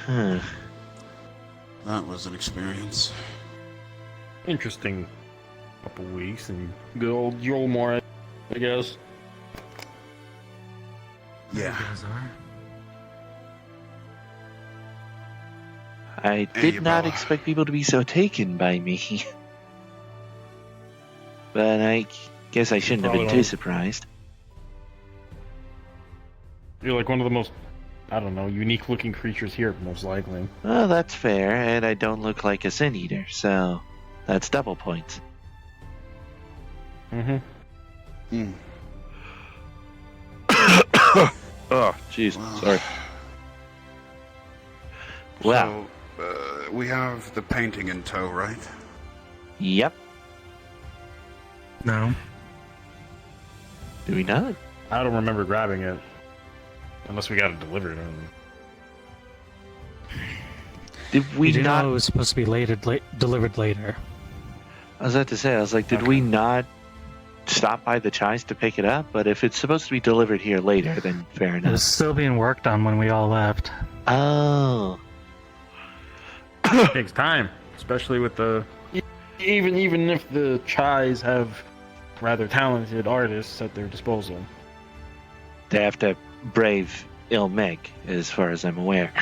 Huh. That was an experience. Interesting couple weeks and good old Yulmore, I guess. Yeah. I did not expect people to be so taken by me. But I guess I shouldn't have been too surprised. You're like one of the most, I don't know, unique looking creatures here, most likely. Well, that's fair, and I don't look like a sin eater, so that's double points. Mm-hmm. Oh, jeez, sorry. Well, So, we have the painting in tow, right? Yep. No. Do we not? I don't remember grabbing it. Unless we got it delivered. Did we You not? know it was supposed to be delivered later. I was about to say, did we not stop by the Chais to pick it up? But if it's supposed to be delivered here later, then fair It enough. was still being worked on when we all left. Oh. It takes time, especially with the... Even if the Chais have rather talented artists at their disposal. They have to brave Ilmeg, as far as I'm aware.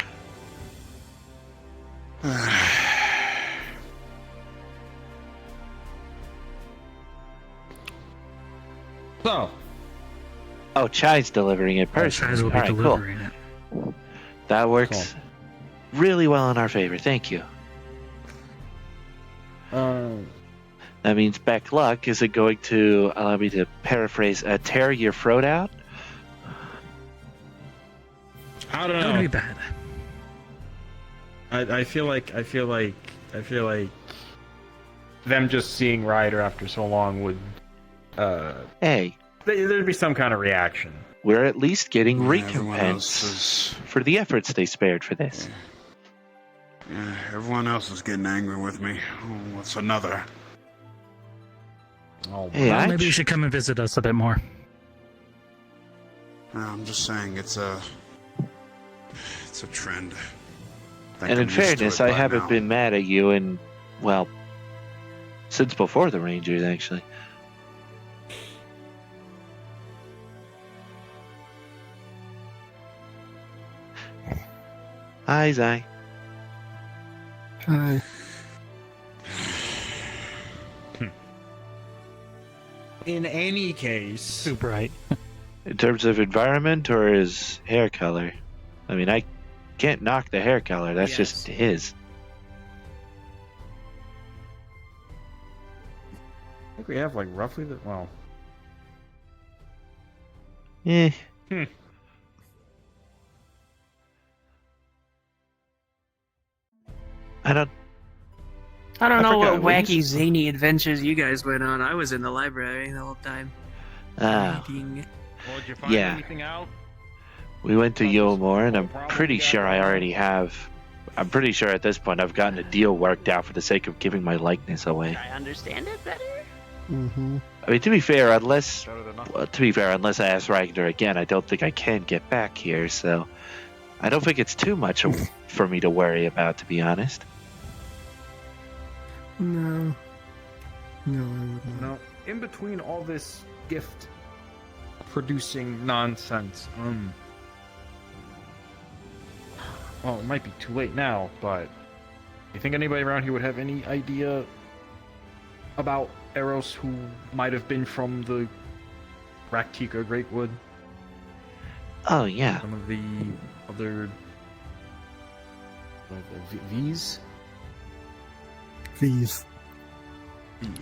So. Oh, Chai's delivering it personally. Chais will be All right, delivering it. Cool. That works really well in our favor. Thank you. That means Beck Luck, is it going to allow me to paraphrase, tear your throat out? I don't know. That would be bad. I feel like them just seeing Ryder after so long would Hey, there'd be some kind of reaction. we're at least getting Everyone recompense else for the efforts they spared for this. Yeah, everyone else is getting angry with me. Oh, what's another? Oh, Hey, Well, maybe you should come and visit us a bit more. I'm just saying, it's a trend. Think and in I'm used to fairness, it I by haven't now. been mad at you in, well, since before the Rangers, actually. Hi, Zai. Hi. in any case, Too bright. In terms of environment or his hair color? I mean, I can't knock the hair color. That's Yes. just his. I think we have like roughly the Eh. I don't know forgot, what what wacky, is- zany adventures you guys went on. I was in the library the whole time. Reading. Well, did you find Yeah. anything out? We went to Well, Yulmore, and I'm probably pretty got sure I that. already have. I'm pretty sure at this point I've gotten a deal worked out for the sake of giving my likeness away. I understand it better. Mm-hmm. I mean, to be fair, unless Better than nothing. I ask Ragnar again, I don't think I can get back here. So, I don't think it's too much for me to worry about, to be honest. No. No, I would not. No, in between all this gift producing nonsense, well, it might be too late now, but you think anybody around here would have any idea about Eros who might have been from the Raktika Greatwood? Oh yeah, Some of the other V's? These.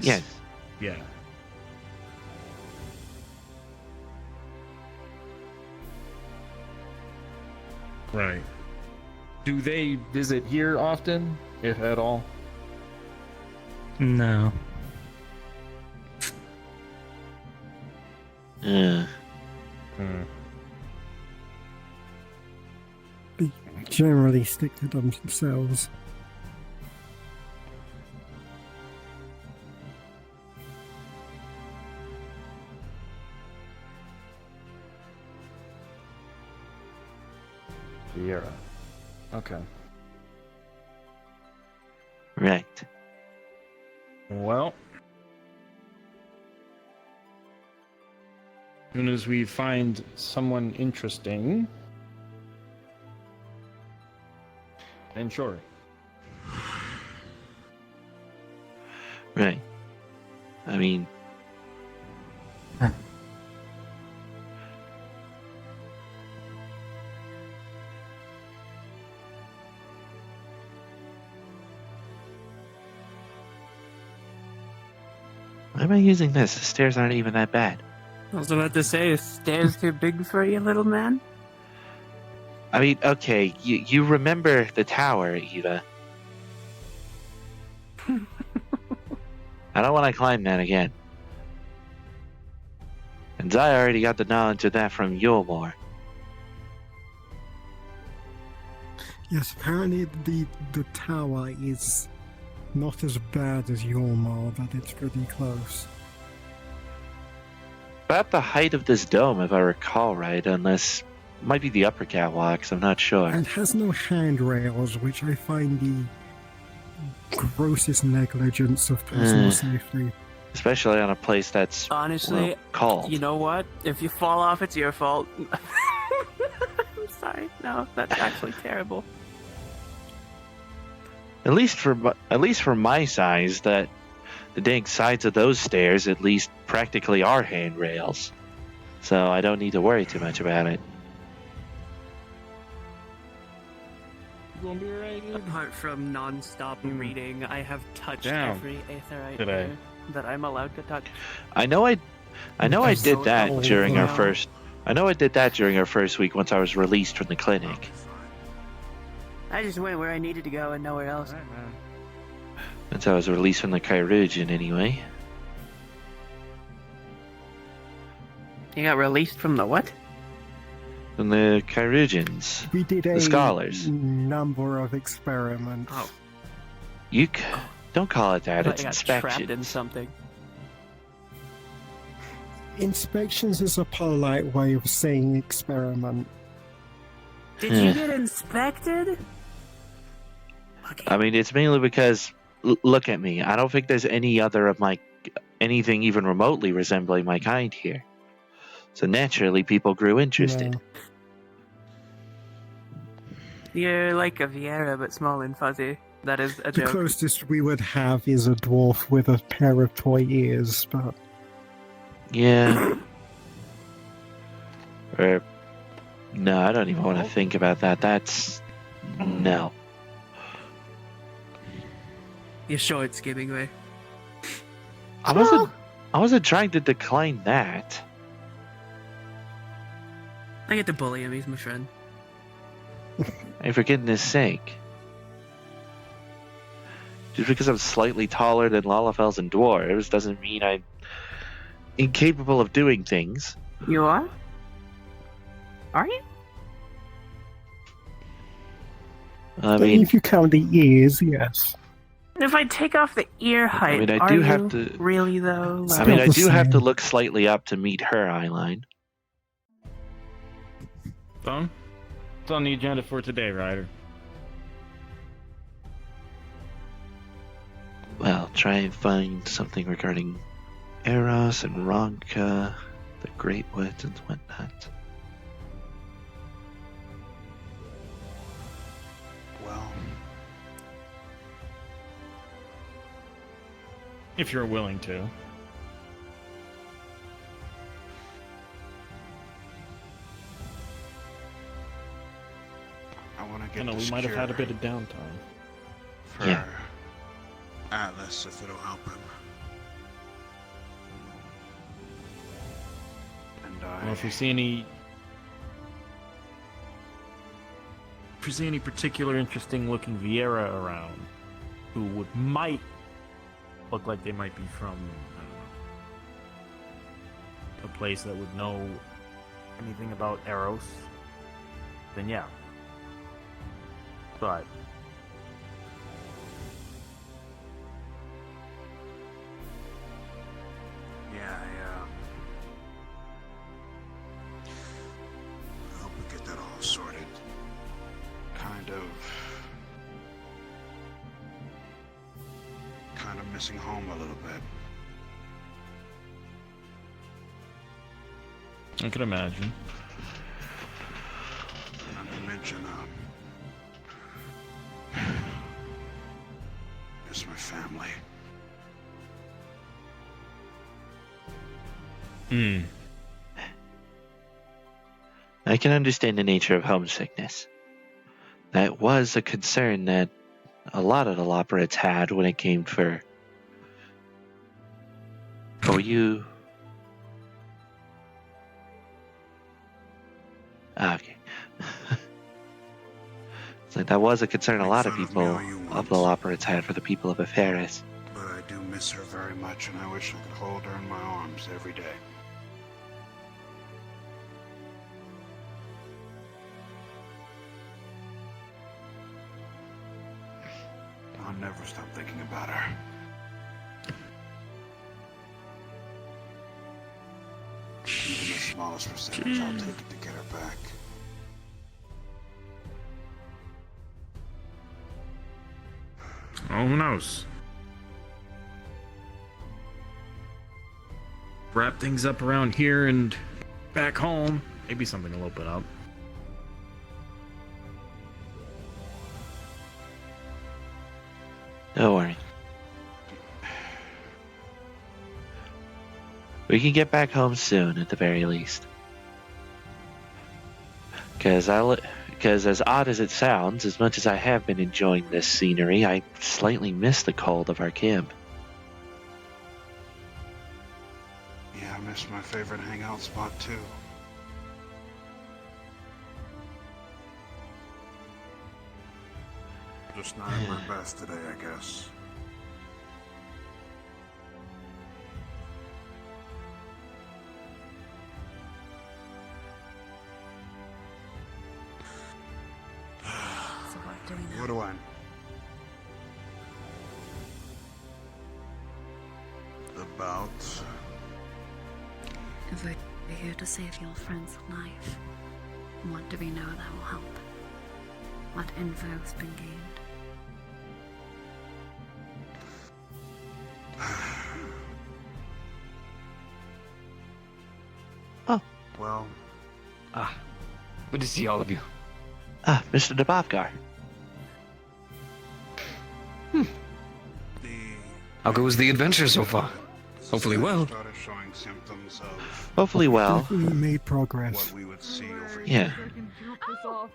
yes. Yeah. Right. Do they visit here often, if at all? No. Uh, They generally stick to themselves. Sierra. Okay. Right. Well, as soon as we find someone interesting, then sure. Right. I mean, why am I using this? The stairs aren't even that bad. I was about to say, is stairs too big for you, little man? I mean, okay, you remember the tower, Eva. I don't want to climb that again. And I already got the knowledge of that from Yulmore. Yes, apparently the tower is not as bad as Yormar, but it's pretty close. About the height of this dome, if I recall right, unless... Might be the upper catwalks, I'm not sure. And has no handrails, which I find the grossest negligence of personal safety. Especially on a place that's, Honestly, well, cold. you know what? If you fall off, it's your fault. I'm sorry. No, that's actually terrible. At least for my size, the dang sides of those stairs at least practically are handrails. So I don't need to worry too much about it. Gonna be right here. Apart from non-stop reading, I have touched Damn. every aetherite Today. here that I'm allowed to touch. I know I I'm did so that old during our now. first. I know I did that during our first week once I was released from the clinic. I just went where I needed to go and nowhere else. Alright, man. Once I was released from the Chirurgeon, anyway. You got released from the what? From the Chirurgeons. We did a The scholars. number of experiments. Oh, Don't call it that. I It's got trapped inspection. in something. Inspections is a polite way of saying experiment. Did you get inspected? Okay. I mean, it's mainly because look at me. I don't think there's any other of my anything even remotely resembling my kind here. So naturally, people grew interested. No. You're like a Vieira, but small and fuzzy. That is a The joke. closest we would have is a dwarf with a pair of toy ears, but Yeah. Or no, I don't even want to think about that. That's no. You're short, Schemingway. I wasn't trying to decline that. I get to bully him. He's my friend. Hey, for goodness sake. Just because I'm slightly taller than Lalafels and dwarves doesn't mean I'm incapable of doing things. You are? Are you? I mean, if you count the ears, yes. If I take off the ear height, mean, I are do you have to- really though? I mean, I the do have to same. look slightly up to meet her eye line. Phone? What's on the agenda for today, Ryder? Well, try and find something regarding Eros and Ronka, the Great Woods and whatnot. Well, If you're willing to. I want to I get know this we might have had a cure bit of downtime. for Yeah. Atlas if it'll help him. And Well, if we see any particular interesting looking Vieira around who might look like they might be from, I don't know, a place that would know anything about Eros, then yeah. But yeah, I hope we get that all sorted. Kind of missing home a little bit. I can imagine. Not to mention, miss my family. I can understand the nature of homesickness. That was a concern that a lot of the Loporrits had when it came for... Oh, you... Okay. It's like that was a concern a lot of people of the Loporrits had for the people of Eferis. But I do miss her very much, and I wish I could hold her in my arms every day. I'll never stop thinking about her. Even the smallest percentage, I'll take it to get her back. Oh, who knows? Wrap things up around here and back home. Maybe something will open up. Don't worry. We can get back home soon, at the very least. Because as odd as it sounds, as much as I have been enjoying this scenery, I slightly miss the cold of our camp. Yeah, I miss my favorite hangout spot too. Just not at my best today, I guess. So what do we know? What do I? About? If we're here to save your friend's life, what do we know that will help? What info has been gained? Well, Good to see all of you. Mr. Dabavgar. the How goes the adventure so far? Hopefully well. started showing symptoms of Hopefully well. Definitely made what progress. we would see over here. Yeah.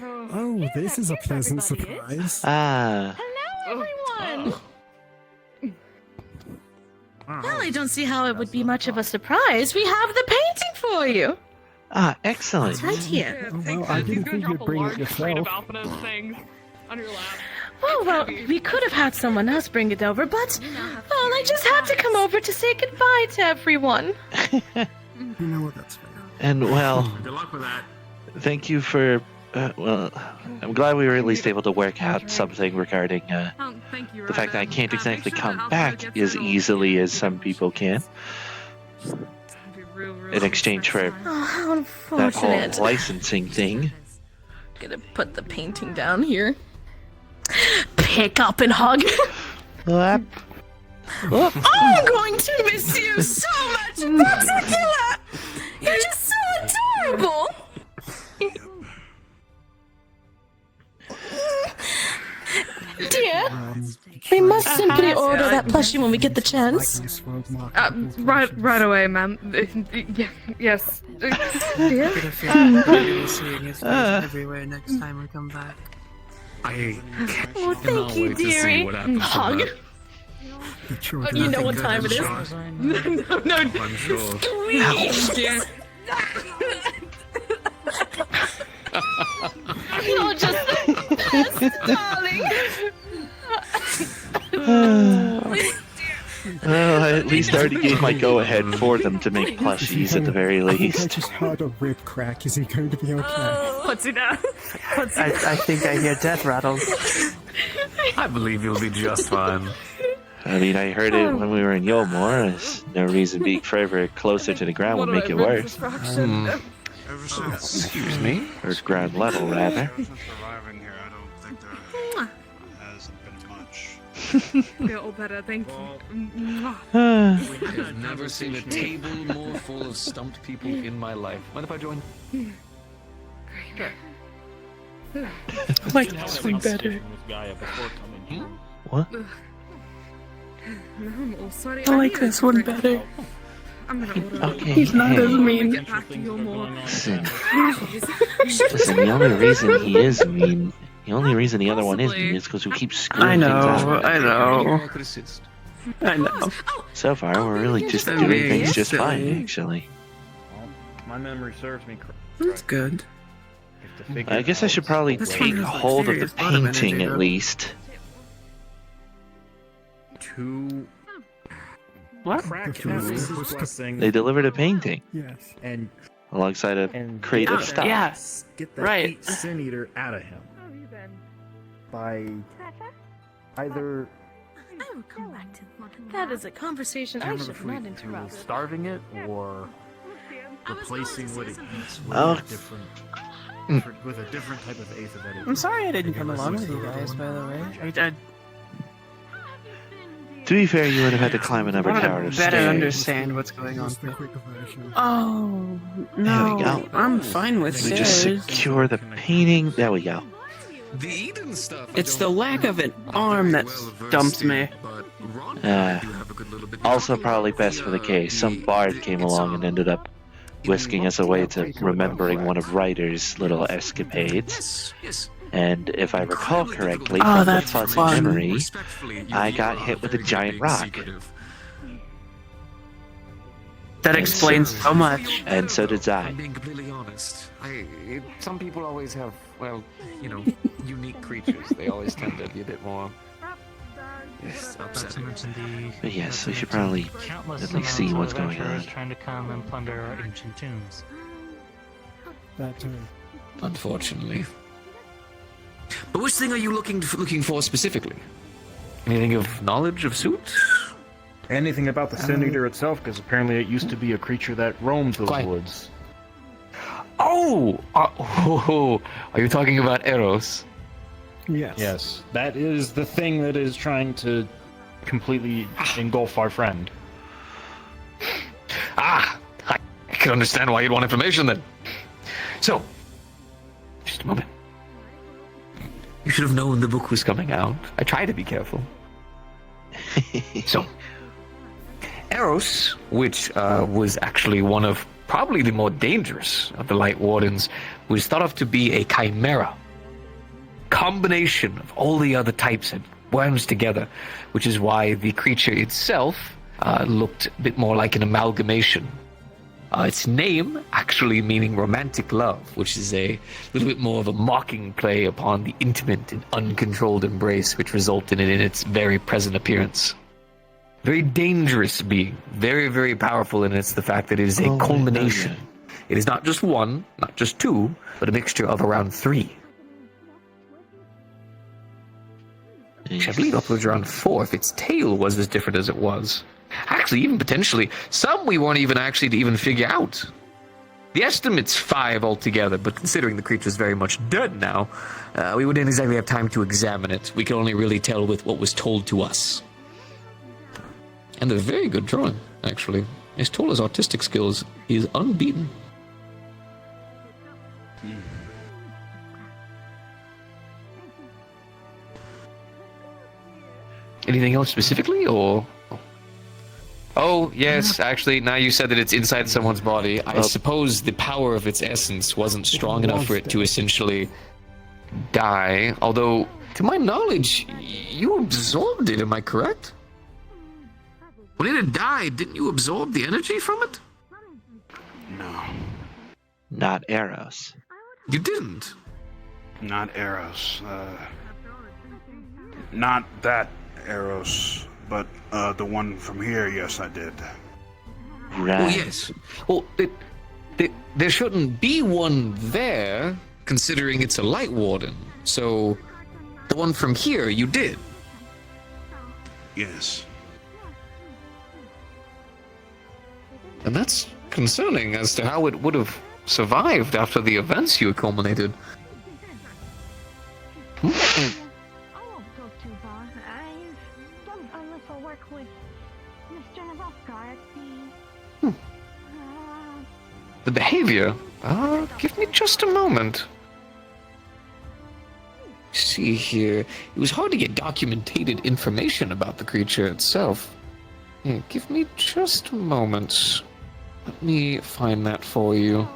Oh, this is a pleasant surprise. Ah. Hello, everyone! Oh. Well, I don't see how it would be much of a surprise. We have the painting for you. Excellent. It's right here. Oh, well, I didn't think you'd bring it yourself. Well, we could have had someone else bring it over, but, well, I just had to come over to say goodbye to everyone. You know what, that's fair. And well, Good luck with that. thank you for. I'm glad we were at least able to work out something regarding the fact that I can't exactly come back as easily as some people can in exchange for Oh, how that whole unfortunate. licensing thing. Gonna put the painting down here. Pick up and hug. Whoop. I'm going to miss you so much in particular. You're just so adorable. Dear, we must simply order that plushie when we get the chance. This road mark. Right away, ma'am. Yes. I get a feeling we're going to be seeing his face everywhere next time we come back. I Oh, cannot thank you, wait to see dearie. what happens to Hug. her. The children You are know what thinking time it is. No, I'm sure. yeah. You're just the best, darling. Well, I at least already gave my go-ahead for them to make plushies at the very I think I least. just heard a rib crack. Is he going to be okay? Puts it down. I think I hear death rattle. I believe you'll be just fine. I mean, I heard it when we were in Yolmore. There's no reason being further closer to the ground would make it worse. Ever since Excuse me? Or ground level, rather. since arriving here, I don't think there hasn't been much. feel all better, thank you. Mwah. I've never seen a table more full of stumped people in my life. Mind if I join? I like this one better. What? No, I'm all sorry. I like need this a one drink. better. I'm gonna order. Okay, He's not hey. as mean. Get back to your more. Listen, listen, the only reason he is mean, the only reason the other one is mean is because we keep screwing I things know, up. I know. I could assist. I know. So far, we're really just silly. doing things just Silly. fine, actually. Well, my memory serves me correct. That's good. I guess I should probably This take one has, like, hold of the serious bottom energy, painting at though. least. To What? crack That's right. Eros' blessing They delivered a painting Yes. and alongside of And- creative Yeah. stuff. Yes. get that Right. 8 Sin Eater out of him by either I will come back to one. That is a conversation I should not interrupt. starving it or replacing what it eats with Oh. a different with a different type of eighth of it. I'm sorry I didn't come along with you guys, by the way. I To be fair, you would have had to climb another wanted tower to of better stairs. understand what's going on Just the here. quick version. Oh, There we no. go. I'm fine with We just stairs. secure the painting. There we go. The Eden stuff. It's the lack of an arm that stumps me. Also, probably best for the case. Some bard came along and ended up whisking us away to remembering one of Ryder's little escapades. Yes. And if I recall correctly Oh, from the that's fuzzy fun. memory, I got hit with a giant rock. That explains so much. And so did I. I'm being completely honest. Some people always have, well, you know, unique creatures. They always tend to be a bit more upsetting. But yes, we should probably at least see what's going on. Trying to come and plunder our ancient tombs. That too. Unfortunately. But which thing are you looking for specifically? Anything of knowledge of suit? anything about the Sin Eater itself, because apparently it used to be a creature that roamed those Quiet. woods. Oh! Are you talking about Eros? Yes. Yes, that is the thing that is trying to completely engulf our friend. I can understand why you'd want information then. So, just a moment. You should have known the book was coming out. I try to be careful. So, Eros, which was actually one of probably the more dangerous of the Light Wardens, was thought of to be a chimera. Combination of all the other types and worms together, which is why the creature itself looked a bit more like an amalgamation. Its name actually meaning romantic love, which is a little bit more of a mocking play upon the intimate and uncontrolled embrace which resulted in its very present appearance. Very dangerous being, very, very powerful, and it's the fact that it is a culmination. It is not just one, not just two, but a mixture of around 3. Which I believe upwards around 4 if its tail was as different as it was. Actually, even potentially, some we weren't even actually to even figure out. The estimate's 5 altogether, but considering the creature's very much dead now, we wouldn't exactly have time to examine it. We could only really tell with what was told to us. And a very good drawing, actually. As tall as artistic skills, he is unbeaten. Anything else specifically, or...? Oh, yes, actually, now you said that it's inside someone's body. I suppose the power of its essence wasn't strong enough for it to essentially die. Although, to my knowledge, you absorbed it, am I correct? When it had died, didn't you absorb the energy from it? No, Not Eros. You didn't. not Eros. Not that Eros, but the one from here, yes, I did. Right. Well, yes. Well, there shouldn't be one there, considering it's a Light Warden. So, the one from here, you did. Yes. And that's concerning as to how it would have survived after the events you accumulated. The behavior? Give me just a moment. See here. It was hard to get documented information about the creature itself. Yeah, give me just a moment. Let me find that for you.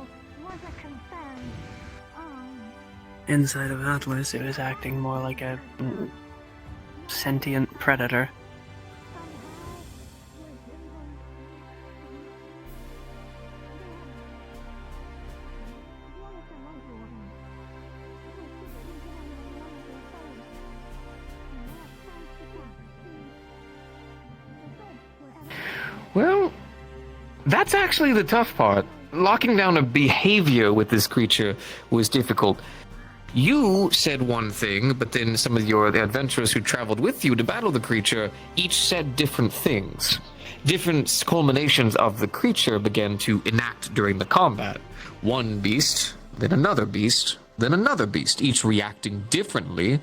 Inside of Atlas, it was acting more like a sentient predator. Well, that's actually the tough part. Locking down a behavior with this creature was difficult. You said one thing, but then some of the adventurers who traveled with you to battle the creature each said different things. Different culminations of the creature began to enact during the combat. One beast, then another beast, then another beast, each reacting differently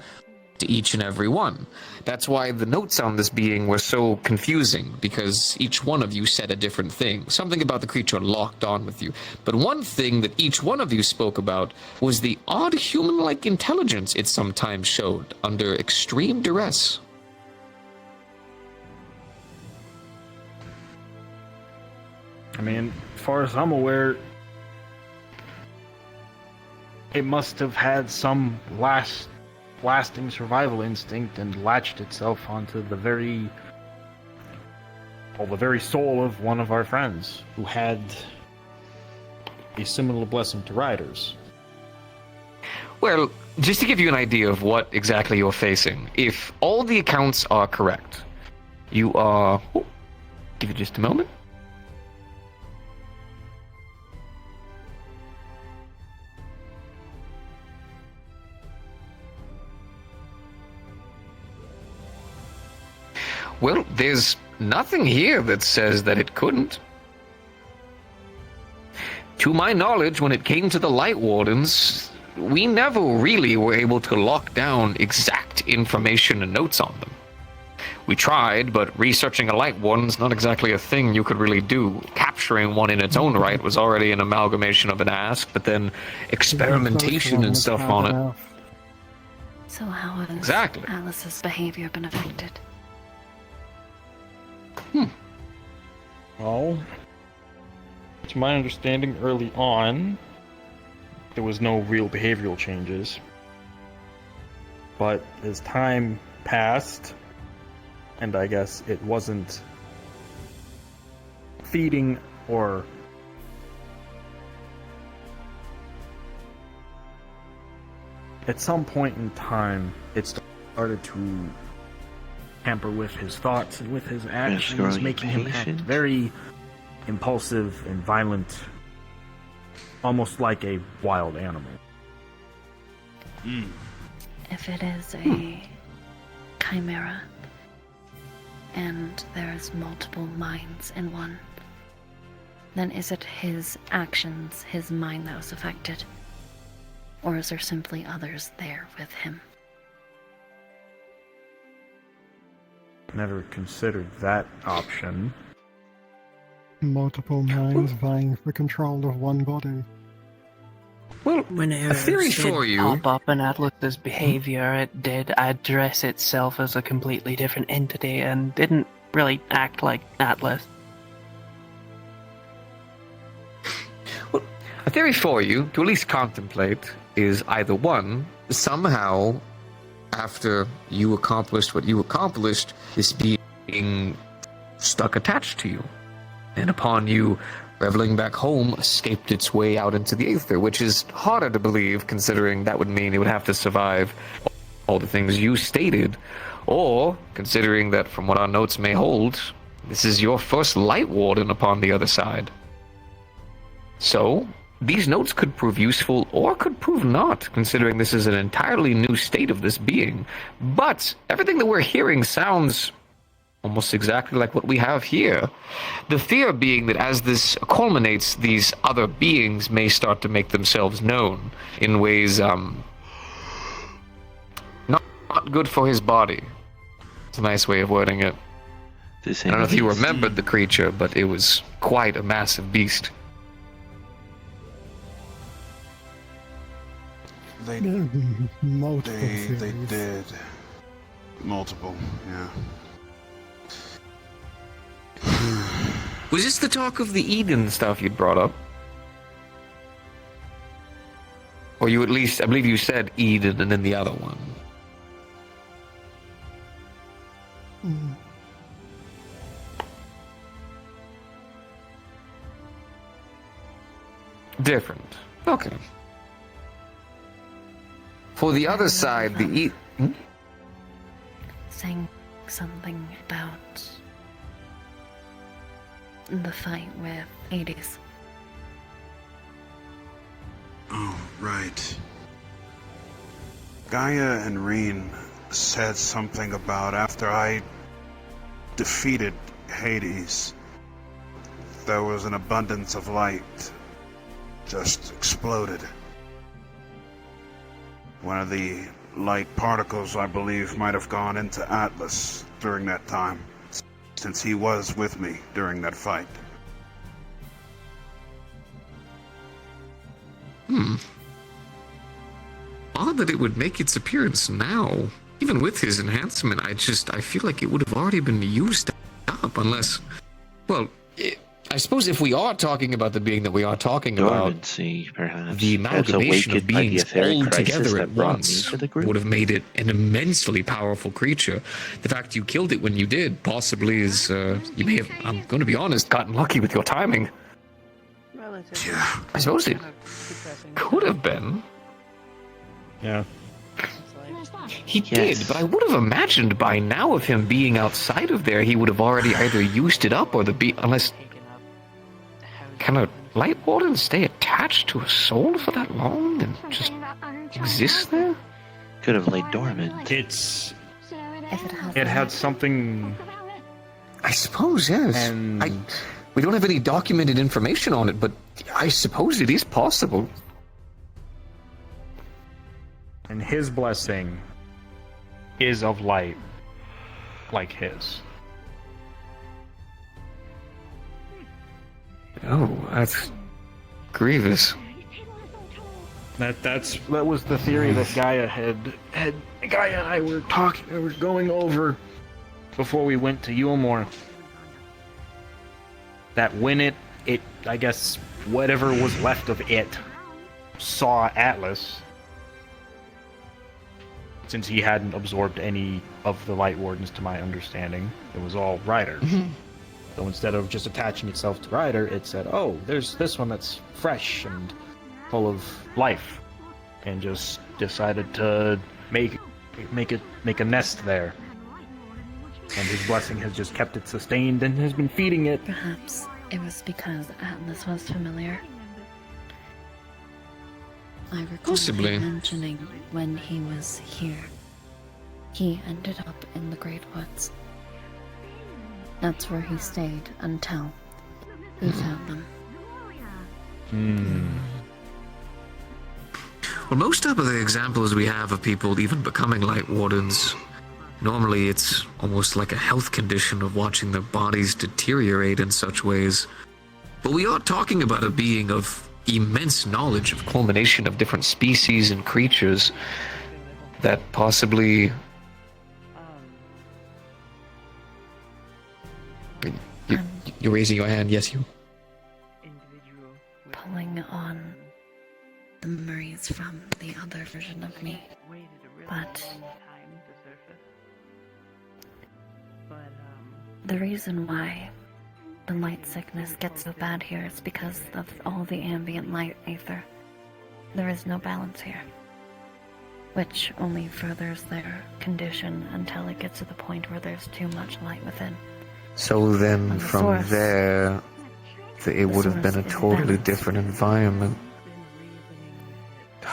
to each and every one. That's why the notes on this being were so confusing, because each one of you said a different thing. Something about the creature locked on with you. But one thing that each one of you spoke about was the odd human-like intelligence it sometimes showed under extreme duress. I mean, as far as I'm aware, it must have had some lasting survival instinct and latched itself onto the very soul of one of our friends who had a similar blessing to Riders. Well, just to give you an idea of what exactly you're facing, if all the accounts are correct, you are... Oh, give it just a moment. Well, there's nothing here that says that it couldn't. To my knowledge, when it came to the Light Wardens, we never really were able to lock down exact information and notes on them. We tried, but researching a Light Warden's not exactly a thing you could really do. Capturing one in its own right was already an amalgamation of an ask, but then experimentation and stuff on it. So how has Exactly. Alice's behavior been affected? Well, to my understanding, early on, there was no real behavioral changes. But as time passed, and I guess it wasn't feeding or at some point in time, it started to tamper with his thoughts and with his actions, making him act very impulsive and violent, almost like a wild animal. If it is a chimera, and there's multiple minds in one, then is it his actions, his mind that was affected? Or is there simply others there with him? Never considered that option. Multiple minds vying for control of one body. Well, When a theory Eros for did you. pop up in Atlas's behavior, it did address itself as a completely different entity and didn't really act like Atlas. Well, a theory for you to at least contemplate is either one, somehow, after you accomplished what you accomplished, this being stuck attached to you. And upon you reveling back home, escaped its way out into the aether, which is harder to believe, considering that would mean it would have to survive all the things you stated, or considering that from what our notes may hold, this is your first Light Warden upon the other side. So, these notes could prove useful or could prove not, considering this is an entirely new state of this being. But everything that we're hearing sounds almost exactly like what we have here. The fear being that as this culminates, these other beings may start to make themselves known in ways not good for his body. It's a nice way of wording it. I don't know if you remembered the creature, but it was quite a massive beast. They Multiple they theories. did. Multiple, yeah. Was this the talk of the Eden stuff you'd brought up? Or you at least, I believe you said Eden and then the other one. Mm. Different. Okay. For the other side, the Eden... Saying something about the fight with Hades. Oh, right. Gaia and Reen said something about after I defeated Hades, there was an abundance of light just exploded. One of the light particles, I believe, might have gone into Atlas during that time, since he was with me during that fight. Odd that it would make its appearance now. Even with his enhancement, I feel like it would have already been used up, unless... Well, I suppose if we are talking about the being that we are talking Dormancy, about, perhaps. the amalgamation of beings all together at once the group. would have made it an immensely powerful creature. The fact you killed it when you did possibly is, you may have, I'm going to be honest, gotten lucky with your timing. Yeah. I suppose it could have been. Yeah. He did, but I would have imagined by now of him being outside of there, he would have already either used it up or unless... Can a light warden stay attached to a soul for that long and just exist there? Could have laid dormant. It's... If it has It had something... I suppose, yes. And... We don't have any documented information on it, but I suppose it is possible. And his blessing is of light, like his. Oh, that's grievous. That was the theory that Gaia Gaia and I were going over before we went to Yulmore. That when it I guess whatever was left of it saw Atlas, since he hadn't absorbed any of the Light Wardens to my understanding, it was all Ryder. So instead of just attaching itself to Ryder, it said, oh, there's this one that's fresh and full of life, and just decided to make a nest there. And his blessing has just kept it sustained and has been feeding it. Perhaps it was because Atlas was familiar. I recall Possibly. him mentioning when he was here. He ended up in the Great Woods. That's where he stayed until he found them. Well, most of the examples we have of people even becoming light wardens, normally it's almost like a health condition of watching their bodies deteriorate in such ways. But we are talking about a being of immense knowledge of culmination of different species and creatures that possibly... You're raising your hand, yes, you. Pulling on the memories from the other version of me. But the reason why the light sickness gets so bad here is because of all the ambient light aether. There is no balance here, which only furthers their condition until it gets to the point where there's too much light within. So then, the from source. there, it would have been a source is totally balance. different environment.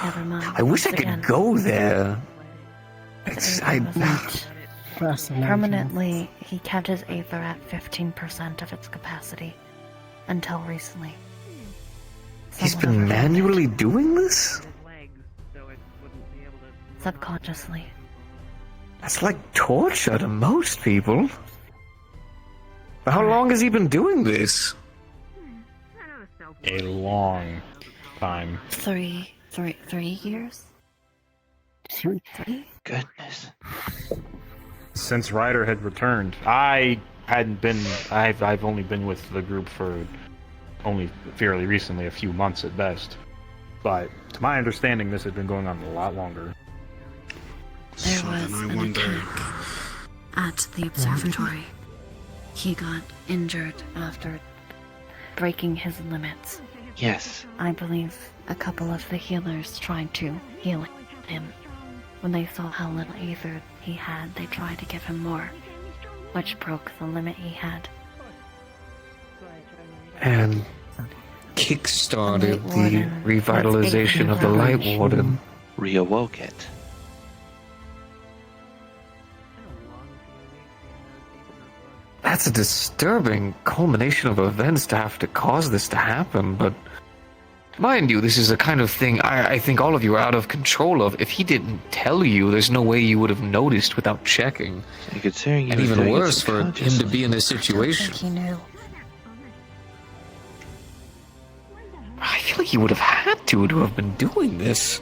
Never mind. I wish I Once could again, go there. the It's, aether was at Fascinating. permanently, he kept his aether at 15% of its capacity until recently. He's Someone been overrode it. manually doing this? Subconsciously. That's like torture to most people. How long has he been doing this? A long time. 3 years? 3. Goodness. Since Ryder had returned, I hadn't been. I've only been with the group for only fairly recently, a few months at best. But to my understanding, this had been going on a lot longer. There So was then I an wonder. attack at the observatory. He got injured after breaking his limits. Yes. I believe a couple of the healers tried to heal him. When they saw how little ether he had, they tried to give him more, which broke the limit he had. And kickstarted Light the Warden revitalization was of the Light able to Warden. Reawoke it. That's a disturbing culmination of events to have to cause this to happen, but mind you, this is a kind of thing I think all of you are out of control of. If he didn't tell you, there's no way you would have noticed without checking. And considering And even worse for him to be in this I don't situation. think he knew. I feel like he would have had to have been doing this.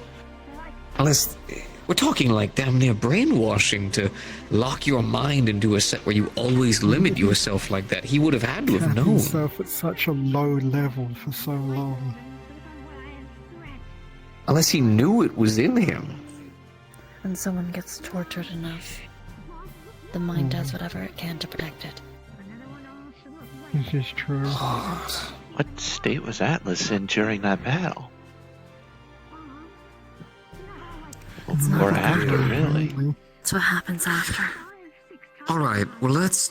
Unless we're talking like damn near brainwashing to lock your mind into a set where you always limit yourself like that. He would have had to have Kept known. himself at such a low level for so long. Unless he knew it was in him. When someone gets tortured enough, the mind does whatever it can to protect it. This is true. What state was Atlas in during that battle? It's not Or good. after, really? It's what happens after. All right, well let's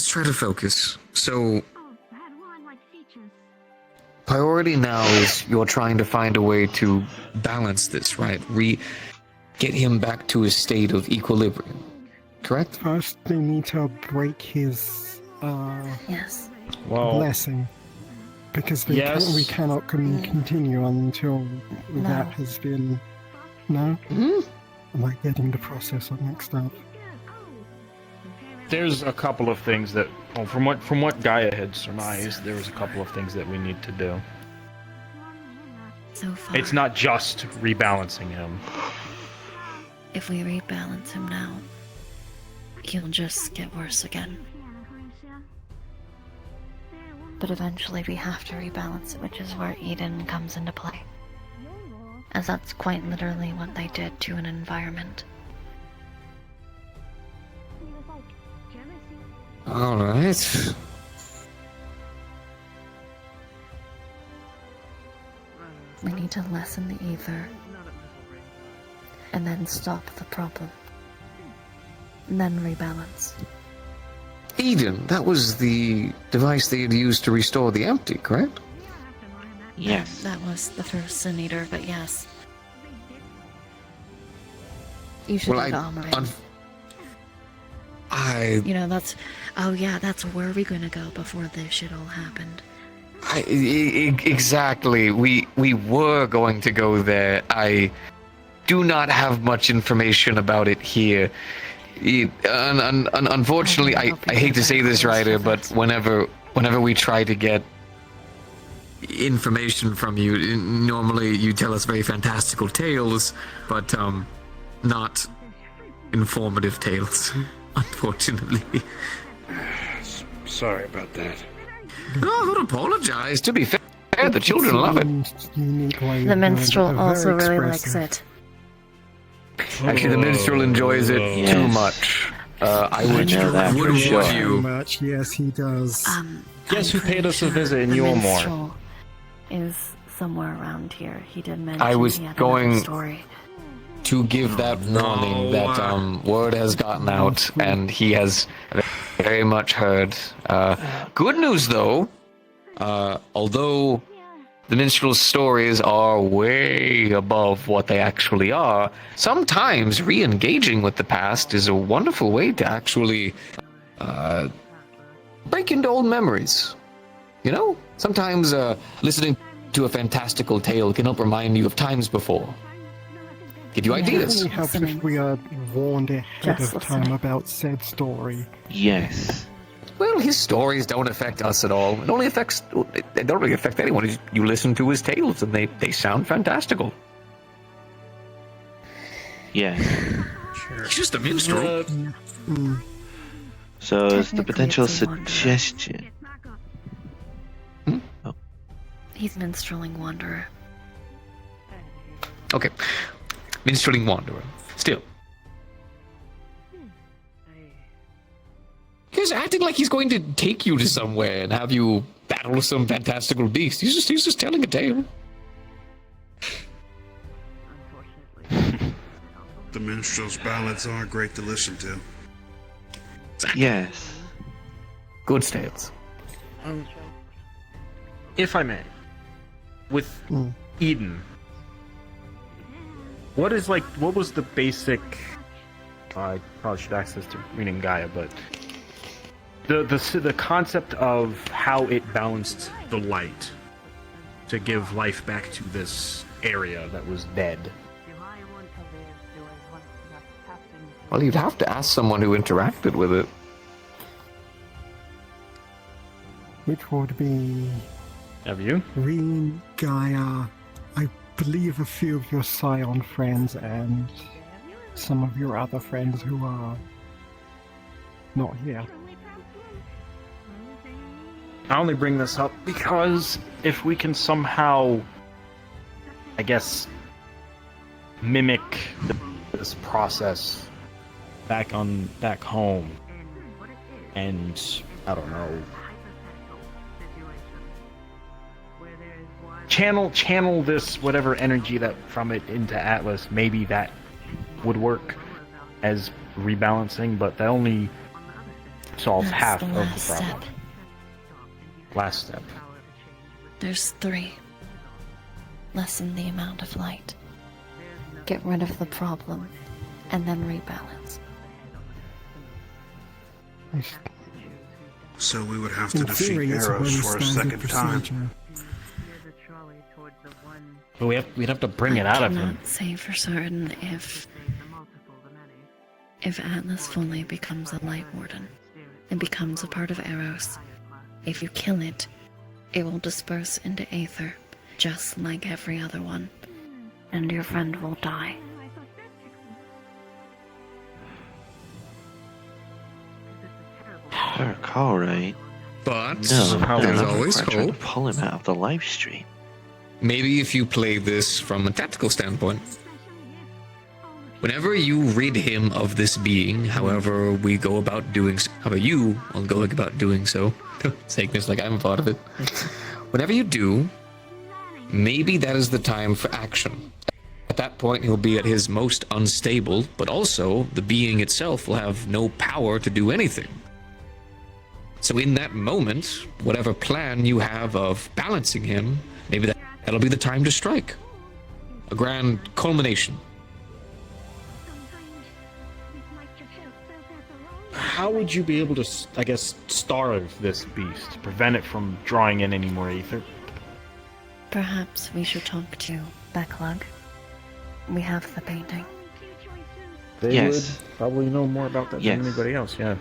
try to focus. So priority now is you're trying to find a way to balance this, right? Get him back to a state of equilibrium. Correct? First, they need to break his Yes. Well, blessing. Because yes. we cannot continue until that has been... No? Am I getting the process up mixed up? there's a couple of things that, well, from what Gaia had surmised, there was a couple of things that we need to do. So far, It's not just rebalancing him. if we rebalance him now, he'll just get worse again. But eventually we have to rebalance it, which is where Eden comes into play. As that's quite literally what they did to an environment. All right. We need to lessen the ether, and then stop the problem. And then rebalance. Eden, that was the device they had used to restore the empty, correct? Yes. That was the first Sin Eater, but yes. You should Well, do the Amaran. You know, that's... Oh yeah, that's where we're gonna go before this shit all happened. Exactly. We were going to go there. I do not have much information about it here. Unfortunately, I hate to say this, Ryder, but whenever we try to get information from you, normally you tell us very fantastical tales, but not informative tales, unfortunately. Sorry about that. No, don't apologize. To be fair, the children love it. The Minstrel also really likes it. Actually, the Minstrel enjoys it too much. I would warn you. Much. Yes, he does. Guess who paid us a visit in the Yulmore? Minstrel is somewhere around here. He did mention I was he had going another story. to give that warning that word has gotten out, and he has very much heard. Good news, though, although the minstrel's stories are way above what they actually are, sometimes re-engaging with the past is a wonderful way to actually break into old memories. You know? Sometimes listening to a fantastical tale can help remind you of times before. Give you ideas. It helps if we are warned ahead Just of time about said story. Yes. Well, his stories don't affect us at all. It only affects... They don't really affect anyone. You listen to his tales, and they sound fantastical. Yeah. He's just a minstrel. So is the Technically, potential it's a wanderer. suggestion? He's minstreling wanderer. Okay. Minstreling wanderer. Still. He's acting like he's going to take you to somewhere and have you battle some fantastical beast. He's just telling a tale. The minstrel's ballads are great to listen to. Yes. Good tales. If I may, with Eden, what was the basic? I probably should ask this to reading Gaia, but the concept of how it balanced the light to give life back to this area that was dead. Well, you'd have to ask someone who interacted with it. Which would be Have you? Reen, Gaia, I believe a few of your Scion friends, and some of your other friends who are not here. I only bring this up because if we can somehow, I guess, mimic this process back home, and I don't know, channel this whatever energy that from it into Atlas, maybe that would work as rebalancing, but that only solves That's half the of the last problem. step. Last step. There's 3. Lessen the amount of light. Get rid of the problem, and then rebalance. So we would have to In defeat theory, it's a Eros very for a standard second time. procedure. But we'd have to bring it out of I him. cannot say for certain if Atlas fully becomes a Light Warden and becomes a part of Eros. If you kill it, it will disperse into Aether, just like every other one, and your friend will die. If I recall right. But No, there's no, always we're trying to hope. pull him out of the live stream. Maybe if you play this from a tactical standpoint. Whenever you rid him of this being, however we go about doing so, however you will go about doing so, saying this like I'm a part of it. Whenever you do, maybe that is the time for action. At that point, he'll be at his most unstable, but also the being itself will have no power to do anything. So in that moment, whatever plan you have of balancing him, maybe that'll be the time to strike. A grand culmination. How would you be able to, I guess, starve this beast, prevent it from drawing in any more ether? Perhaps we should talk to Backlug. We have the painting. They Yes. would probably know more about that Yes. than anybody else, yeah.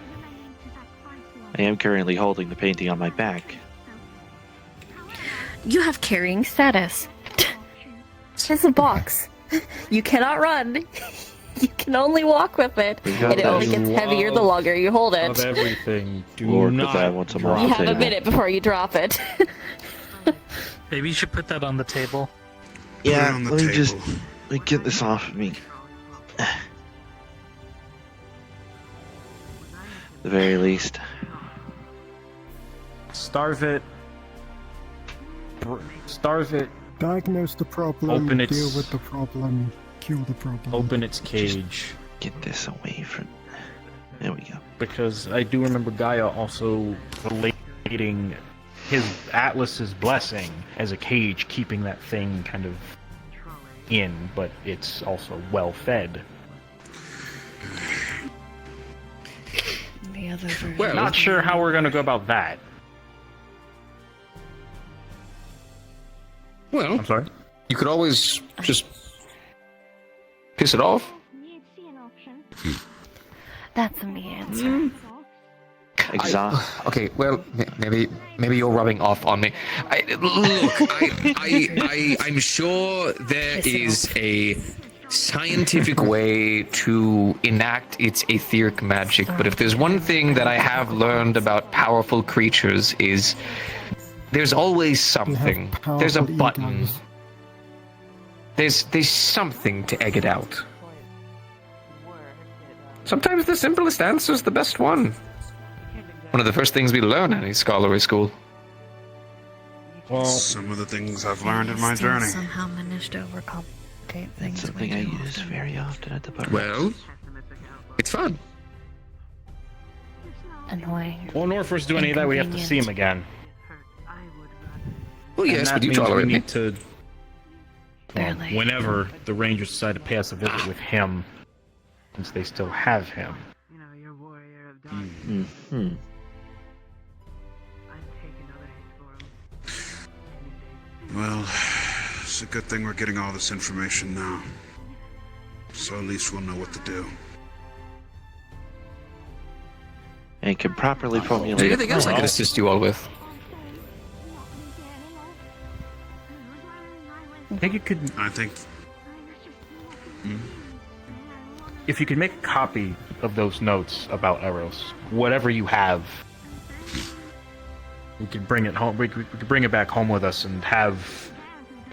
I am currently holding the painting on my back. You have carrying status. It's a box. You cannot run. You can only walk with it, We got and it only this. gets heavier the longer you hold Of it. everything, do Lord, 'cause not I want some drop off You the have a table. minute before you drop it. Maybe you should put that on the table. Yeah, on the let me table. just get this off of me. The very least. Starve it. Starve it. Diagnose the problem, Open its- deal with the problem, cure the problem. Open its cage. Get this away from. There we go. Because I do remember Gaia also relating his Atlas's blessing as a cage, keeping that thing kind of in, but it's also well fed. The other version. Well, Not sure how we're gonna go about that. Well, I'm sorry. you could always just piss it off. That's the answer. Exhaust. Okay, well, maybe you're rubbing off on me. I'm sure there is a scientific way to enact its etheric magic. But if there's one thing that I have learned about powerful creatures is there's always something. There's a button. There's something to egg it out. Sometimes the simplest answer is the best one. One of the first things we learn in any scholarly school. Well, some of the things I've learned in my journey. Somehow managed to overcomplicate things. Something I use very often at the bar. Well, it's fun. Annoying. well, in order for us to do any of that, we have to see him again. Well, yes, and that but you means we tolerate me. need to. Well, Barely. whenever the Rangers decide to pay us a visit with him, since they still have him. Mm-hmm. Well, it's a good thing we're getting all this information now. So at least we'll know what to do. And can properly Is formulate there a anything else I plan. can assist you all with? I think you could, I think... if you could make a copy of those notes about Eros, whatever you have, we could bring it home. We could bring it back home with us and have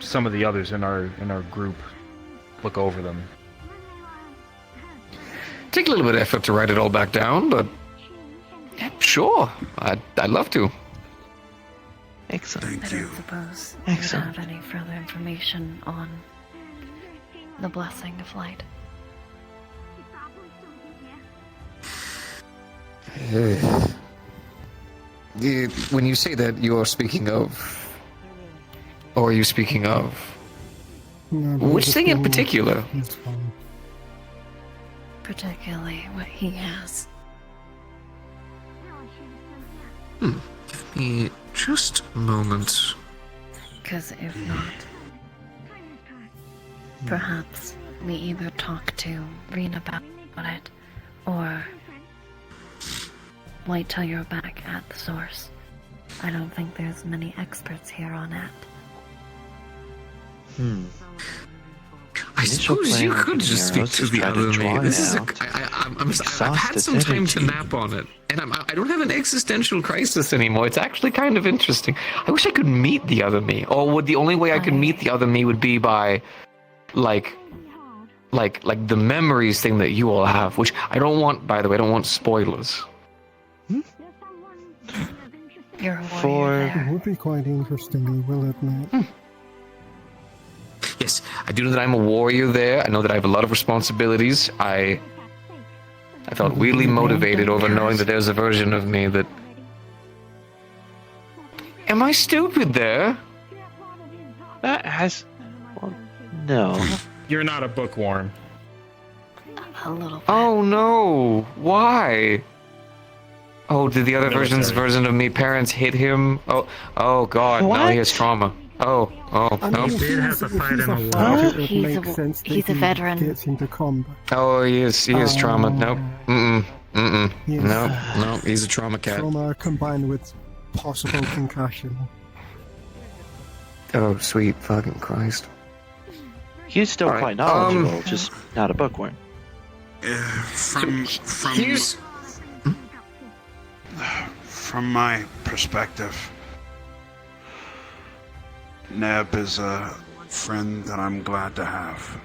some of the others in our group look over them. Take a little bit of effort to write it all back down, but sure, I'd love to. Excellent. I don't suppose Excellent. you have any further information on the blessing of light. When you say that, you're speaking of... Or are you speaking of... No, Which there's thing in one- particular? there's one. Particularly what he has. Give me just a moment. Because if not, perhaps we either talk to Reen about it, or wait till you're back at the source. I don't think there's many experts here on it. I Initial suppose you plan could of just speak Eros to is the try to other me. draw This is out I've had some time to energy. nap on it, and I don't have an existential crisis anymore. It's actually kind of interesting. I wish I could meet the other me, or would the only way I could meet the other me would be by, like the memories thing that you all have, which I don't want. By the way, I don't want spoilers. You're a For- warrior It there. would be quite interesting, I will admit. Yes, I do know that I'm a warrior there. I know that I have a lot of responsibilities. I felt really motivated over knowing that there's a version of me that... Am I stupid there? That has... Well, no. You're not a bookworm. A little bit. Oh no! Why? Oh, did the other Military. version of me parents hit him? Oh God! Now What? he has trauma. Oh, I mean, no. if did have he's- to if fight he's in a a war. fighter, it would He's make a- sense that he's a he veteran. gets into combat. Oh, he is trauma. Nope. Yes. No, he's a trauma cat. Trauma combined with possible concussion. Oh, sweet fucking Christ. He's still All right, quite knowledgeable, just not a bookworm. Here's... From my perspective, Neb is a friend that I'm glad to have.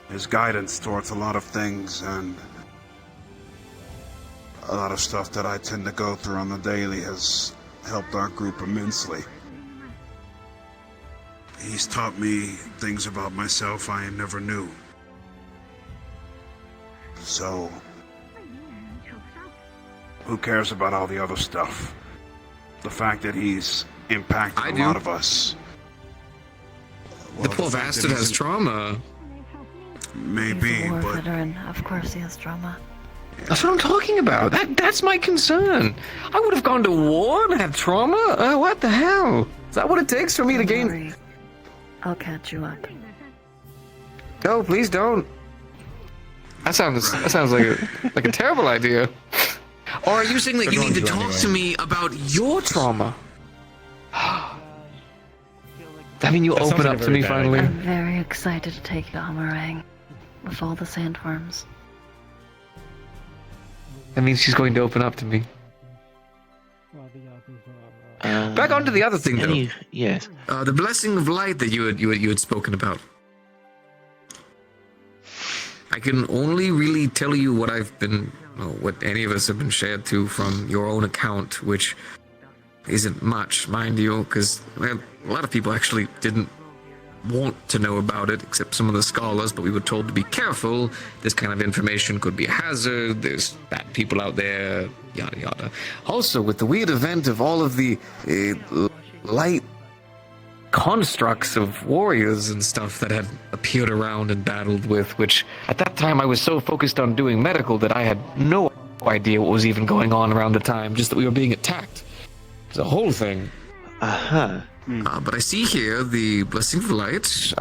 His guidance towards a lot of things and a lot of stuff that I tend to go through on the daily has helped our group immensely. He's taught me things about myself I never knew. So, who cares about all the other stuff? The fact that he's impacted I a do. lot of us. The poor bastard has trauma. Maybe, He's a war but veteran. Of course he has trauma. That's what I'm talking about. That's my concern. I would have gone to war and had trauma? What the hell? Is that what it takes for me to Don't gain... worry. I'll catch you up. No, please don't. That sounds like a terrible idea. Or are you saying that you They're need to going to talk anyway. to me about your trauma? That mean, you That sounds open like up a to very me bad finally. I'm very excited to take the Amarang with all the sandworms. That means she's going to open up to me. Back onto the other thing, though. Yes. The blessing of light that you had spoken about. I can only really tell you what I've been, what any of us have been shared to from your own account, which isn't much, mind you, because a lot of people actually didn't want to know about it, except some of the scholars, but we were told to be careful. This kind of information could be a hazard. There's bad people out there, yada yada. Also, with the weird event of all of the light constructs of warriors and stuff that had appeared around and battled with, which at that time I was so focused on doing medical that I had no idea what was even going on around the time, just that we were being attacked. The whole thing. Uh-huh. But I see here the Blessing of Light,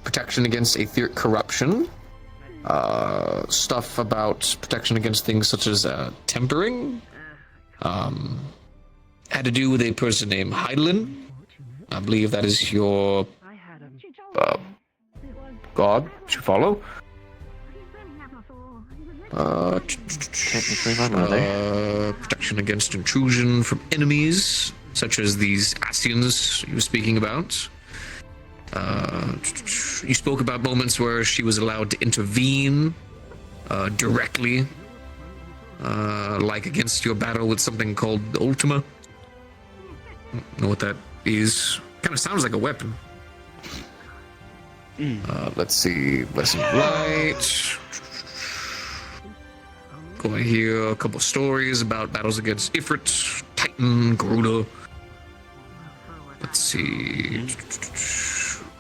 protection against etheric corruption, stuff about protection against things such as tempering, had to do with a person named Heidelin. I believe that is your god to follow. Technically my mother. Protection against intrusion from enemies, such as these Asians you were speaking about. You spoke about moments where she was allowed to intervene directly, like against your battle with something called the Ultima. Don't know what that is. Kind of sounds like a weapon. Let's see. Blessing of Light. Going to hear a couple of stories about battles against Ifrit, Titan, Garuda. Let's see.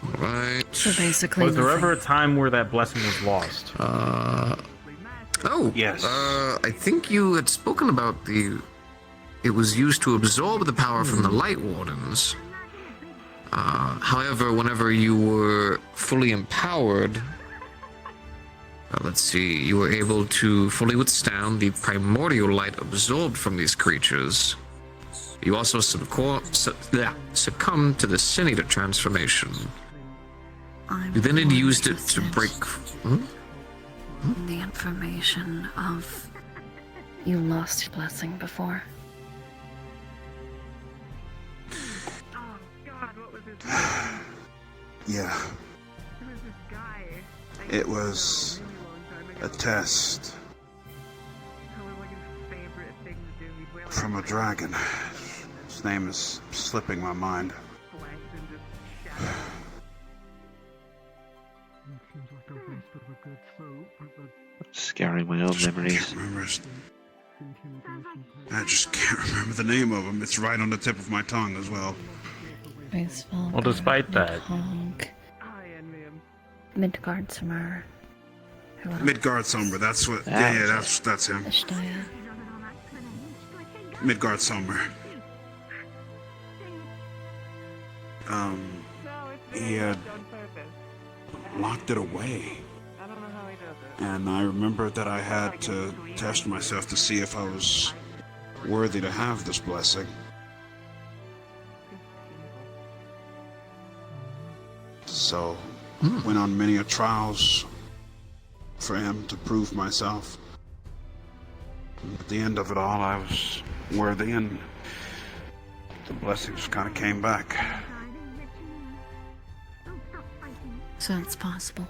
Alright. So basically, Was there ever a time where that blessing was lost? Oh, Yes. I think you had spoken about it was used to absorb the power from the Light Wardens. However, whenever you were fully empowered, let's see, you were able to fully withstand the primordial light absorbed from these creatures. You also succumbed to the Senator transformation. You then had used it to break... the information of you lost your blessing before. Yeah. It was a test from a dragon. His name is slipping my mind. Scaring my own memories. I just can't remember the name of him. It's right on the tip of my tongue as well. Well, despite that, Midgard Summer. Midgard Somber, that's what. Yeah, that's him. Ishtaya. Midgard Somber. He had locked it away. And I remembered that I had to test myself to see if I was worthy to have this blessing. So, went on many a trials for him to prove myself. And at the end of it all, I was worthy, and the blessings kind of came back. So it's possible.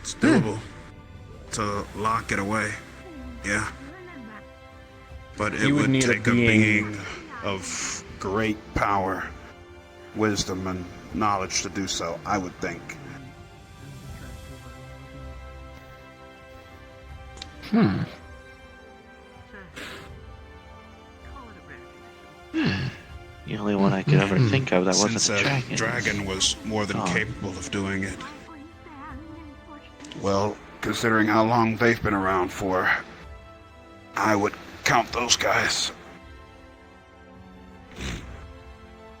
It's doable to lock it away, yeah. But it You would would need a take a being of great power, wisdom, and knowledge to do so, I would think. The only one I could ever think of that wasn't Since a dragon. dragon was more than capable of doing it. Well, considering how long they've been around for, I would count those guys.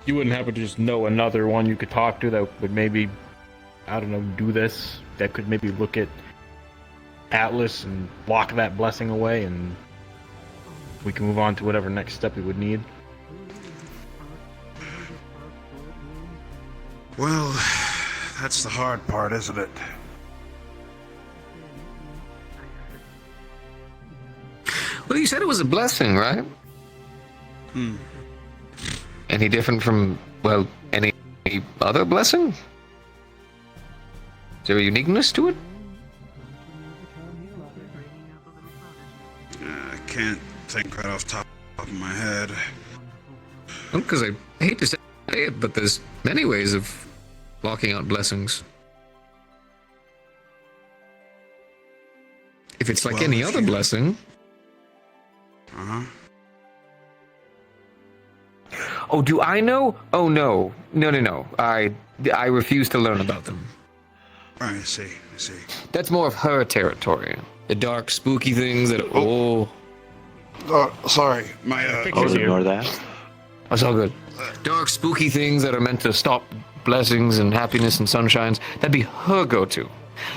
you wouldn't happen to just know another one you could talk to that would maybe, I don't know, do this? That could maybe look at Atlas and lock that blessing away, and we can move on to whatever next step we would need. Well, that's the hard part, isn't it? Well, you said it was a blessing, right? Any different from, well, any other blessing? Is there a uniqueness to it? I can't think right off the top of my head. Well, because I hate to say it, but there's many ways of blocking out blessings. If it's like Well, any if other you- blessing. Uh-huh. Oh, do I know? Oh, no. No. I refuse to learn about them. I see. That's more of her territory. The dark, spooky things that... Oh. Oh, sorry. My, I'll ignore that. That's all good. Dark, spooky things that are meant to stop blessings and happiness and sunshines. That'd be her go-to.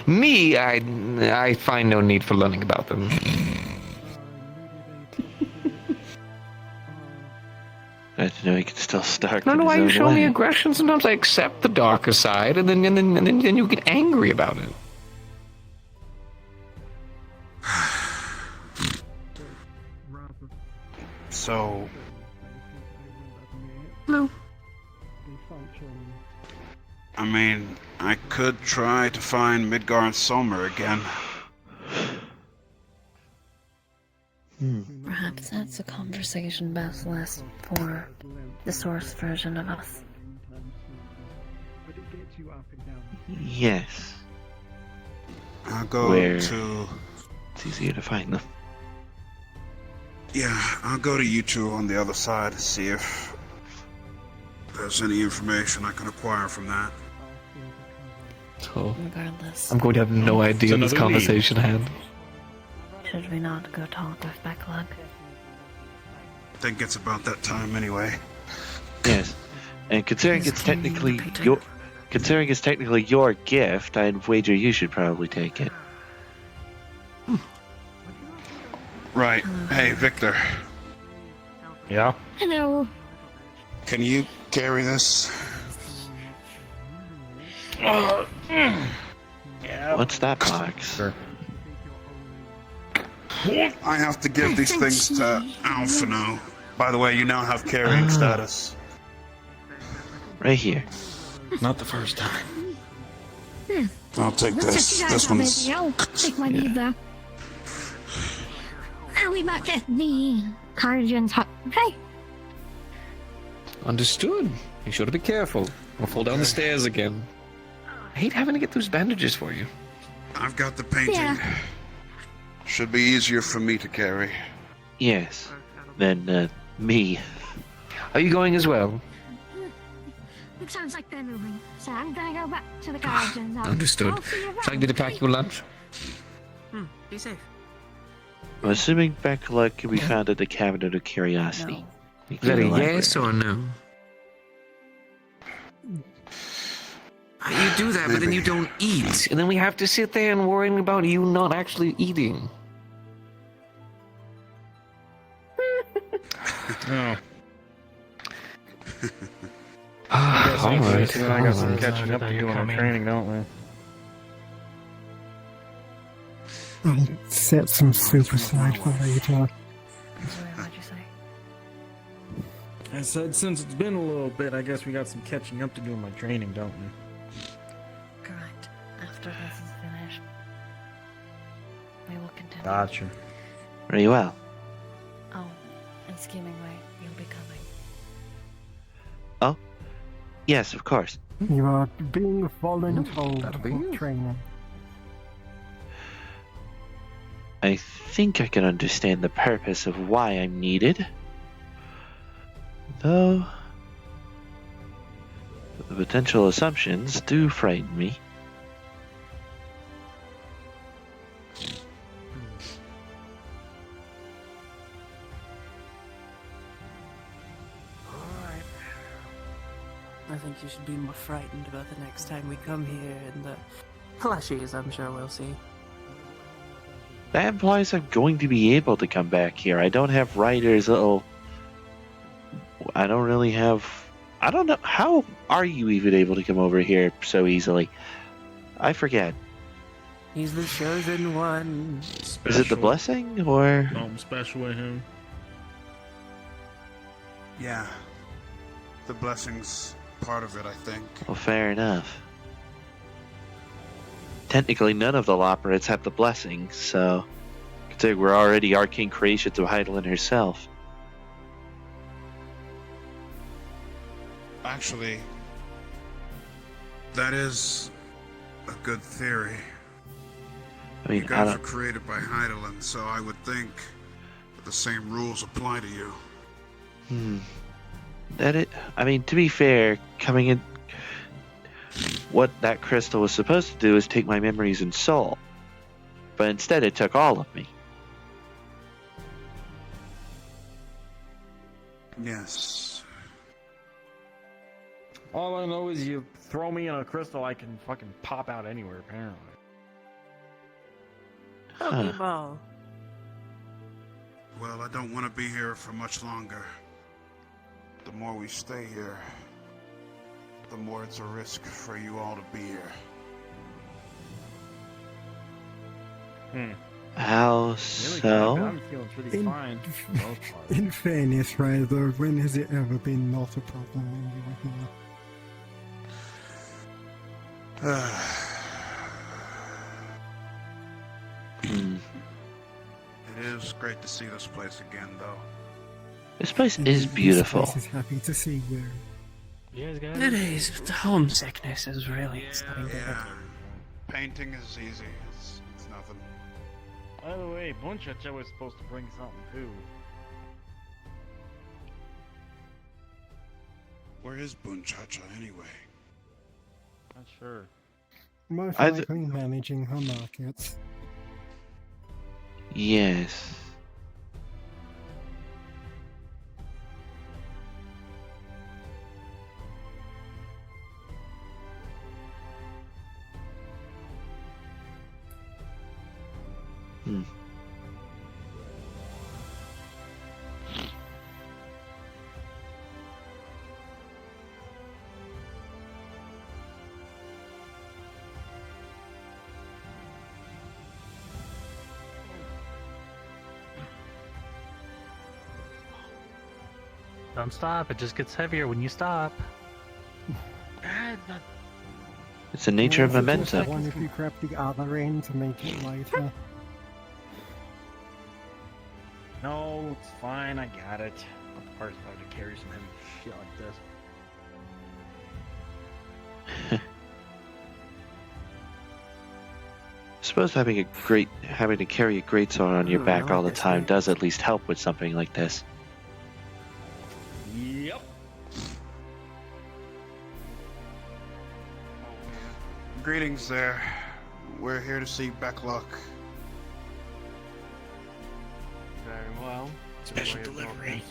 Me, I find no need for learning about them. I don't know, he can still start. I don't know why you his own show me way. aggression. Sometimes I accept the darker side, and then you get angry about it. So, No. I mean, I could try to find Midgar and Somer again. Perhaps that's a conversation best left for the source version of us. Yes. I'll go Where? to... It's easier to find them. Yeah, I'll go to you two on the other side to see if there's any information I can acquire from that. Oh, Regardless, I'm going to have no idea this another lead. conversation had. should we not go talk with Backlog? I think it's about that time anyway. Yes. And considering He's it's cleaning the technically painting. your gift, I'd wager you should probably take it. Right. Hey, Victor. Yeah? Hello. Can you carry this? What's that box? Sure. I have to give these things to Alpha now. By the way, you now have carrying status. Right here. Not the first time. I'll take this. This one's... I'll take my leave there. I'll be back at the Cardigan's hut. Okay. Understood. You sure to be careful. I'll fall down the stairs again. I hate having to get those bandages for you. I've got the painting. Yeah. Should be easier for me to carry. Yes. Then, me. Are you going as well? It sounds like they're moving, so I'm gonna go back to the Guardian's hut. Understood. I'll see you Shall I get to pack your lunch? Be safe. I'm assuming Backlog can be found at the Cabinet of Curiosity. No. Is that a yes or no? You do that, but then you don't eat. And then we have to sit there and worry about you not actually eating. No. All right. I got some catching up to do on our training, don't we? I'll set some soup aside for later. Sorry, what'd you say? I said since it's been a little bit, I guess we got some catching up to do on my training, don't we? Correct. After this is finished, we will continue. Gotcha. Very well. Oh, and Schemingway, you'll be coming. Oh? Yes, of course. You are being voluntold that'll be for you. training. I think I can understand the purpose of why I'm needed. Though, the potential assumptions do frighten me. I think you should be more frightened about the next time we come here and the plushies I'm sure we'll see. That implies I'm going to be able to come back here. I don't have writers that'll... I don't really have I don't know. How are you even able to come over here so easily? I forget. He's the chosen one. Is it the blessing or? Something special with him. Yeah. The blessing's part of it, I think. Well, fair enough. Technically, none of the Loperates have the blessing, so consider we're already arcane creations of Heidelin herself. Actually, that is a good theory. I mean, You guys were created by Heidelin, so I would think that the same rules apply to you. I mean, to be fair, coming in, what that crystal was supposed to do is take my memories and soul, but instead it took all of me. Yes. All I know is you throw me in a crystal, I can fucking pop out anywhere, apparently. Huh. Well, I don't want to be here for much longer. The more we stay here, the more it's a risk for you all to be here. How so? I'm feeling pretty fine. for the most part. In fairness, Ryder, when has it ever been not a problem when you were here? It is great to see this place again, though. This place is beautiful. This place is happy to see you. It is. The homesickness is really starting to hit. Painting is easy. It's nothing. By the way, Bunchacha was supposed to bring something too. Where is Bunchacha anyway? Not sure. Most likely managing her markets. Yes. Don't stop. It just gets heavier when you stop. It's the nature of momentum. One if you grab the other end to make it lighter. No, it's fine. I got it. Not the hardest part to carry some heavy shit like this. I suppose having to carry a greatsword on your back all the time does at least help with something like this. Yep. Greetings there. We're here to see Beckluck. Very well. Special delivery.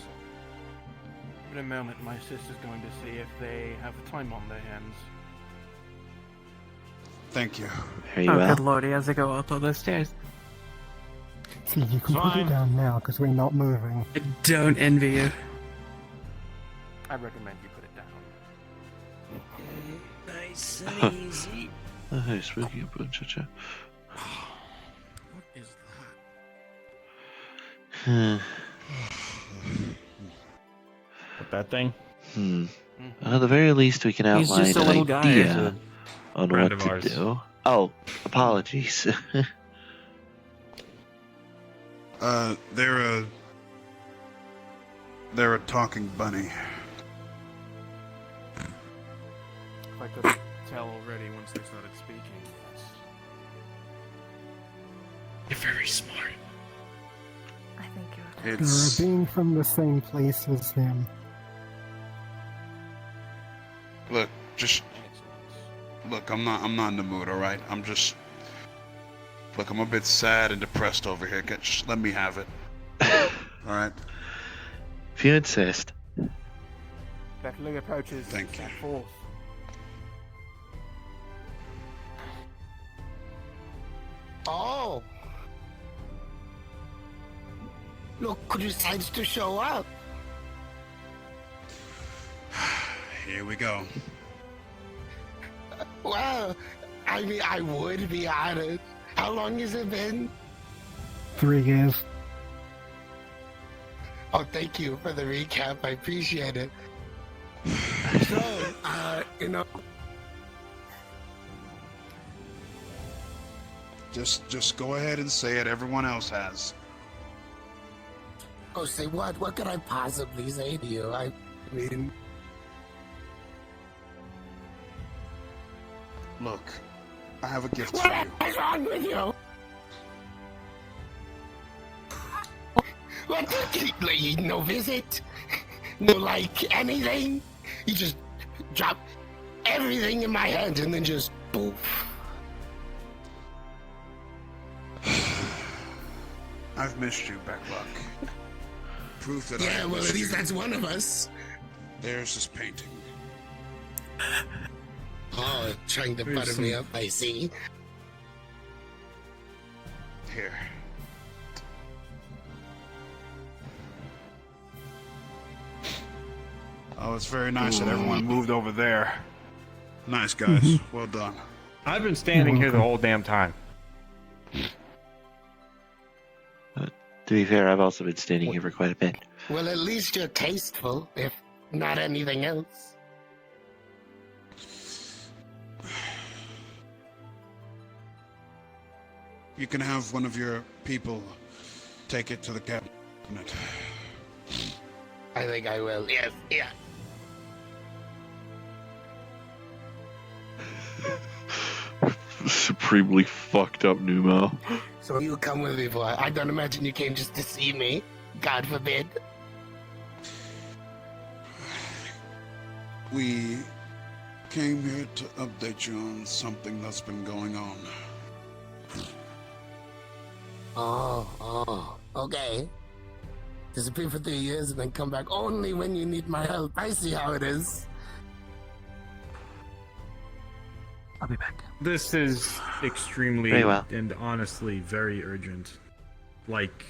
In a moment, my sister's going to see if they have time on their hands. Thank you. Very Oh, well. good lord, he has to go up all those stairs. See, you can put it down now because we're not moving. I don't envy you. I recommend you put it down. Nice and easy. Hey, speaking of Bunchacha. What is That thing? At the very least, we can He's outline just a an little guy. idea on friend what of to ours. do. Oh, apologies. They're a talking bunny. If I could tell already once they started speaking. You're very smart. I think you're. They're a It's being from the same place as him. look, just look. I'm not in the mood. All right. I'm a bit sad and depressed over here. Just let me have it. All right. If you insist. Beckling approaches. Thank you. Forth. Oh. Look who decides to show up. Here we go. Well, I mean, I would be honored. How long has it been? 3 years. Oh, thank you for the recap. I appreciate it. So, you know... Just go ahead and say it. Everyone else has. Oh, say what? What could I possibly say to you? I mean... Look, I have a gift for you. What's wrong with you? What? Like, no visit? No, like, anything? You just drop everything in my hand and then just poof. I've missed you, Backluck. Proof that yeah, well, at least that's one of us. There's this painting. Oh, trying to butter me up, I see. Here. Oh, it's very nice that everyone moved over there. Nice, guys. Well done. I've been standing here the whole damn time. To be fair, I've also been standing here for quite a bit. Well, at least you're tasteful, if not anything else. You can have one of your people take it to the cabinet. I think I will. Yes, yeah. Supremely fucked up Numo. So you come with me, boy. I don't imagine you came just to see me. God forbid. We came here to update you on something that's been going on. Oh, okay. Disappear for 3 years and then come back only when you need my help. I see how it is. I'll be back. This is extremely Very well. and honestly very urgent. Like,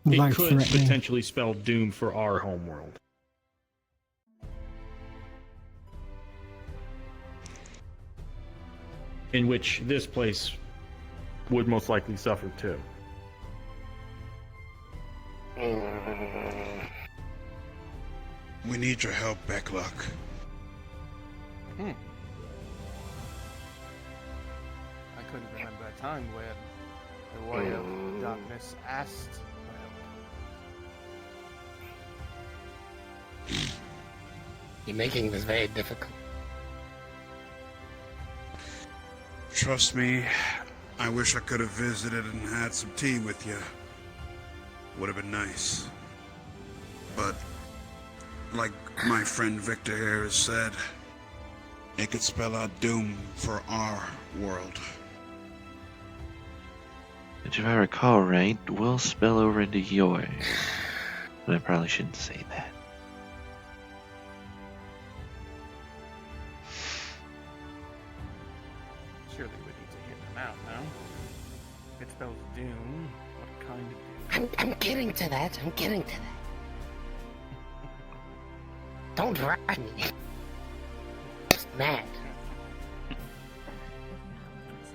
Life it could threatening. potentially spell doom for our homeworld. In which this place would most likely suffer too. We need your help, Backluck. I couldn't remember a time when the Warrior of Darkness asked for help. You're making this very difficult. Trust me, I wish I could have visited and had some tea with you. Would have been nice. But, like my friend Victor here has said, it could spell out doom for our world. Which, if I recall right, will spill over into yours. But I probably shouldn't say that. Surely we need to hear them out, no? If it spells doom, what kind of doom? I'm getting to that. I'm getting to that. Don't rush me. Just mad.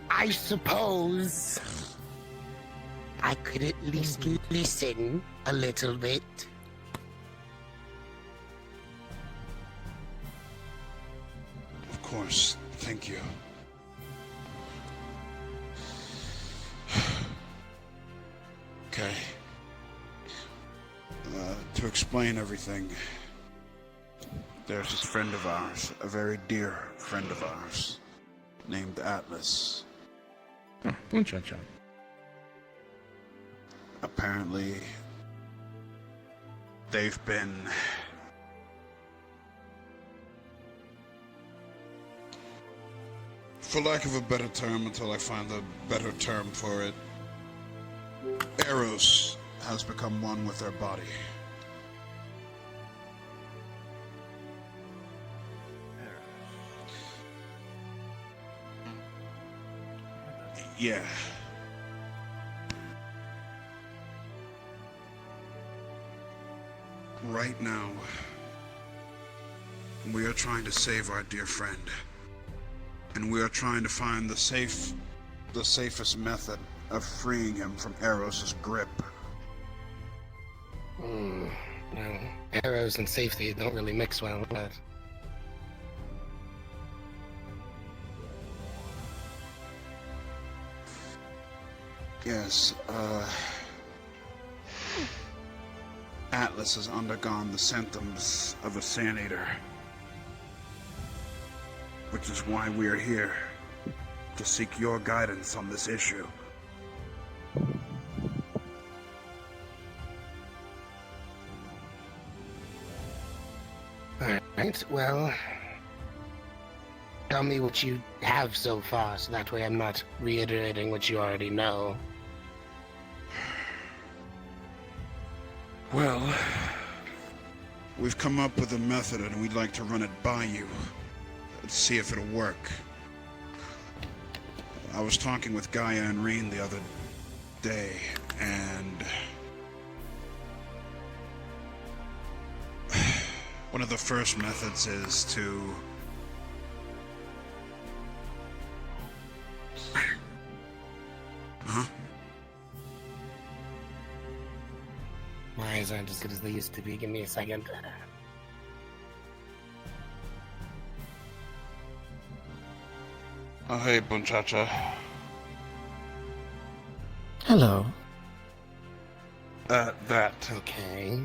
I suppose I could at least listen a little bit. Of course, thank you. Okay. To explain everything, there's this friend of ours, a very dear friend of ours, named Atlas. Moonshine. Apparently, they've been... For lack of a better term, until I find a better term for it, Eros has become one with their body. Yeah. Right now, We are trying to save our dear friend. And we are trying to find the safest method of freeing him from Eros' grip. No, arrows and safety don't really mix well, but... Yes, Atlas has undergone the symptoms of a Sand Eater. Which is why we are here, to seek your guidance on this issue. Alright, well... Tell me what you have so far, so that way I'm not reiterating what you already know. Well, we've come up with a method and we'd like to run it by you. Let's see if it'll work. I was talking with Gaia and Reen the other day, and... one of the first methods is to... Huh? My eyes aren't as good as they used to be. Give me a second. Oh, hey, Bunchacha. Hello. That. Okay.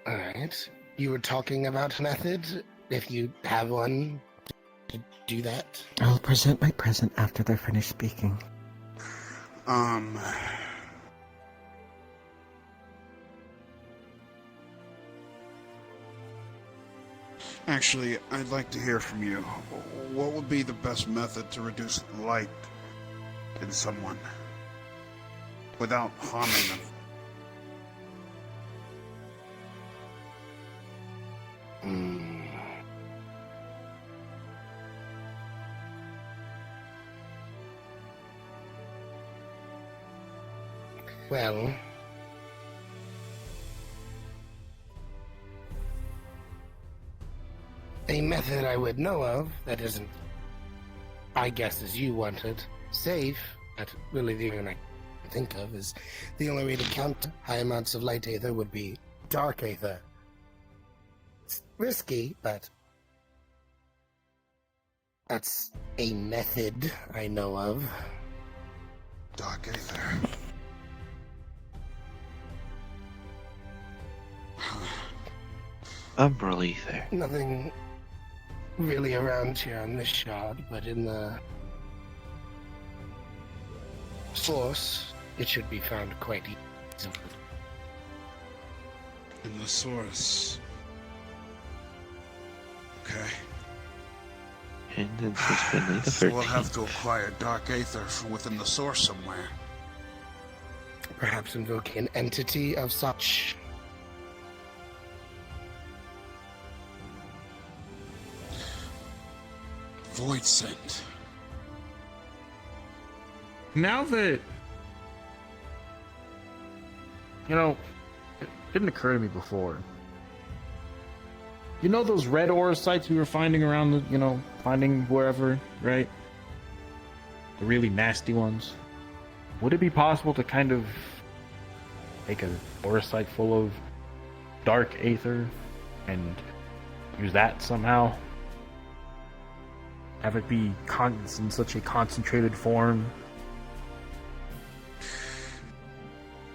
Alright. You were talking about a method? If you have one, to do that? I'll present my present after they're finished speaking. Actually, I'd like to hear from you. What would be the best method to reduce light in someone without harming them? Well... a method I would know of that isn't, I guess as you wanted, safe, but really the only one I can think of is the only way to count high amounts of light aether would be dark aether. It's risky, but that's a method I know of. Dark aether. Umbral ether. Nothing really around here on this shard, but in the source, it should be found quite easily. In the source. Okay. And then it's been like the So 13th. we'll have to acquire dark aether from within the source somewhere. Perhaps invoke an entity of such. Void Scent. Now that... You know, it didn't occur to me before. You know those red ore sites we were finding around the, finding wherever, right? The really nasty ones. Would it be possible to kind of make a ore site full of dark aether and use that somehow? Have it be in such a concentrated form?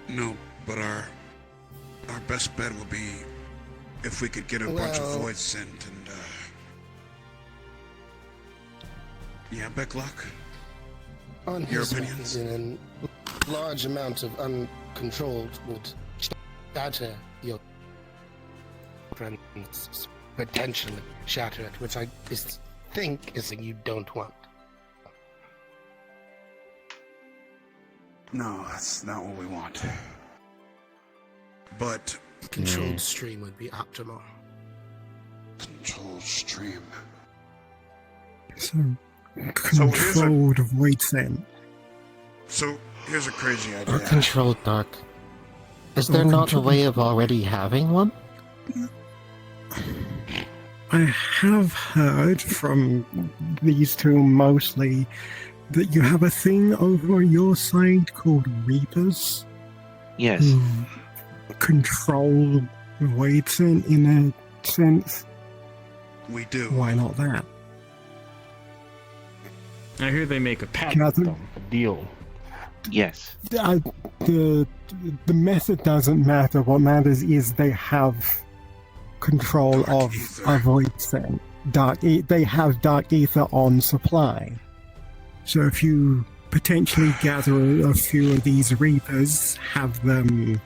No, but our best bet will be if we could get a bunch of Void Scent and, yeah, Becklock? On Your his opinions? method, a large amount of uncontrolled would shatter your friends, potentially shatter it, which I think is that you don't want. No, that's not what we want. But... Controlled stream would be optimal. Controlled stream. So, controlled void scent. So, here's a crazy Or idea. controlled dark. Is there not a way of already having one? I have heard from these two mostly that you have a thing over on your side called Reapers. Yes. Who control weights in a sense. We do. Why not that? I hear they make a pact Gather- with them, a deal. Yes. The method doesn't matter. What matters is they have control of a void scent. They have dark ether on supply. So if you potentially gather a few of these reapers, have them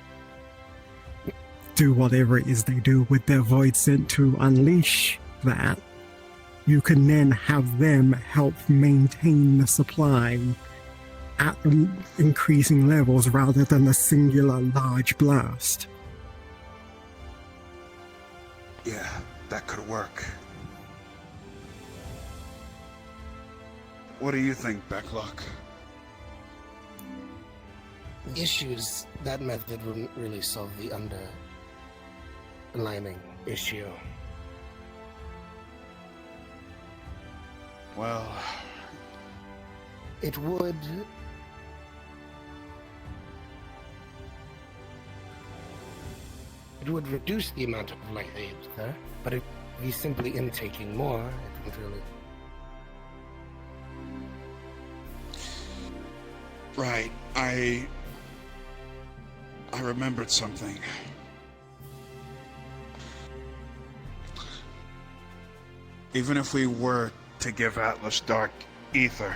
do whatever it is they do with their void scent to unleash that, you can then have them help maintain the supply at increasing levels rather than a singular large blast. Yeah, that could work. What do you think, Backlock? The issue is that method wouldn't really solve the underlining issue. Well, it would. It would reduce the amount of light aid there, but if he's simply intaking more, it wouldn't really. Right, I remembered something. Even if we were to give Atlas dark ether,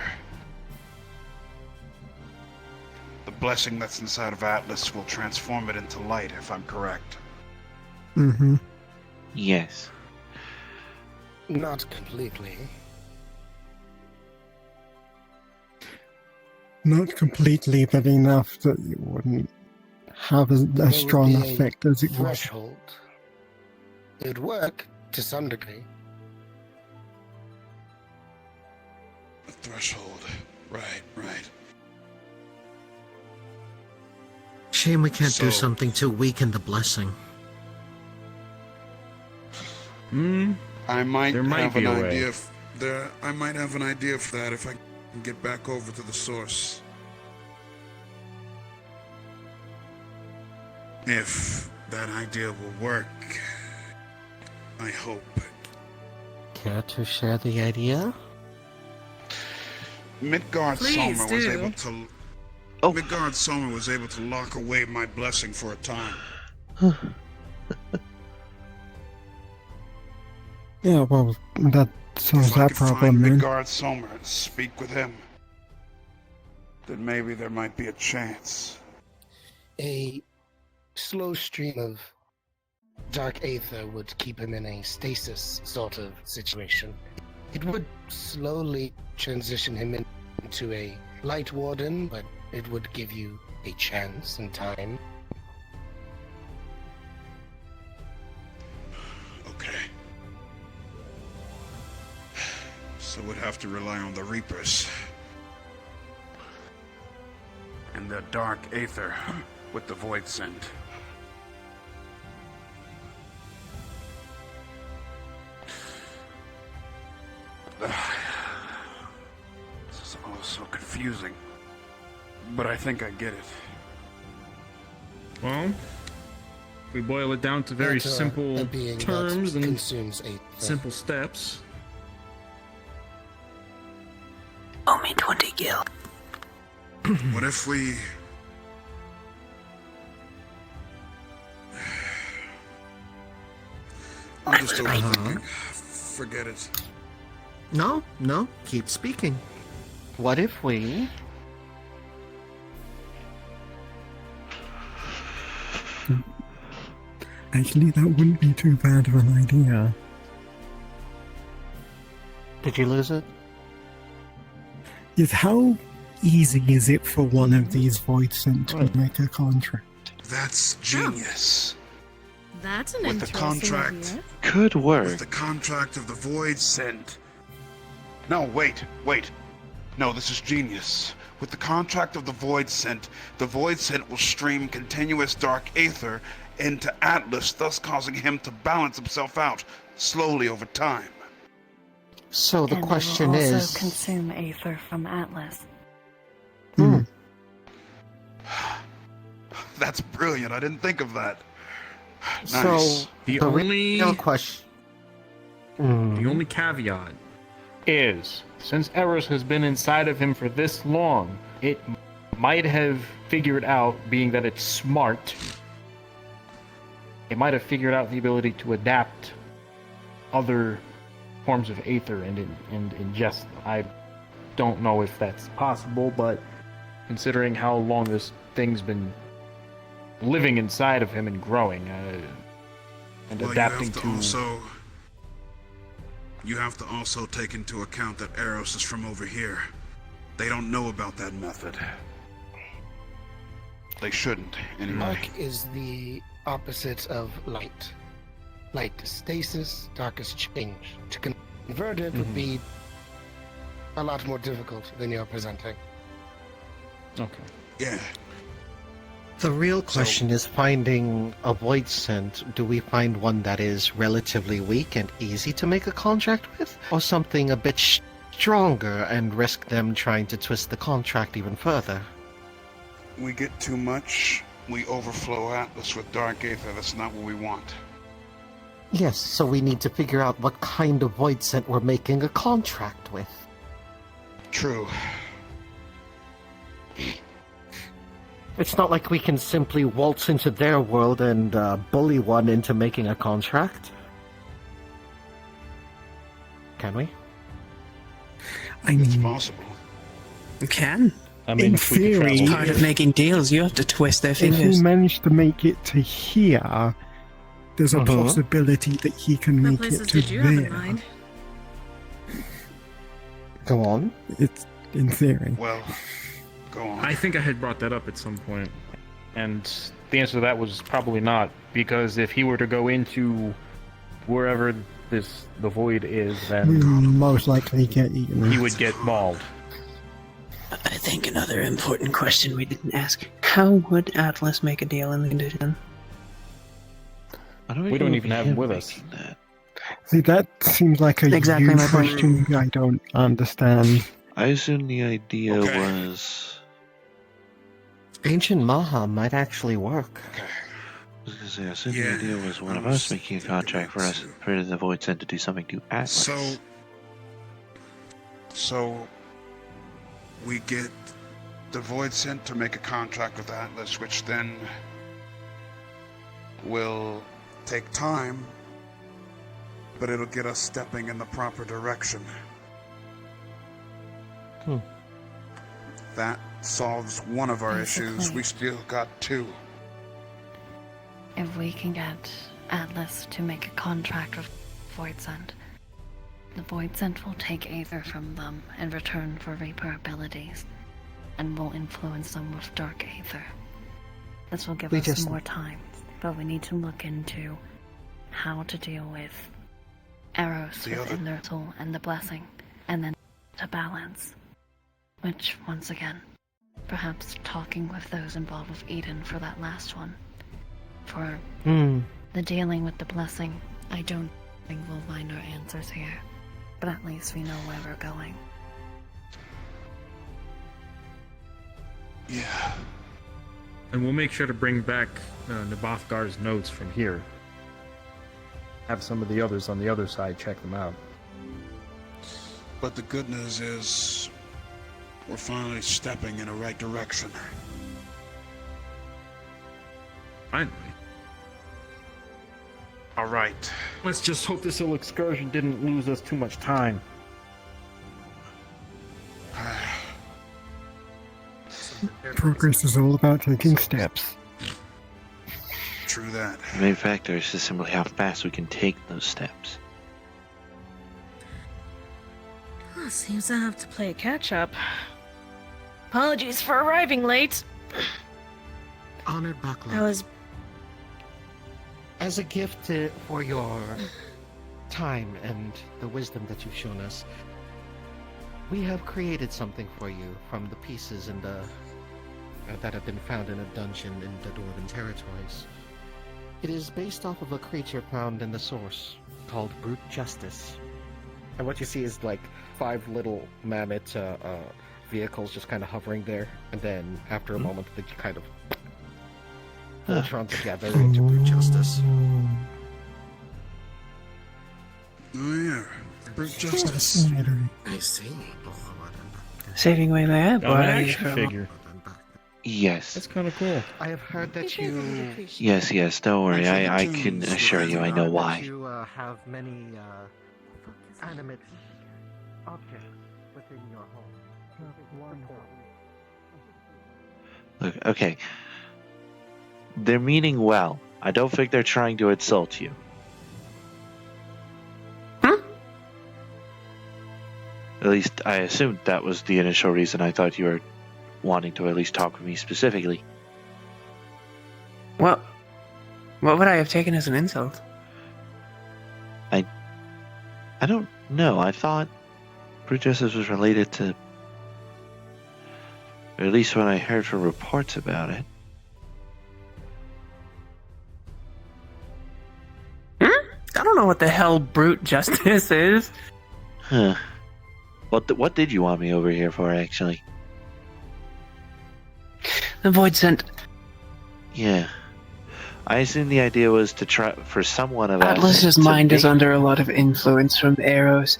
the blessing that's inside of Atlas will transform it into light, if I'm correct. Mm-hmm. Yes. Not completely. Not completely, but enough that it wouldn't have a strong effect as it was. Threshold. It would work to some degree. A threshold. Right. Shame we can't do something to weaken the blessing. I might There might have be an a way. idea. I might have an idea for that if I can get back over to the source. If that idea will work, I hope. Care to share the idea? Midgard Please Sommer was do. able to. Midgard Sommer was able to lock away my blessing for a time. Yeah, well, that solves If I that could find problem then. Midgard Sommer and speak with him, then maybe there might be a chance. A slow stream of dark aether would keep him in a stasis sort of situation. It would slowly transition him into a light warden, but it would give you a chance and time. Okay. So we'd have to rely on the Reapers. And the dark aether with the void scent. This is all so confusing. But I think I get it. Well, we boil it down to very But, simple a being that terms and consumes aether. simple steps. Owe me 20 gil. What if we... I'm just overthinking. Forget it. No, keep speaking. What if we... Actually, that wouldn't be too bad of an idea. Did you lose it? Is how easy is it for one of these void scent to make a contract? That's genius. That's an With the interesting contract. idea. Could work. With the contract of the void scent. No, wait. No, this is genius. With the contract of the Void Scent will stream continuous dark aether into Atlas, thus causing him to balance himself out slowly over time. So the and question it will also is... consume aether from Atlas. That's brilliant. I didn't think of that. So Nice. The real question... The only caveat is, since Eros has been inside of him for this long, it might have figured out, being that it's smart, it might have figured out the ability to adapt other forms of aether and ingest them. I don't know if that's possible, but considering how long this thing's been living inside of him and growing, and adapting You have to also take into account that Eros is from over here. They don't know about that method. They shouldn't, anyway. Dark is the opposite of light. Light is stasis, dark is change. To convert it would be a lot more difficult than you're presenting. Okay. Yeah. The real question is finding a void scent. Do we find one that is relatively weak and easy to make a contract with? Or something a bit stronger and risk them trying to twist the contract even further? We get too much, we overflow Atlas with dark aether. That's not what we want. Yes, so we need to figure out what kind of void scent we're making a contract with. True. It's not like we can simply waltz into their world and bully one into making a contract. Can we? I mean, it's possible. You can. I mean, in theory, part of making deals, you have to twist their fingers. If he managed to make it to here, there's a possibility that he can make it to there. Go on. It's in theory. Well, go on. I think I had brought that up at some point, and the answer to that was probably not, because if he were to go into wherever the void is, then we most likely get eaten. He would get mauled. I think another important question we didn't ask: how would Atlas make a deal in the condition? We don't even have him with us. See, that seems like a Exactly my point. question I don't understand. I assume the idea was... Ancient Maha might actually work. I was gonna say, I assume the idea was one of us making a contract for the Void Scent to do something to Atlas. So we get the Void Scent to make a contract with Atlas, which then will take time, but it'll get us stepping in the proper direction. That solves one of our issues. We still got two. If we can get Atlas to make a contract with Void Scent, the Void Scent will take aether from them in return for Reaper abilities, and will influence them with dark aether. This will give us more time, but we need to look into how to deal with Eros with Inertal and the Blessing, and then to balance. Which, once again, perhaps talking with those involved with Eden for that last one. For the dealing with the Blessing, I don't think we'll find our answers here. But at least we know where we're going. Yeah. And we'll make sure to bring back Nabothgar's notes from here. Have some of the others on the other side check them out. But the good news is, we're finally stepping in the right direction. Finally. All right. Let's just hope this little excursion didn't lose us too much time. Progress is all about taking steps. True that. The main factor is just simply how fast we can take those steps. Well, seems I have to play catch up. Apologies for arriving late. Honored Buckler. I was... As a gift for your time and the wisdom that you've shown us, We have created something for you from the pieces in the that have been found in a dungeon in the Dwarven territories. It is based off of a creature found in the source called Brute Justice. And what you see is like 5 little mammoth vehicles just kind of hovering there, and then after a moment they kind of Voltron together into Brute Justice. Oh yeah, Brute Justice. I see. Savingway Lab? Oh, an action figure. Yes. That's kind of cool. I have heard that you... Yes, don't worry. I can assure you I know why. You have many animate objects within your home. Look, okay. They're meaning well. I don't think they're trying to insult you. At least, I assumed that was the initial reason I thought you were wanting to at least talk with me specifically. Well, what would I have taken as an insult? I don't know. I thought Brute Justice was related to... Or at least when I heard from reports about it. I don't know what the hell Brute Justice is. Huh. What did you want me over here for, actually? The Void Scent. Yeah. I assume the idea was to try for someone of us. Atlas's mind is under a lot of influence from Eros.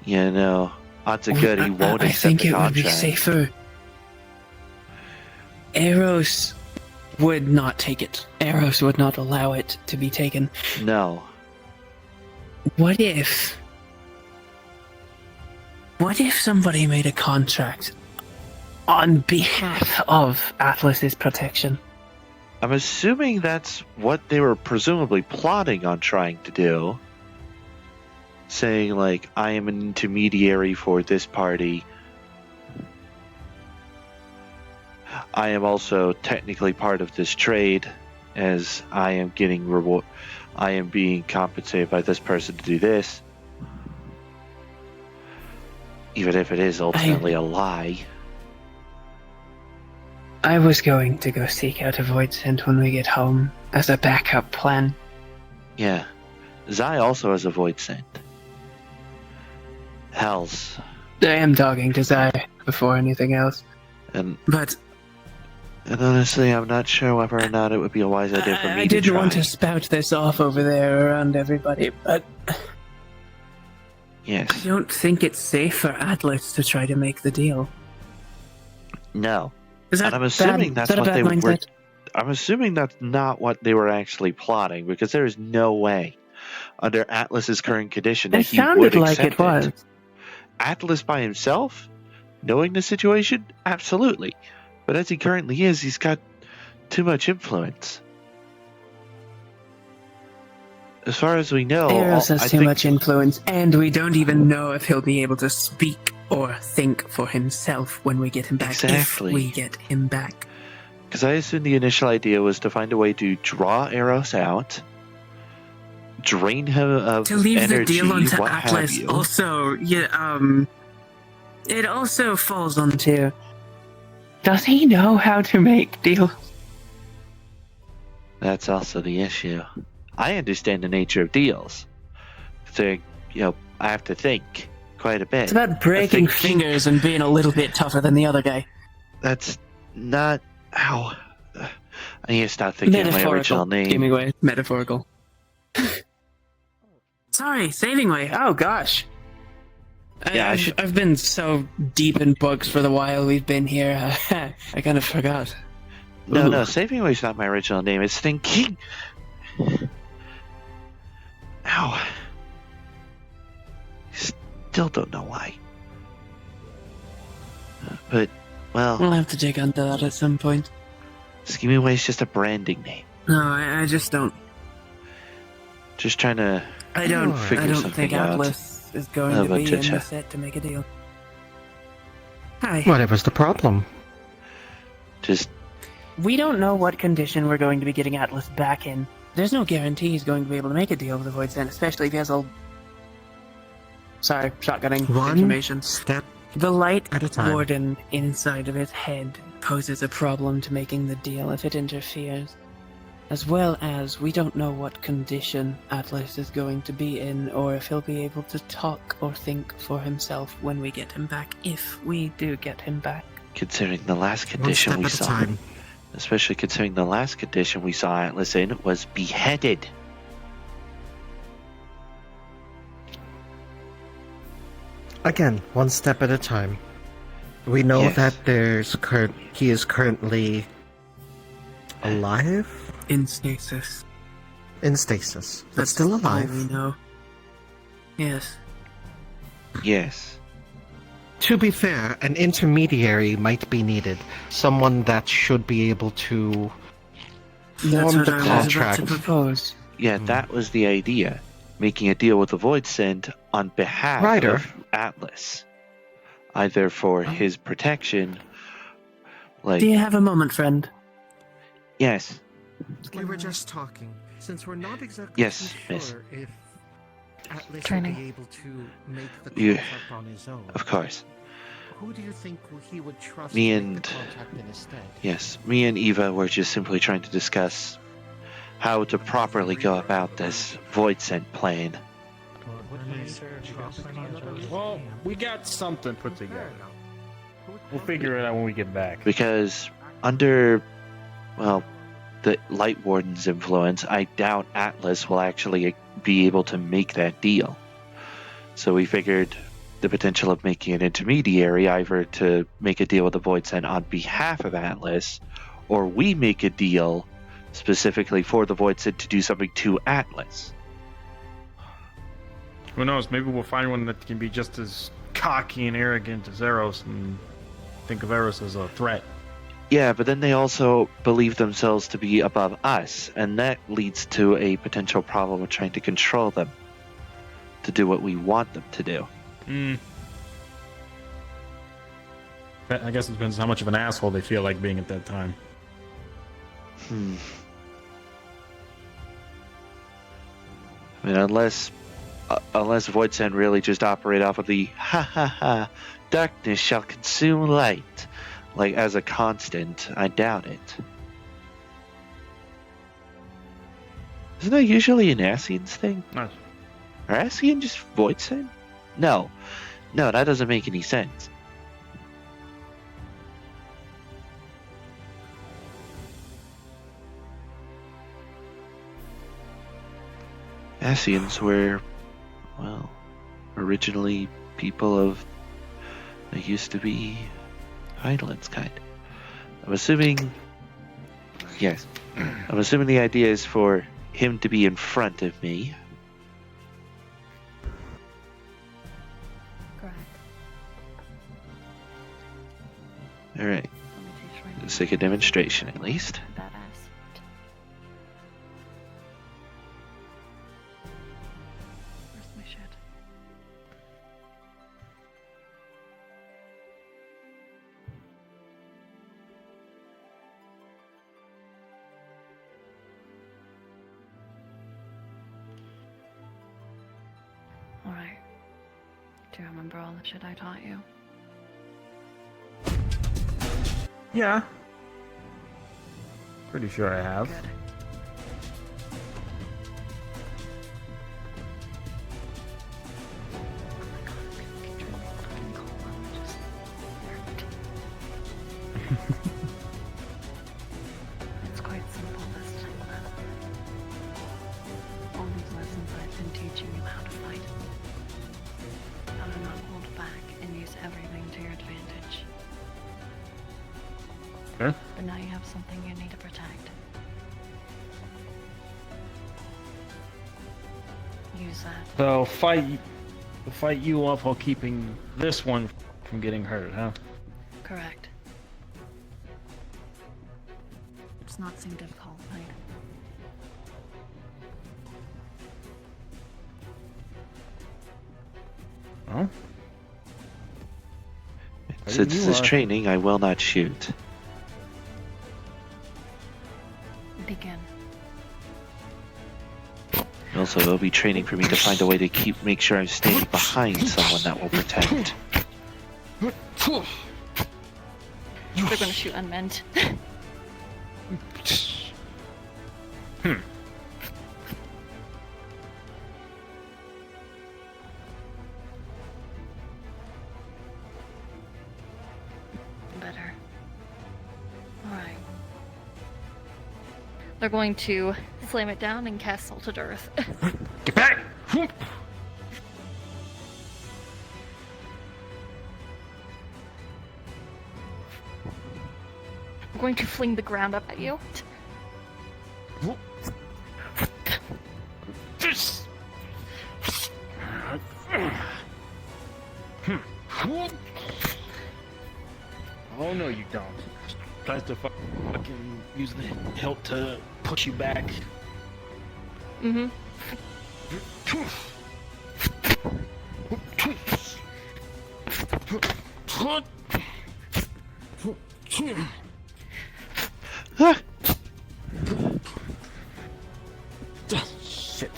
Yeah, no. Odds are good he won't I accept think the it contract. would be safer. Eros would not take it. Eros would not allow it to be taken. No. What if somebody made a contract on behalf of Atlas's protection? I'm assuming that's what they were presumably plotting on trying to do. Saying, like, I am an intermediary for this party. I am also technically part of this trade, as I am getting reward. I am being compensated by this person to do this. Even if it is ultimately a lie. I was going to go seek out a Void Scent when we get home, as a backup plan. Yeah. Zai also has a Void Scent. Hells. I am dogging to Zai before anything else. And But honestly, I'm not sure whether or not it would be a wise idea for me I to didn't try. want to spout this off over there around everybody, but Yes. I don't think it's safe for Atlas to try to make the deal. No. Is that and I'm assuming bad? that's Is that a what bad they were. mindset? I'm assuming that's not what they were actually plotting, because there is no way, under Atlas's current condition, that It he sounded would like accept it was. Atlas by himself, knowing the situation, absolutely. But as he currently is, he's got too much influence. As far as we know, Eros has I too think, much influence, and we don't even know if he'll be able to speak or think for himself when we get him back. Exactly. If we get him back. Because I assume the initial idea was to find a way to draw Eros out, drain him of To leave energy, the deal onto what have Atlas you. also, it also falls onto, does he know how to make deals? That's also the issue. I understand the nature of deals. So, I have to think quite a bit. It's about breaking I think fingers and being a little bit tougher than the other guy. That's not how... I need to stop thinking of my original name. Schemingway. Metaphorical. Sorry, Savingway. Oh, gosh. Yeah, I've been so deep in books for the while we've been here, I kind of forgot. No, Ooh. Savingway's not my original name. It's Thinking... Ow. Still don't know why. But, well... We'll have to dig into that at some point. Schemingway's just a branding name. No, I just don't... Just trying to I don't figure something think out. Atlas is going Oh, to but be in cha-cha. the set to make a deal. Hi. Whatever's the problem? Just... We don't know what condition we're going to be getting Atlas back in. There's no guarantee he's going to be able to make a deal with the Void Scent, especially if he has a... Sorry, shotgunning One information. step The light At a time. warden inside of its head poses a problem to making the deal if it interferes. As well as we don't know what condition Atlas is going to be in, or if he'll be able to talk or think for himself when we get him back, if we do get him back. Considering the last One condition step we at a saw, time. especially considering the last condition we saw Atlas in was beheaded. Again, one step at a time. We know Yes. that he is currently alive? In stasis. In stasis. But That's still all alive. we know. Yes. Yes. To be fair, an intermediary might be needed. Someone that should be able to That's form what the I was about contract. to propose. Yeah, that was the idea. Making a deal with the Void Sent on behalf Ryder. of Atlas. Either for his protection, like... Do you have a moment, friend? Yes. We were just talking. Since we're not exactly Yes, too miss. sure if Atlas Training. will be able to make the You- contract on his own, Of course. who do you think he would trust Me to and- make the contract in his stead? Yes, me and Eva were just simply trying to discuss how to properly go about this Void Sent plan. Well, we got something put together. We'll figure it out when we get back. Because under, well, the Light Warden's influence, I doubt Atlas will actually be able to make that deal. So we figured the potential of making an intermediary, either to make a deal with the Void Sent on behalf of Atlas, or we make a deal specifically for the Void Sent to do something to Atlas. Who knows? Maybe we'll find one that can be just as cocky and arrogant as Eros and think of Eros as a threat. Yeah, but then they also believe themselves to be above us, and that leads to a potential problem of trying to control them to do what we want them to do. I guess it depends how much of an asshole they feel like being at that time. I mean, unless Void Send really just operate off of the darkness shall consume light, like as a constant, I doubt it. Isn't that usually an Ascian's thing? Nice. Are Ascian just Void Send? No, that doesn't make any sense. Ascians were, well, originally people of, they used to be Highlands kind. I'm assuming, yes, I'm assuming the idea is for him to be in front of me. Correct. Alright, let's take a demonstration at least. Badass. Where's my shit? Alright. Do you remember all the shit I taught you? Yeah. Pretty sure I have. Good. It's quite simple this time, then. All these lessons I've been teaching you how to fight. How to not hold back and use everything to your advantage. Okay. But now you have something you need to protect. Use that. So fight you off while keeping this one from getting hurt, huh? Correct. It's not seem difficult, right? Oh. Since this is training, I will not shoot. Begin. Also, it'll be training for me to find a way to make sure I'm standing behind someone that will protect. They're gonna shoot unmanned. Better. Alright. They're going to slam it down and cast Salted Earth. Get back! I'm going to fling the ground up at you. Oh no, you don't. Tries to fucking use the hilt to push you back. Mm-hmm. Shit.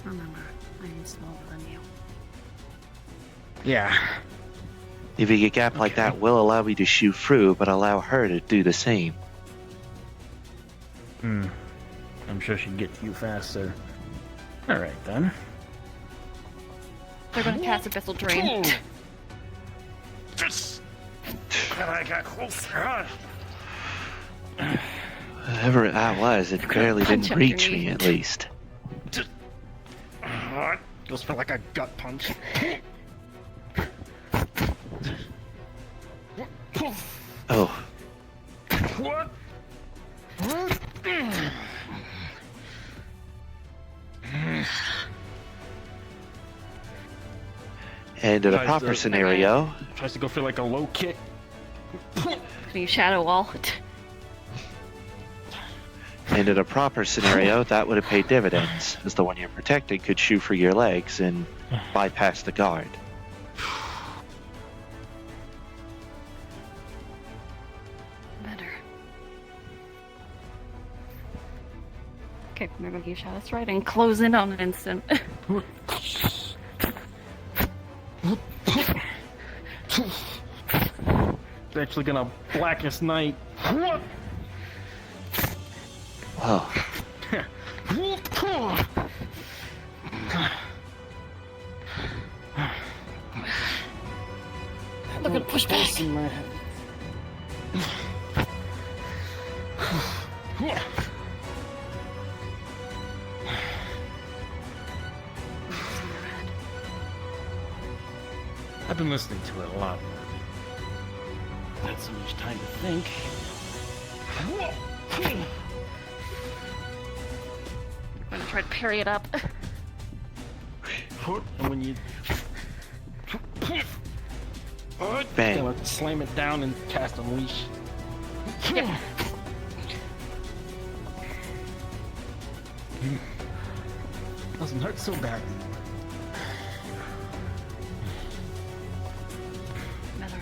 Remember, I am smaller than you. Yeah. If you get gap like that, will allow me to shoot through, but allow her to do the same. I'm sure she'd get to you faster. Alright then. They're gonna cast Abyssal Drain. I got closer. Whatever that was, it barely punch didn't reach me, underneath. at least. Goes for like a gut punch. Oh. What? And in a Tries proper to- scenario, Tries to go for like a low kick. Can you Shadow Wall? that would have paid dividends, as the one you're protecting could shoot for your legs and bypass the guard. Better. Okay, they're gonna use Shadow Stride and close in on an instant. It's actually gonna Blackest Night. Whoa. They're gonna push back. I've been listening to it a lot more. Had so much time to think. I'm gonna try to parry it up. And when you Bang. gonna slam it down and cast Unleash. Yep. Doesn't hurt so bad. Better.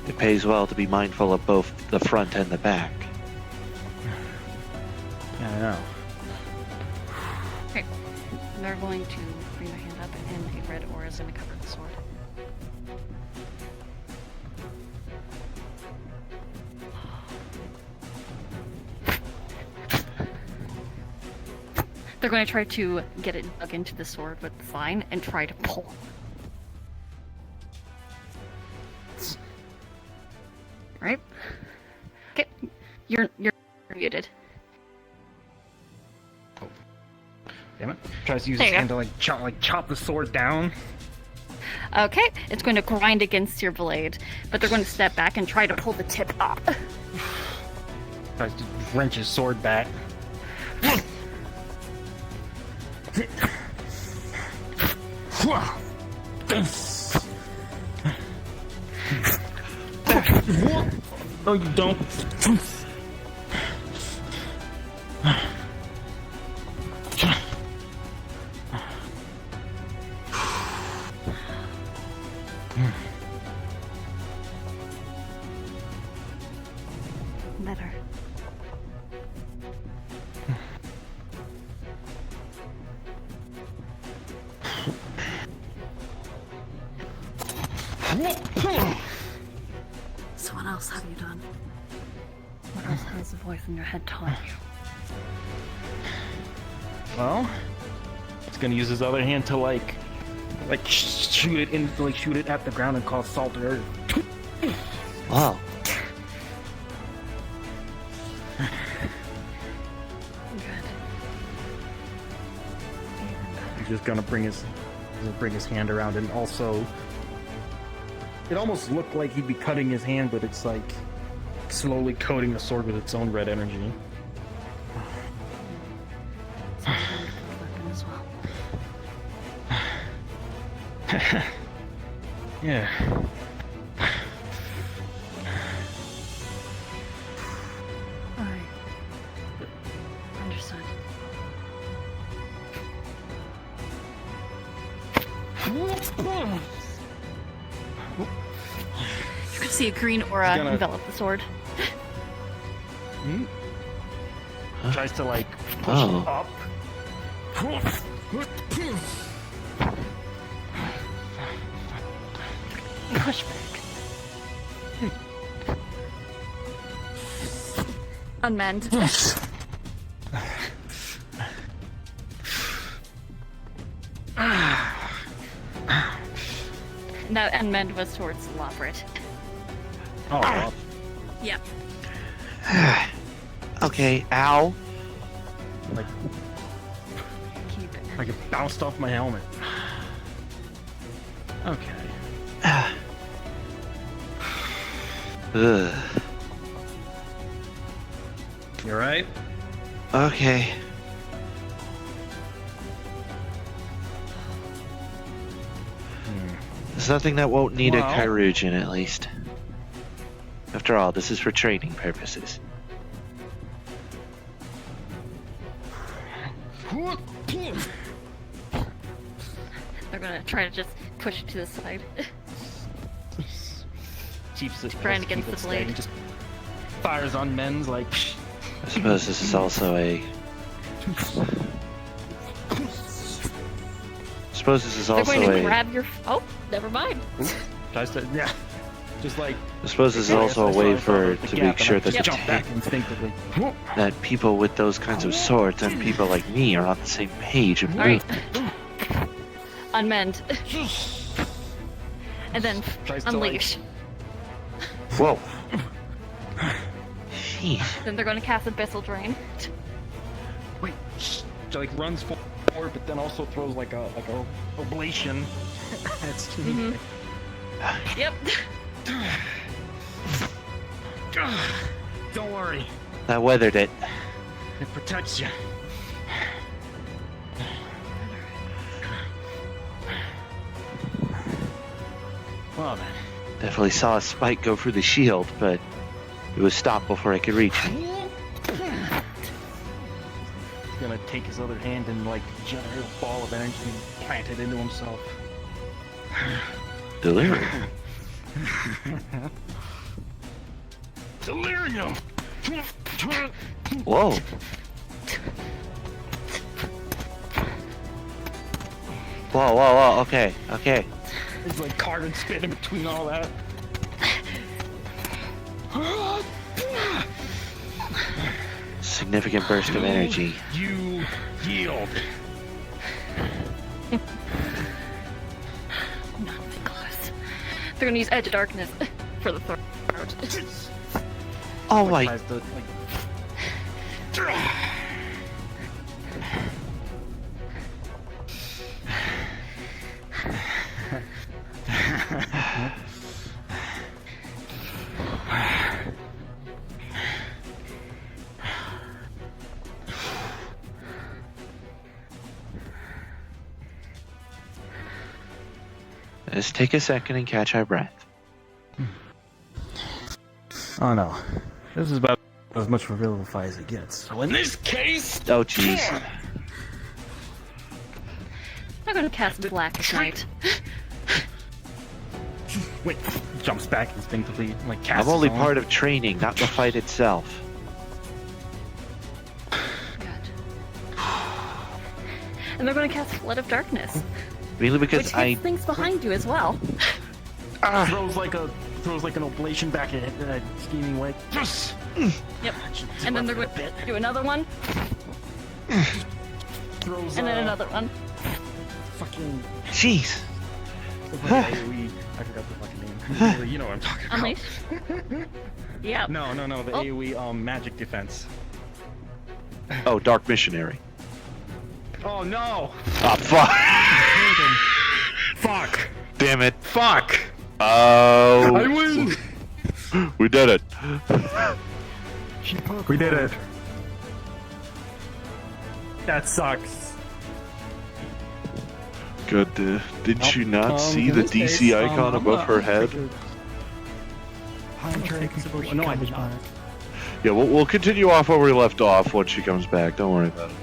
It pays well to be mindful of both the front and the back. Yeah, I know. Okay. They're going to bring their hand up and a red aura is gonna cover the sword. They're going to try to get it dug into the sword with the vine and try to pull. Right? Okay. You're muted. Damn it. Tries to use There his you hand to chop the sword down. Okay, it's going to grind against your blade, but they're going to step back and try to pull the tip up. Tries to wrench his sword back. No, you don't. Better. So what else have you done? What else has the voice in your head taught you? Well, he's gonna use his other hand to like shoot it at the ground and cause salt earth. Wow. He's just gonna bring his hand around, and also it almost looked like he'd be cutting his hand, but it's like slowly coating the sword with its own red energy. As well. Yeah. Alright. Understood. You can see a green aura Envelop the sword. Tries to like push it up. Push back. Unmend. That unmend was towards Loprit. Oh. Yep. Okay, ow. Like, Keep it. like it bounced off my helmet. Okay. Ugh. You alright? Okay. There's nothing that won't need a Well- Chirurgeon, at least. After all, this is for training purposes. They're gonna try to just push it to the side. Keeps it Trying to get keep the it steady, blade. just fires on men's like. I suppose this is also a. Suppose this is They're also going to a. grab your. Oh, never mind. Tries to, yeah. Just like. I suppose this is also a way for to make sure that jump back instinctively. that people with those kinds of swords and people like me are on the same page of All right. movement. Unmend. And then Tries to, unleash. Whoa. Sheesh. Then they're going to cast Abyssal Drain. Wait. She like runs forward, but then also throws like a oblation. That's Yep. Don't worry, That weathered it. it protects you. Well then. Definitely saw a spike go through the shield, but it was stopped before I could reach it. He's gonna take his other hand and like generate a ball of energy and plant it into himself. Delirium. Delirium! Whoa. Whoa. Okay. He's like carved and spit in between all that. Significant burst of energy. You yield. Not even close. They're going to use Edge of Darkness for the throat. Oh Like, my. tries to, like, Let's take a second and catch our breath. Oh no. This is about as much of a vilify as it gets. So in this case... Oh jeez. They're going to cast Blackest Night. Wait, jumps back instinctively, like casts I'm only his own. part of training, not the fight itself. And they're going to cast Flood of Darkness. Mainly because Which hits things behind you as well. throws like an oblation back at Schemingway. Yes. Yep. And then they're going to do another one. Throws. And then another one. Fucking. Jeez. AoE. I forgot the fucking name. You know what I'm talking about. Unleash. Yeah. No. The AoE magic defense. Oh, Dark Missionary. Oh no! Ah, fuck! Fuck! Damn it! Fuck! Oh! I win! We did it! We did it! That sucks. Good. Did you not see the DC icon above her head? No, I did not. Yeah, we'll continue off where we left off once she comes back. Don't worry about it.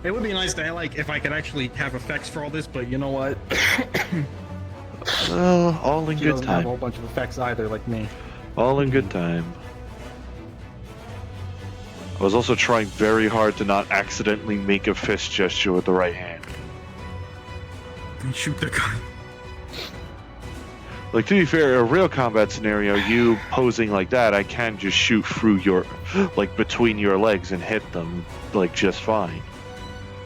It would be nice to like if I could actually have effects for all this, but you know what? All in She good doesn't have a whole time. bunch of effects either, like me. All in good time. I was also trying very hard to not accidentally make a fist gesture with the right hand. And shoot the gun. Like, to be fair, a real combat scenario, you posing like that, I can just shoot through your, like, between your legs and hit them, like, just fine.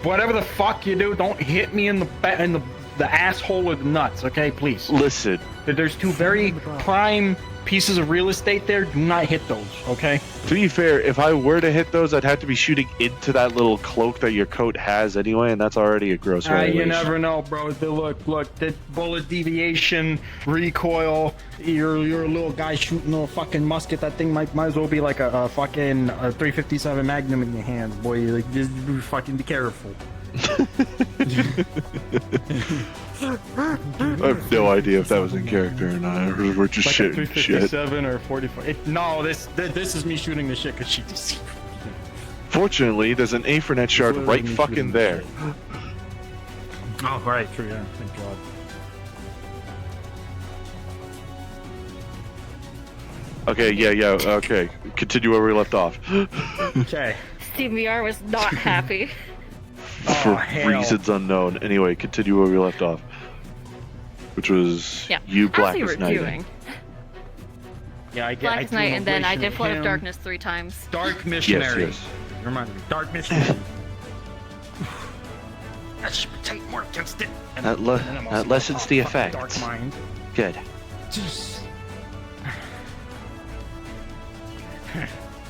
Whatever the fuck you do, don't hit me in the asshole or the nuts, okay? Please. Listen. There's two very prime pieces of real estate there. Do not hit those, okay? To be fair, if I were to hit those, I'd have to be shooting into that little cloak that your coat has anyway, and that's already a gross violation. You never know, bro. Look, the bullet deviation, recoil, you're a little guy shooting a fucking musket. That thing might as well be like a fucking 357 Magnum in your hands, boy. Like, just fucking be careful. I have no idea if that was in character or not. We're just like shitting shit. 357 or 45. No, this is me shooting the shit because she deceived me. Fortunately, there's an Aethernet shard right fucking there. Oh, right, true, yeah. Thank God. Okay, yeah, okay. Continue where we left off. Okay. Steve VR was not happy. For reasons unknown. Anyway, continue where we left off. Which was you Blackest Knight. Yeah, I Blackest Knight, and then I did Flood of Darkness 3 times. Dark Missionary. Yes. Remind me. Dark Missionary. That should take more against it. That lessens the effect. Dark Mind. Good.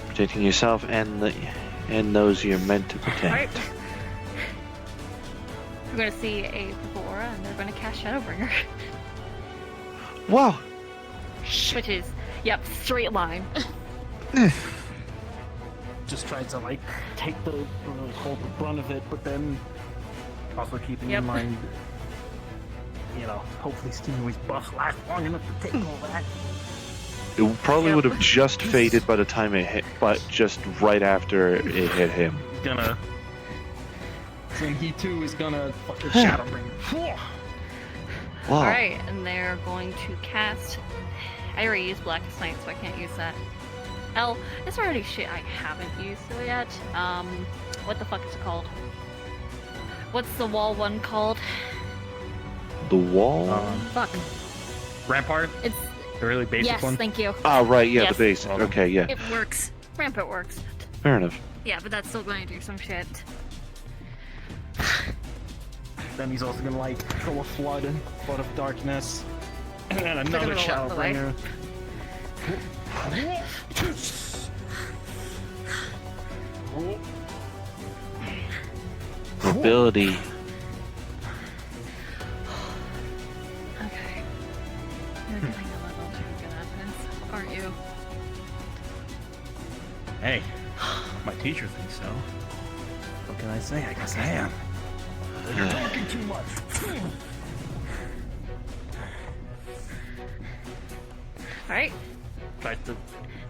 Protecting yourself and those you're meant to protect. Right. We're gonna see a purple aura, and they're gonna cast Shadowbringer. Wow. Which is, straight line. Just tries to like take hold the brunt of it, but then also keeping in mind, hopefully Schemingway's buff lasts long enough to take all that. It probably would have just faded by the time it hit, but just right after it hit him. And he too is gonna fucking Shadowbringer. Wow. Alright, and they're going to cast. I already used Blackest Knight, so I can't use that. It's already shit I haven't used yet. What the fuck is it called? What's the wall one called? The wall? Fuck. Rampart? It's the really basic one? Yes, thank you. Oh, right, yeah, Yes. the basic. Okay, yeah. It works. Rampart works. Fair enough. Yeah, but that's still going to do some shit. Then he's also gonna like throw a flood of darkness, and then another gonna walk away. Shadowbringer. Mobility. Okay. You're getting a level 2 good evidence, aren't you? Hey, my teacher thinks so. What can I say? I guess I am. You're talking too much. Alright.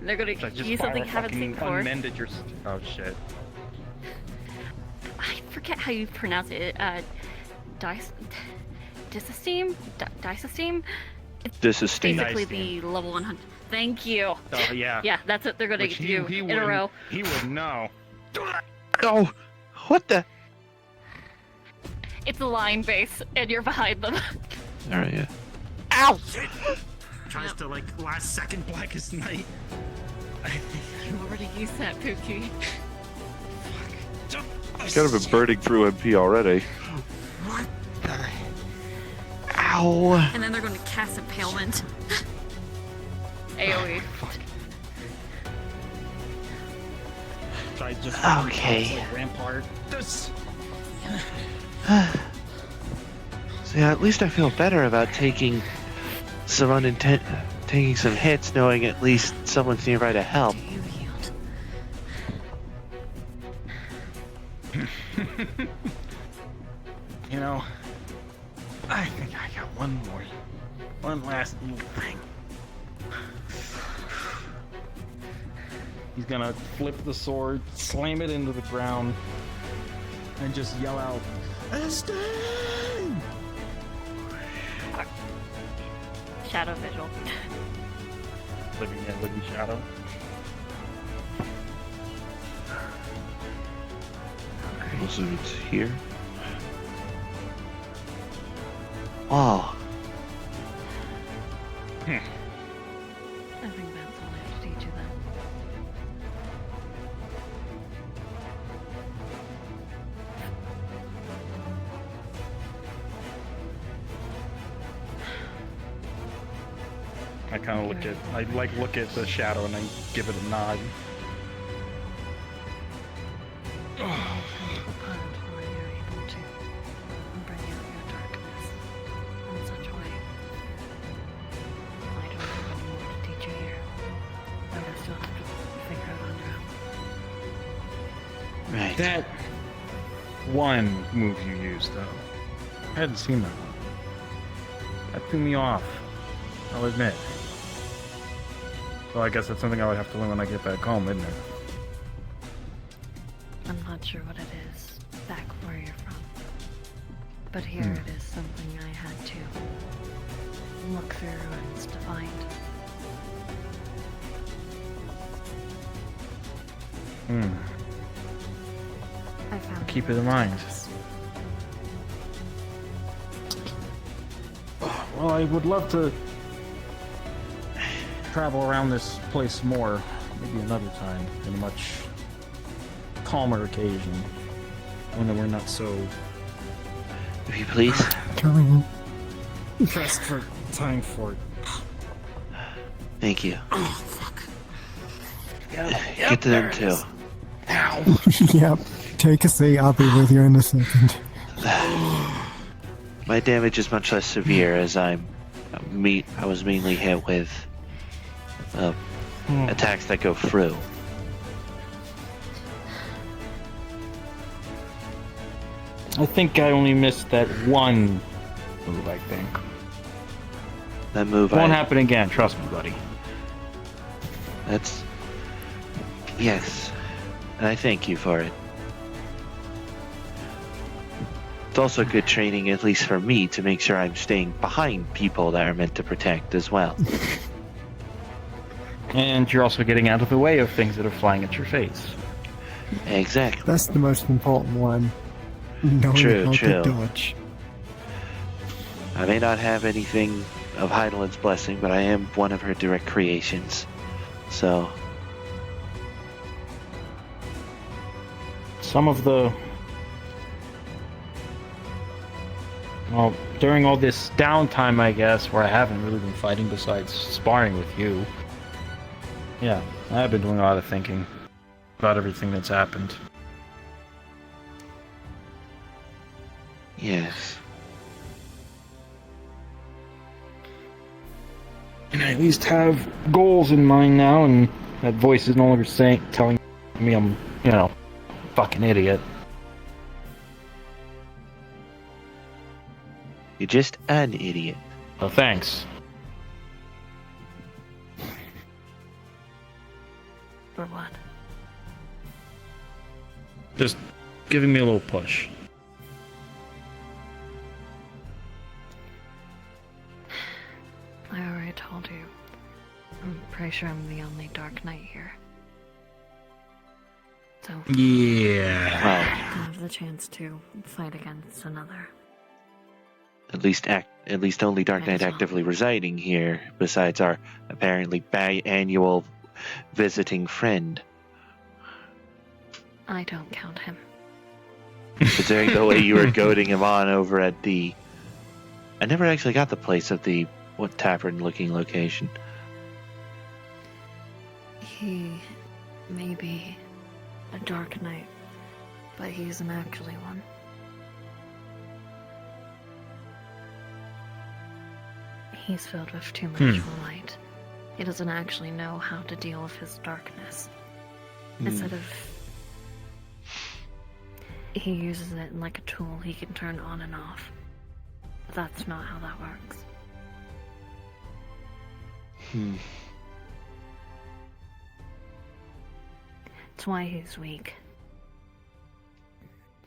They're gonna use something I haven't seen before. Unmended your... Oh shit. I forget how you pronounce it. Disesteem? Disesteem? Disesteem. Basically the level 100. Thank you. Oh yeah. Yeah, that's what they're gonna do in a row. He would know. Oh, what the? It's a line base, and you're behind them. All right, yeah. Ow! Tries to, like, last second Blackest Night. You already used that, Pookie. Kind of been burning through MP already. Ow! And then they're going to cast Impalement. AoE. Tries just Okay. like Rampart. So yeah, at least I feel better about taking some taking some hits, knowing at least someone's nearby to help. You know, I think I got one last little thing. He's gonna flip the sword, slam it into the ground, and just yell out, "Estain!" Shadow Vigil. Living shadow. So it's here. Wow. I think that's all I have to teach you then. I kind of look at the shadow and I give it a nod. Until you're able to bring out your darkness in such a way. I don't have any more to teach you here. I will still have to figure out on your own. Right. That one move you used, though, I hadn't seen that one. That threw me off, I'll admit. So I guess that's something I would have to learn when I get back home, isn't it? I'm not sure what it is back where you're from. But here it is something I had to look through ruins to find. I found Keep it in mind. Well, I would love to travel around this place more, maybe another time, in a much calmer occasion, one that we're not so If you please. Coming. pressed for time for it. Thank you. Oh, fuck. Get to them too. Yep. Take a seat. I'll be with you in a second. My damage is much less severe as I was mainly hit with attacks that go through. I think I only missed that one move, I think. That move Won't happen again, trust me, buddy. That's... Yes. And I thank you for it. It's also good training, at least for me, to make sure I'm staying behind people that are meant to protect as well. And you're also getting out of the way of things that are flying at your face. Exactly. That's the most important one. Knowing True, how true. to dodge. I may not have anything of Heidelin's blessing, but I am one of her direct creations. So... Some of the... Well, during all this downtime, I guess, where I haven't really been fighting besides sparring with you. Yeah, I've been doing a lot of thinking about everything that's happened. Yes. And I at least have goals in mind now, and that voice is no longer telling me I'm, fucking idiot. You're just an idiot. Oh, thanks. For what? Just giving me a little push. I already told you. I'm pretty sure I'm the only Dark Knight here. So Yeah. Well, have the chance to fight against another. at least only Dark Might Knight as well. actively residing here, besides our apparently biannual visiting friend. I don't count him. Considering the way you were goading him on over at the... I never actually got the place of the, tavern-looking location. He may be a Dark Knight, but he isn't actually one. He's filled with too much light. He doesn't actually know how to deal with his darkness. Instead of... He uses it like a tool he can turn on and off. But that's not how that works. It's why he's weak.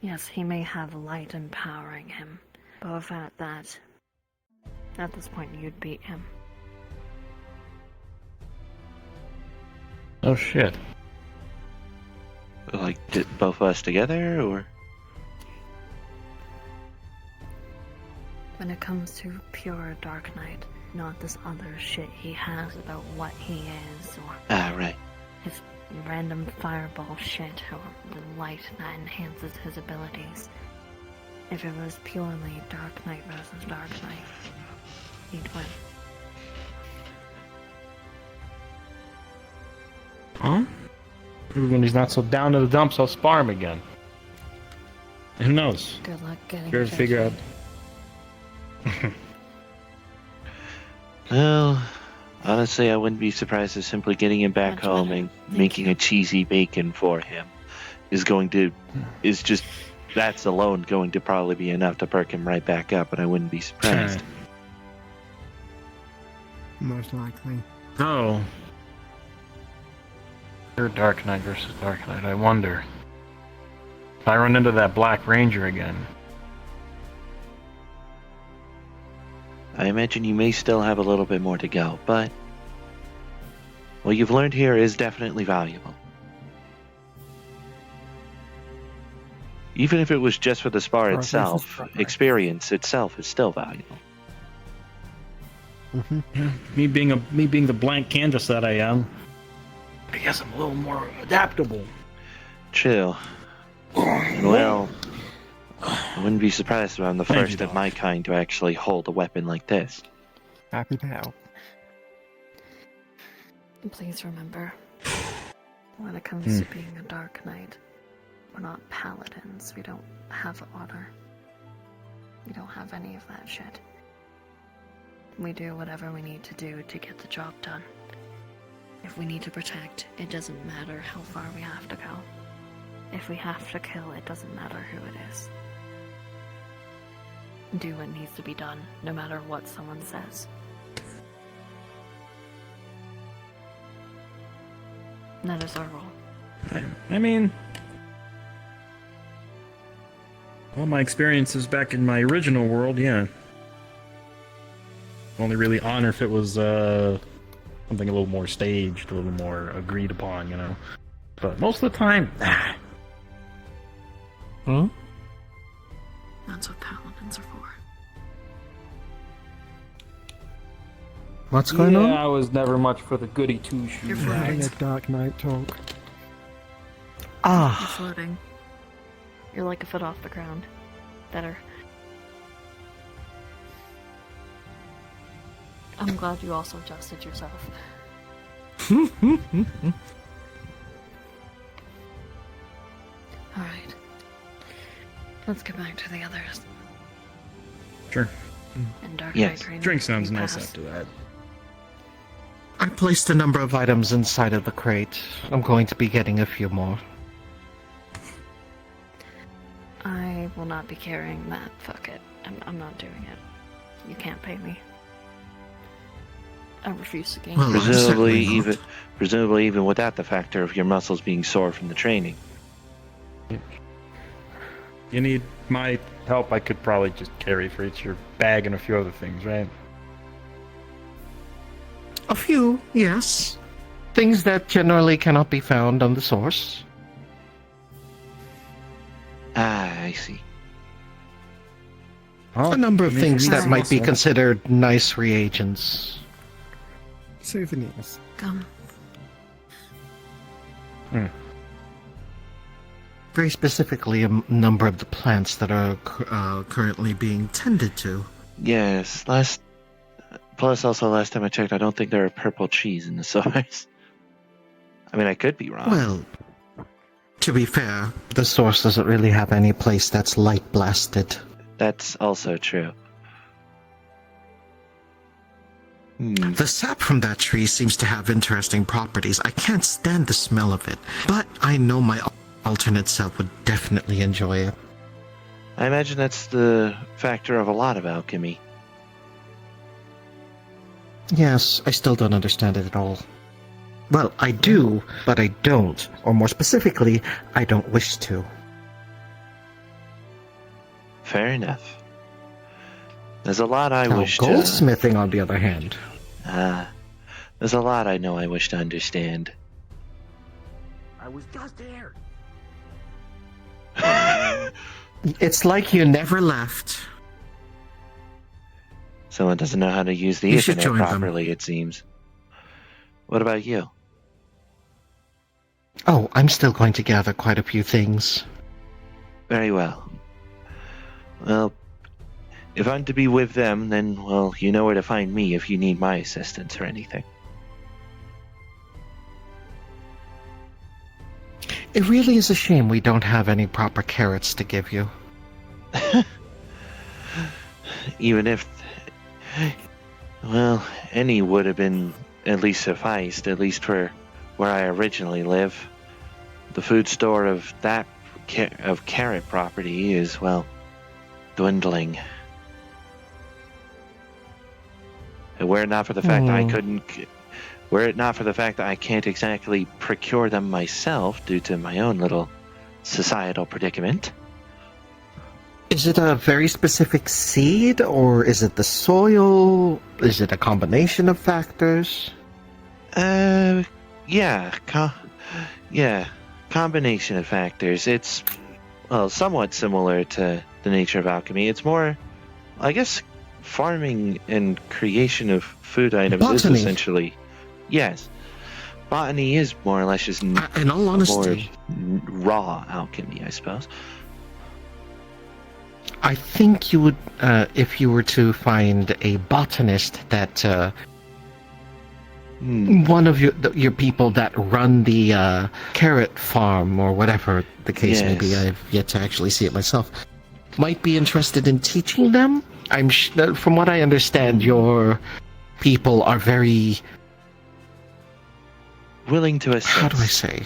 Yes, he may have light empowering him, but without that, at this point you'd beat him. Oh shit. Like, both of us together, or? When it comes to pure Dark Knight, not this other shit he has about what he is, or Right. his random fireball shit, or the light that enhances his abilities. If it was purely Dark Knight versus Dark Knight, he'd win. Huh? Maybe when he's not so down to the dumps, I'll spar him again. Who knows? Good luck getting Gotta figure out. Well, honestly, I wouldn't be surprised if simply getting him back home and making a cheesy bacon for him that's alone going to probably be enough to perk him right back up, and I wouldn't be surprised. Most likely. Oh. You're Dark Knight versus Dark Knight. I wonder if I run into that Black Ranger again. I imagine you may still have a little bit more to go, but what you've learned here is definitely valuable. Even if it was just for the spar itself, experience itself is still valuable. Me being the blank canvas that I am, I guess I'm a little more adaptable. Chill. Well, I wouldn't be surprised if I'm the first of my kind to actually hold a weapon like this. Happy to help. Please remember, when it comes to being a Dark Knight, we're not paladins. We don't have honor. We don't have any of that shit. We do whatever we need to do to get the job done. If we need to protect, it doesn't matter how far we have to go. If we have to kill, it doesn't matter who it is. Do what needs to be done, no matter what someone says. That is our role. I mean, all my experiences back in my original world, yeah. Only really honor if it was something a little more staged, a little more agreed upon, you know. But most of the time, That's what paladins are for. What's going on? I was never much for the goody two shoes. You're Having floating. a Dark Knight talk. You're floating. You're like a foot off the ground. Better. I'm glad you also adjusted yourself. Alright. Let's get back to the others. sure. And Dark Yes. Knight training. Drink sounds we nice passed. after that. I placed a number of items inside of the crate. I'm going to be getting a few more. I will not be carrying that. Fuck it. I'm not doing it. You can't pay me. I refuse to gain. Well, Presumably certainly not. presumably even without the factor of your muscles being sore from the training. You need my help, I could probably just carry for each your bag and a few other things, right? A few, yes. Things that generally cannot be found on the source. Ah, I see. A number of things that might be muscle. considered nice reagents. Souvenirs. Gum. Very specifically, a number of the plants that are currently being tended to. Yes, plus also last time I checked, I don't think there are purple trees in the source. I mean, I could be wrong. Well, to be fair, the source doesn't really have any place that's light blasted. That's also true. The sap from that tree seems to have interesting properties. I can't stand the smell of it, but I know my alternate self would definitely enjoy it. I imagine that's the factor of a lot of alchemy. Yes, I still don't understand it at all. Well, I do, but I don't. Or more specifically, I don't wish to. Fair enough. There's a lot I Now, wish to... goldsmithing, on the other hand. There's a lot I know I wish to understand. I was just here. It's like you never left. Someone doesn't know how to use the You should internet join them. properly, it seems. What about you? Oh, I'm still going to gather quite a few things. Very well. Well, if I'm to be with them, then, well, you know where to find me if you need my assistance or anything. It really is a shame we don't have any proper carrots to give you. Even if... Well, any would have been at least sufficed, at least for where I originally live. The food store of that carrot property is, well, dwindling. And were it not for the fact that I can't exactly procure them myself due to my own little societal predicament. Is it a very specific seed, or is it the soil? Is it a combination of factors? Combination of factors. It's, well, somewhat similar to the nature of alchemy. It's more, I guess, farming and creation of food items is Botany. essentially, yes. Botany is more or less just In all honesty, more raw alchemy, I suppose. I think you would, if you were to find a botanist that, one of your people that run the carrot farm or whatever the case may be, I've yet to actually see it myself, might be interested in teaching them. From what I understand, your people are very willing to assist. How do I say?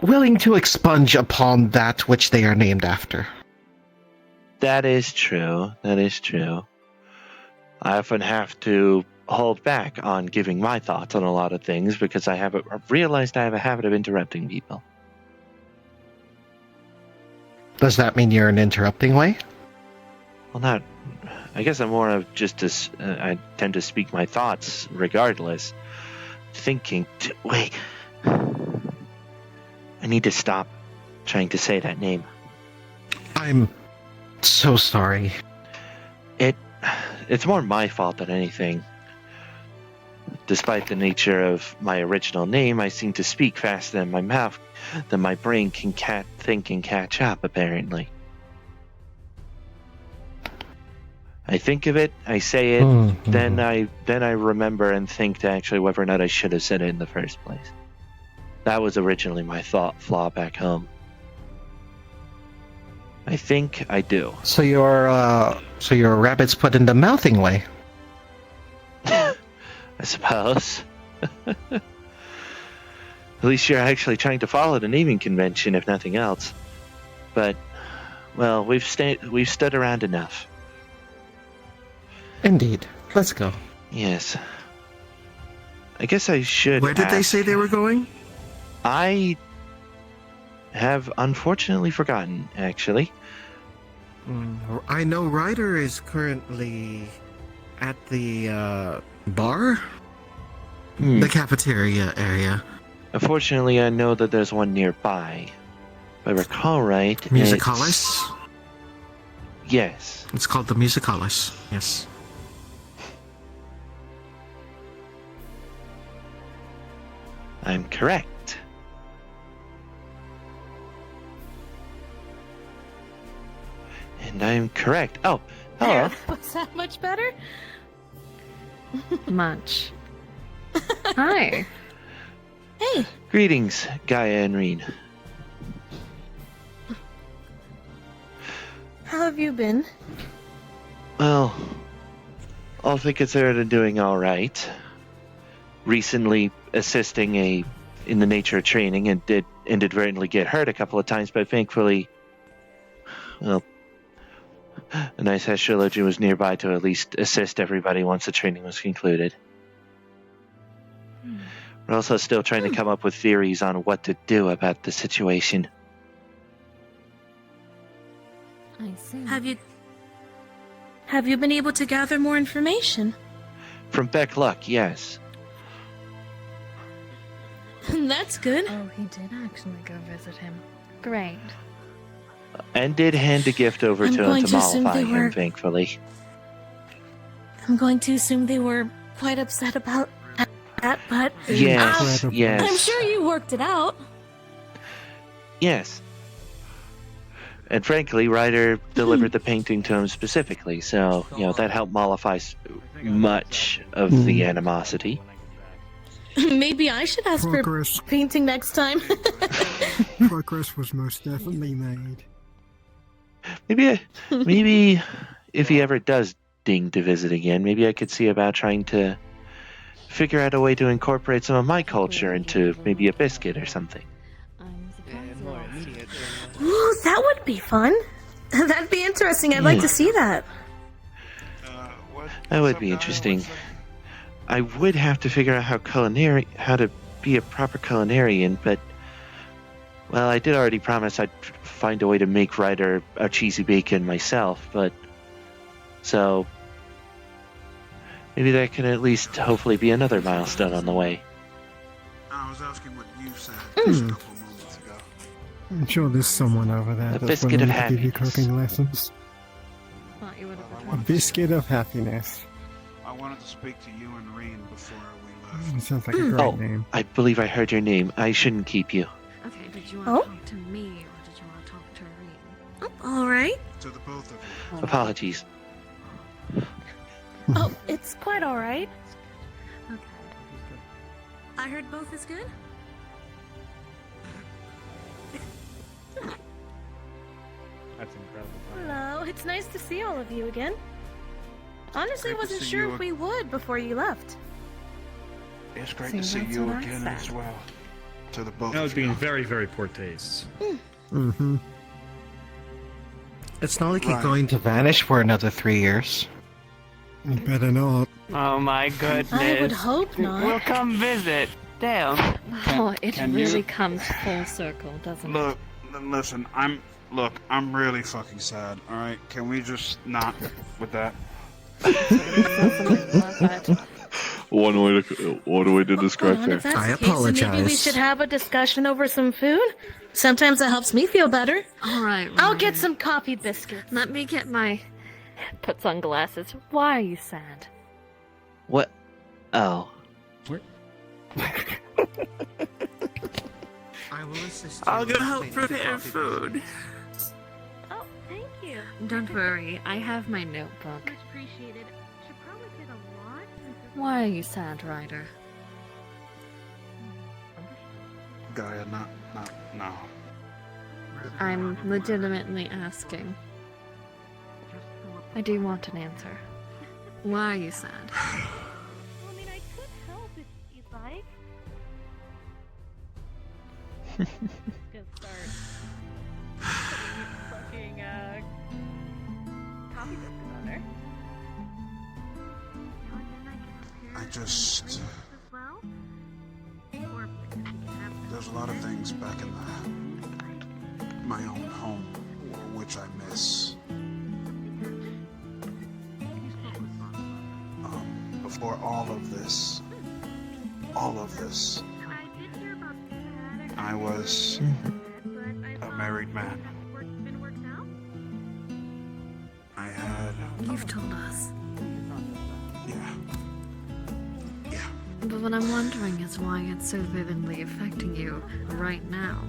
Willing to expunge upon that which they are named after. That is true. That is true. I often have to hold back on giving my thoughts on a lot of things because I've realized I have a habit of interrupting people. Does that mean you're an interrupting way? Well, not. I guess I'm more of just I tend to speak my thoughts regardless. Thinking, wait. I need to stop trying to say that name. I'm so sorry. It's more my fault than anything. Despite the nature of my original name, I seem to speak faster than my brain can think and catch up, apparently. I think of it, I say it, then I remember and think to actually whether or not I should have said it in the first place. That was originally my thought flaw back home. I think I do. So you're a rabbit's foot in the mouthing way. I suppose. At least you're actually trying to follow the naming convention, if nothing else. But, well, we've stood around enough. Indeed. Let's go. Yes. I guess I should. Where did they say they were going? I have unfortunately forgotten, actually. I know Ryder is currently at the bar? The cafeteria area. Unfortunately, I know that there's one nearby. If I recall right, Musicalis? Yes. It's called the Musicalis, yes. I'm correct. And I'm correct. Oh, hello. Was that much better? Much. Hi. Hey. Greetings, Gaia and Reen. How have you been? Well, all things considered, I'm doing all right. Recently assisting in the nature of training and did inadvertently get hurt a couple of times, but thankfully, well, a nice astrologian was nearby to at least assist everybody once the training was concluded. We're also still trying to come up with theories on what to do about the situation. I see. Have you been able to gather more information? From Beck Luck, yes. That's good. Oh, he did actually go visit him. Great. And did hand a gift over I'm to him going to to assume mollify they him, were- thankfully. I'm going to assume they were quite upset about that, but Yes, yes. I'm sure you worked it out. Yes. And frankly, Ryder delivered the painting to him specifically, so, that helped mollify much of the animosity. Maybe I should ask Progress. for painting next time. Progress was most definitely made. Maybe if he ever does ding to visit again, maybe I could see about trying to figure out a way to incorporate some of my culture into maybe a biscuit or something. Ooh, that would be fun. That'd be interesting. I'd like to see that. That would be interesting. I would have to figure out how to be a proper culinarian, but well, I did already promise I'd find a way to make Ryder a cheesy bacon myself, but so maybe that can at least hopefully be another milestone on the way. I was asking what you said just a couple moments ago. I'm sure there's someone over there A that's biscuit willing of to give you happiness. cooking lessons. A biscuit of happiness. I wanted to speak to you and Reen before we left. It sounds like a great name. I believe I heard your name. I shouldn't keep you. Okay, did you want to talk to me or did you want to talk to Reen? All right. To the both of you. Apologies. Oh, it's quite all right. Okay. I heard both is good. That's incredible. Hello, it's nice to see all of you again. Honestly, I Great to wasn't see sure you if we would before you left. It's great See, to see that's you what I again said. as well. To the both That was of you. being very, very poor taste. Mm-hmm. It's not like Right. you're going to vanish for another 3 years. You better not. Oh my goodness. I would hope not. We'll come visit. Damn. Oh, it can really you- comes full circle, doesn't Look, listen, I'm really fucking sad, alright? Can we just not with that? it? One way to describe Hold on, if that's I the case, then maybe we apologize. should have a discussion over some food. Sometimes that helps me feel better. All right. I'll get some coffee biscuits. Let me get my. Puts on glasses. Why are you sad? What? Oh. I will assist I'll go help prepare food. Oh, thank you. Don't worry, I have my notebook. Much appreciated. Should probably get a lot. Why are you sad, Ryder? Gaia, no. I'm legitimately asking. I do want an answer. Why are you sad? I mean, I could help if you'd like. Good start. Fucking coffee biscuits on there. I just... There's a lot of things back in my own home which I miss. Before all of this, I was a married man. I had... You've told us. Yeah. But what I'm wondering is why it's so vividly affecting you right now.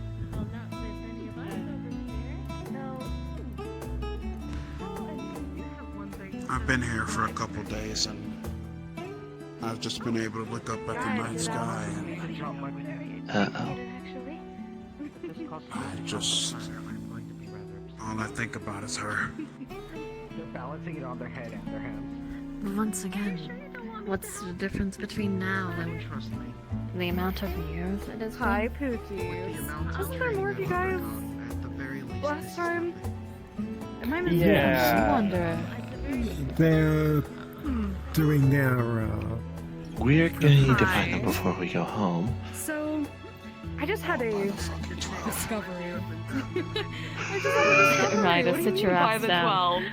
I've been here for a couple days and I've just been able to look up at the night sky and Uh-oh. all I think about is her. They're balancing it on their head and their hands. Once again, what's the difference between now and the amount of years it has been? Hi, Pookies. Just for more of you guys. Last time. Am I missing? Yeah. I wonder. They're doing their. We're gonna need to find them before we go home. So, I just had a discovery. Ryder, sit your ass down.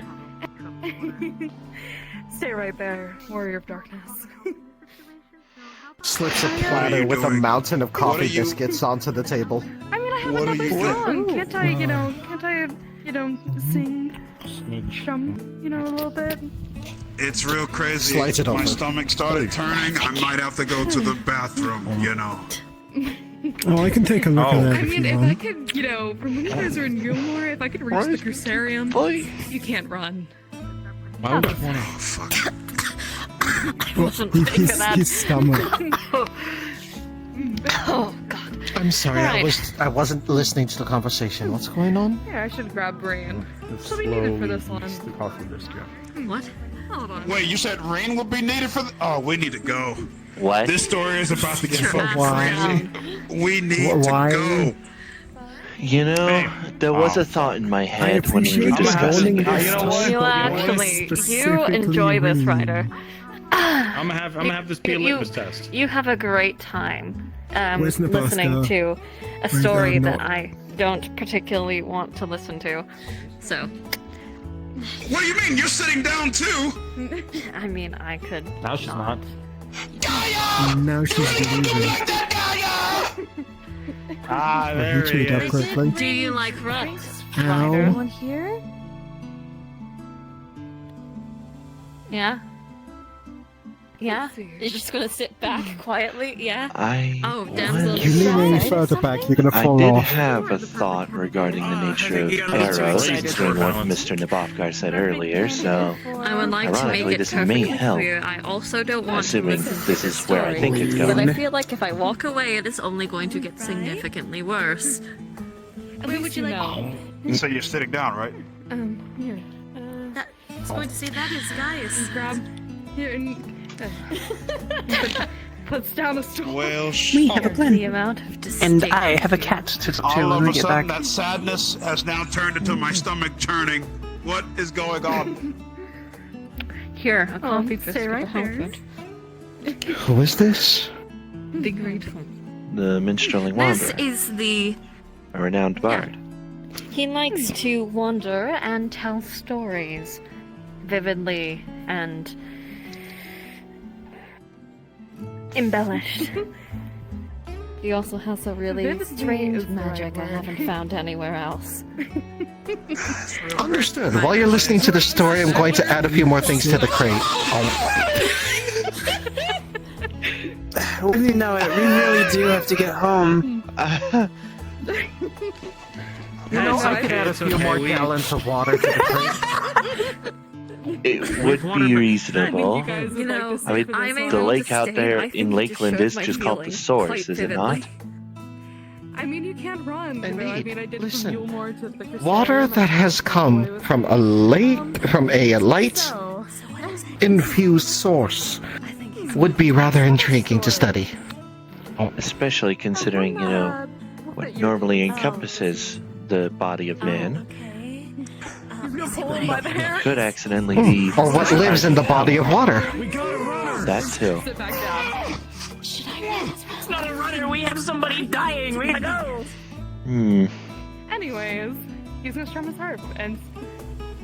Stay right there, Warrior of Darkness. Slips a platter with a mountain of coffee biscuits onto the table. I mean, I have another song. Can't I, sing, strum, a little bit? It's real crazy. Slice it My open. stomach started turning. I might have to go to the bathroom, Oh, I can take a look at that I if mean, you if I want. could, from when you guys are in Gilmore, if I could reach the Crucerium, you can't run. Why would you want to? Fuck. His stomach. Oh, God. I'm sorry, Alright. I wasn't listening to the conversation. What's going on? Yeah, I should grab Brain. She'll be needed for this one. The coffee biscuit. What? Hold on. Wait, you said rain will be needed for the... Oh, we need to go. What? This story is about to get fucking Why? crazy. We need Why? to go. You know, there was a thought in my head when we were discussing warning this. this. You actually, you enjoy this, Ryder. I'm gonna have this be a litmus test. You have a great time Where's Nebraska? listening to a Where's story that that I don't particularly want to listen to. So, What do you mean? You're sitting down too? I mean, I could. Now she's not. Now she's leaving. Ah, He there he chewed up is. quickly. Do you like runs, Ow. Ryder? One here? Yeah? Yeah? Let's see. You're just gonna sit back quietly? Yeah? I Oh, damsel in You lean any distress. further back, you're gonna I fall did off. have a thought regarding the nature of arrows, considering what Mr. Nabokar said earlier, so I would like to make ironically, it this may perfectly help. clear. I also don't want Assuming to listen to this this is where I story, think it's but going. I feel like if I walk away, it is only going to get significantly worse. Where would you know? So you're sitting down, right? Here. It's going to say that is Gaius. Grab. Here and. Puts down a stool. Well, We have a plan. The amount of And distinct I have a cat to talk to all when of we a get sudden, back. that sadness has now turned into my stomach churning. What is going on? Here, a coffee stay biscuit right to help there. it. Who is this? Be grateful. The minstrelling This wanderer, is the. a renowned bard. He likes to wander and tell stories vividly and embellished. He also has a really Vividly strange is the right magic I word. haven't found anywhere else. Understood. While you're listening to the story, I'm going to add a few more things to the crate. You know it. We really do have to get home. You know, I could add a few more gallons of water to the crate. It would be reasonable. You know, I mean, I'm the able lake to out stay, there I think in it Lakeland showed is my just called the feelings Source, quite is it not? vividly. I mean, you can't run. I Indeed. I did Listen. from Yulmore to the Crucerium. Water that has come from a lake, from a light infused source, would be rather intriguing to study. Especially considering, what normally encompasses the body of man. It could accidentally be. Or what lives in the body of water. That too. Sit back down. It's not a runner. We have somebody dying. We gotta go. Anyways, he's gonna strum his harp and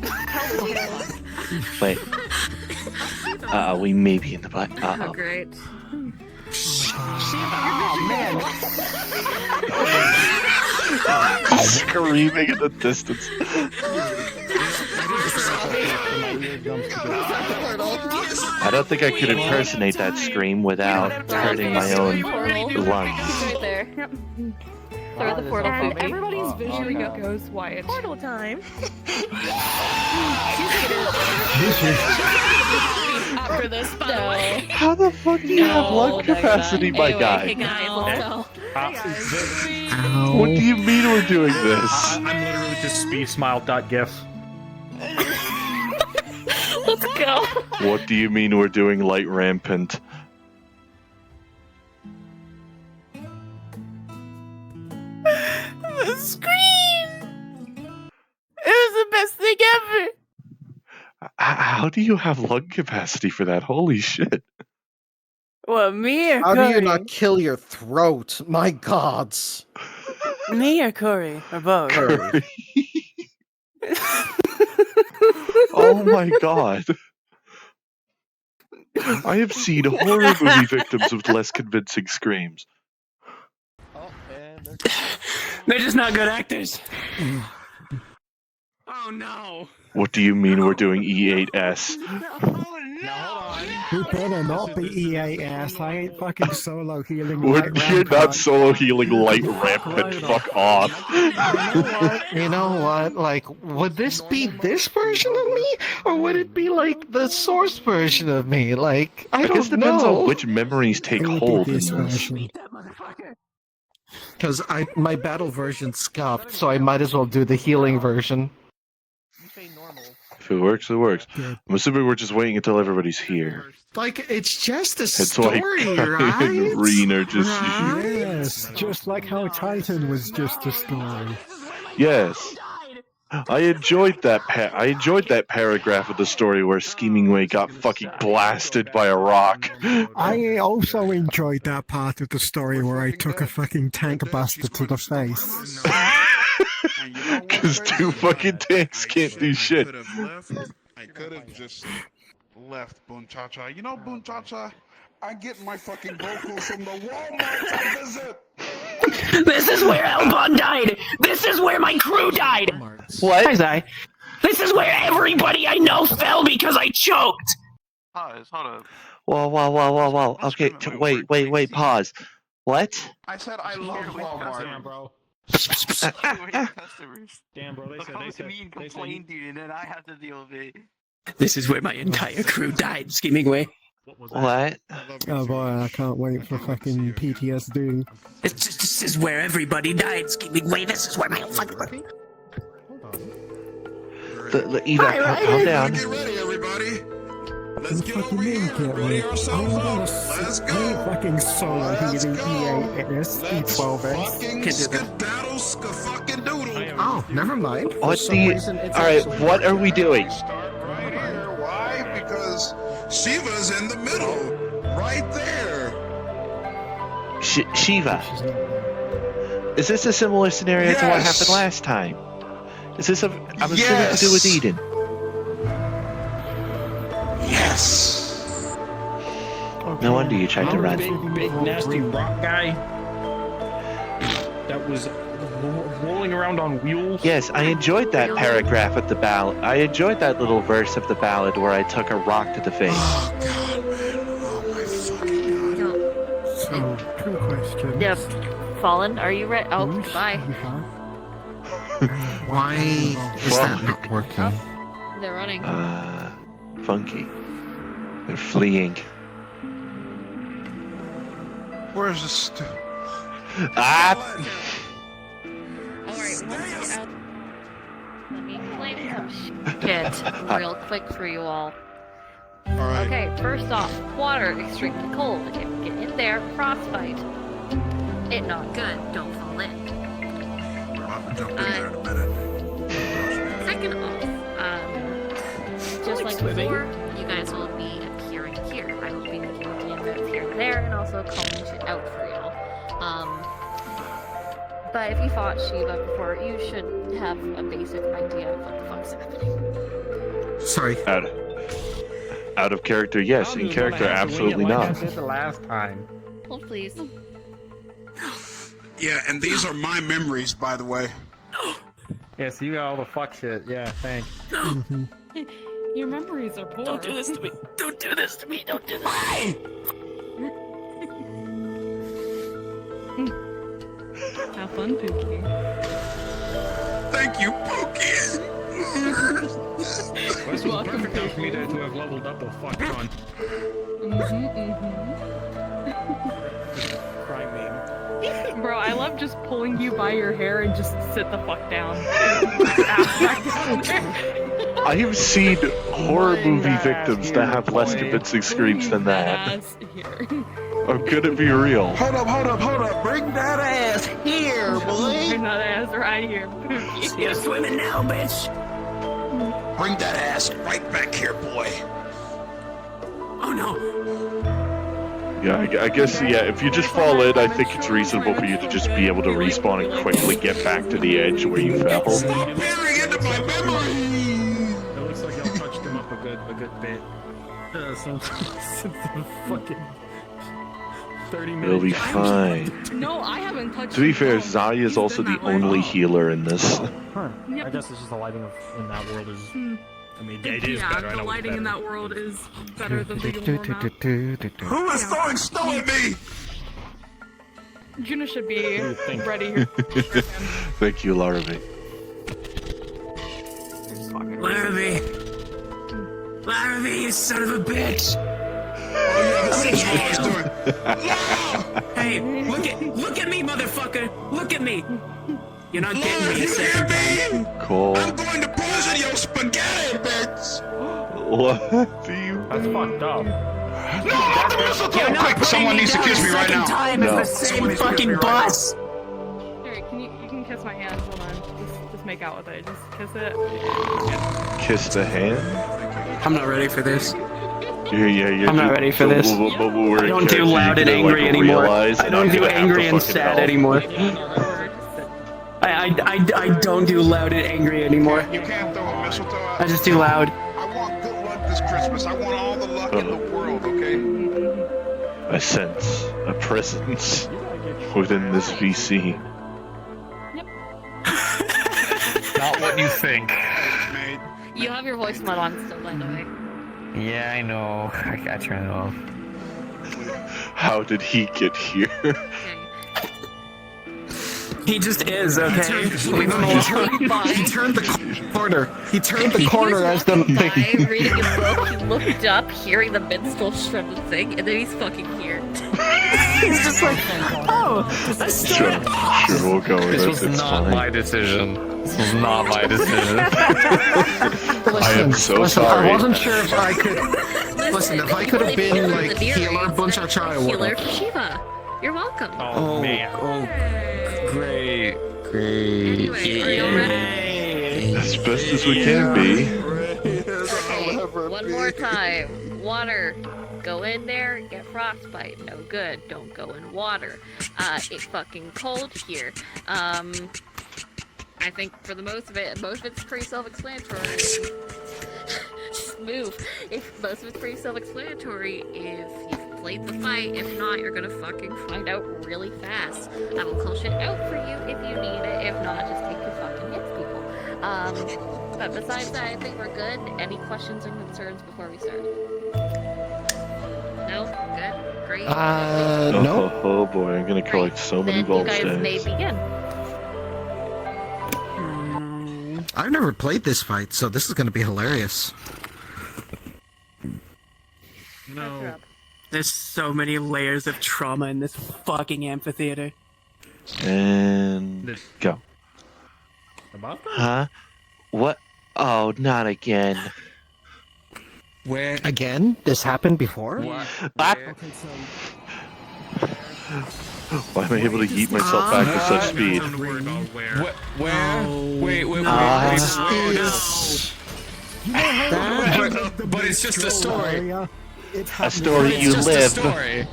tell the tale. Wait. We may be in the black. Oh, great. Oh man. Screaming in the distance. I don't think I could impersonate that scream without hurting my own lungs. Right there. Yep. Throw the portal And through. everybody's vision Okay. goes white. Portal time. After this, by the No. way. How the fuck do you have lung capacity, my Anyway, guy? hey guys, let's go. What do you mean we're doing this? I'm literally just speedsmile.gif. Let's go. What do you mean we're doing light rampant? The scream! It was the best thing ever! How do you have lung capacity for that? Holy shit. What, me or How Corey? do you not kill your throat? My gods. Me or Corey? Or both? Curry. Oh my god. I have seen horror movie victims with less convincing screams. They're just not good actors. Oh no. What do you mean we're doing E8S? We better not be EAS. I ain't fucking solo healing. You're Rampart. not solo healing light rampant. Fuck off. You know what? Like, would this be this version of me? Or would it be like the source version of me? Like, I guess don't depends know. on which memories take hold in this. Because my battle version scuffed, so I might as well do the healing version. If it works, it works. I'm assuming we're just waiting until everybody's here. Like, it's just a It's like story, Kai right? and Reen are just Yes, just like how Titan was just a story. Yes. I enjoyed that I enjoyed that paragraph of the story where Schemingway got fucking blasted by a rock. I also enjoyed that part of the story where I took a fucking tank buster to the face. Because two fucking tanks can't do shit. I could have just left Boonchacha. You know, Boonchacha, I get my fucking Goku from the Walmart I visit. This is where Elbon died. This is where my crew died. What? This is where everybody I know fell because I choked. Pause, hold up. Whoa. Okay, wait, pause. What? I said I love Walmart. Bro. Damn, bro, They'll come to me and complain, dude, and then I have to deal with it. This is where my entire crew died, Schemingway. What? Oh boy, I can't wait for fucking PTSD. This is where everybody died, Schemingway. This is where my fucking... Eva, calm down. Get ready, everybody. Let's get fucking over here. get Ready I'm ourselves up. gonna Let's I go. ain't fucking solo healing EAS, Let's E12S. fucking skedaddle, fucking doodle. Oh, never mind. For What some do you... reason, it's Alright, actually what are we doing? Start right here. Why? Because Shiva's in the middle. Right there. Shiva. Is this a similar scenario to what happened last time? Is this I'm assuming to do with Eden? Yes. No wonder you tried to run. Big nasty rock guy that was rolling around on wheels. Yes, I enjoyed that paragraph of the ballad. I enjoyed that little verse of the ballad where I took a rock to the face. Oh god, man. Oh my fucking god. So, two questions. Yep. Fallen, are you ready? Oh, goodbye. Why is that not working? They're running. Funky. They're fleeing. Where's the Ah! Alright, once you get out... Let me explain some shit real quick for you all. Alright. Okay, first off, water, extremely cold. If you get in there, frostbite. It not good, don't fall in. I'll jump in there in a minute. Second off, just like before, you guys will be appearing here. I will be making DMs here and there, and also calling shit out for y'all. But if you fought Shiva before, you should have a basic idea of what the fuck's happening. Sorry. Out of character, yes. In character, absolutely Like I not. said the last time. Hold please. Yeah, and these are my memories, by the way. Yeah, so you got all the fuck shit. Yeah, thanks. Your memories are poor. Don't do this to me. Don't do this to me. Don't do this to me. Have fun, Pookie. Thank you, Pookie. Well, this was the perfect time for me to have leveled up a fuck ton. Crime meme. Bro, I love just pulling you by your hair and just sit the fuck down. Ass back down there. I have seen horror movie victims that have less convincing screams than that. Ass here. I'm gonna be real. Hold up. Bring that ass here, boy. Bring that ass right here, Pookie. You're swimming now, bitch. Bring that ass right back here, boy. Oh no. Yeah, I guess, yeah, if you just fall in, I think it's reasonable for you to just be able to respawn and quickly get back to the edge where you fell. Stop peering into my memory! It looks like y'all touched him up a good bit. Since the fucking 30 minutes. It'll be fine. No, I haven't touched To be you. fair, Zai is also the only healer in this. Huh. Yep. I guess it's just the lighting in that world is... I mean, it is Yeah, better. I the know it's lighting in better. that world is better than the normal map. Who is throwing snow at me? Juna should be ready here. Thank you, Larvae. Larvae. Larvae, you son of a bitch. Hey, look at me, motherfucker. Look at me. You're not getting me a second time. Cool. I'm going to poison your spaghetti, bitch! What do you... That's fucked up. No, the mistletoe! Quick, someone needs to kiss me right now. Time No. is the same fucking bus. Here, you can kiss my hand. Hold on. Just make out with it. Just kiss it. Kiss the hand? I'm not ready for this. Yeah. I'm not ready for this. I don't do loud and angry anymore. I don't do angry and sad anymore. I don't do loud and angry anymore. You can't throw a mistletoe out. I just do loud. I want good luck this Christmas. I want all the luck in the world, okay? I sense a presence within this VC. Not what you think. You have your voice mod on still, by the way. Yeah, I know. I gotta turn it off. How did he get here? He just is, okay? Leave him He turned the corner. He turned the corner as the By reading a book, he looked up, hearing the minstrel shred the thing, and then he's fucking here. He's just like, oh, a Sure, we'll go with This it. was It's not fine. my decision. This was not my decision. I am so Listen, sorry. I wasn't sure if I could. Listen, if I could have been like healer Bunchachai, I would Healer have. Shiva. You're welcome. Oh, man. Oh, great. Anyway, are you ready? As best as we can be. Okay, one more time. Water. Go in there, get frostbite. No good. Don't go in water. It's fucking cold here. I think for the most of it's pretty self-explanatory. Just move. Most of it's pretty self-explanatory if you've played the fight. If not, you're gonna fucking find out really fast. I will call shit out for you if you need it. If not, just take your fucking hits, people. But besides that, I think we're good. Any questions or concerns before we start? No? Good? Great? No. Oh boy, I'm gonna collect so many Then you vault guys may stacks. begin. I've never played this fight, so this is going to be hilarious. No. There's so many layers of trauma in this fucking amphitheater. And go. Huh? What? Oh, not again. Where again? This happened before? What? Why am I able to yeet myself back with such speed? But it's just a story. A story you It's live. just a story.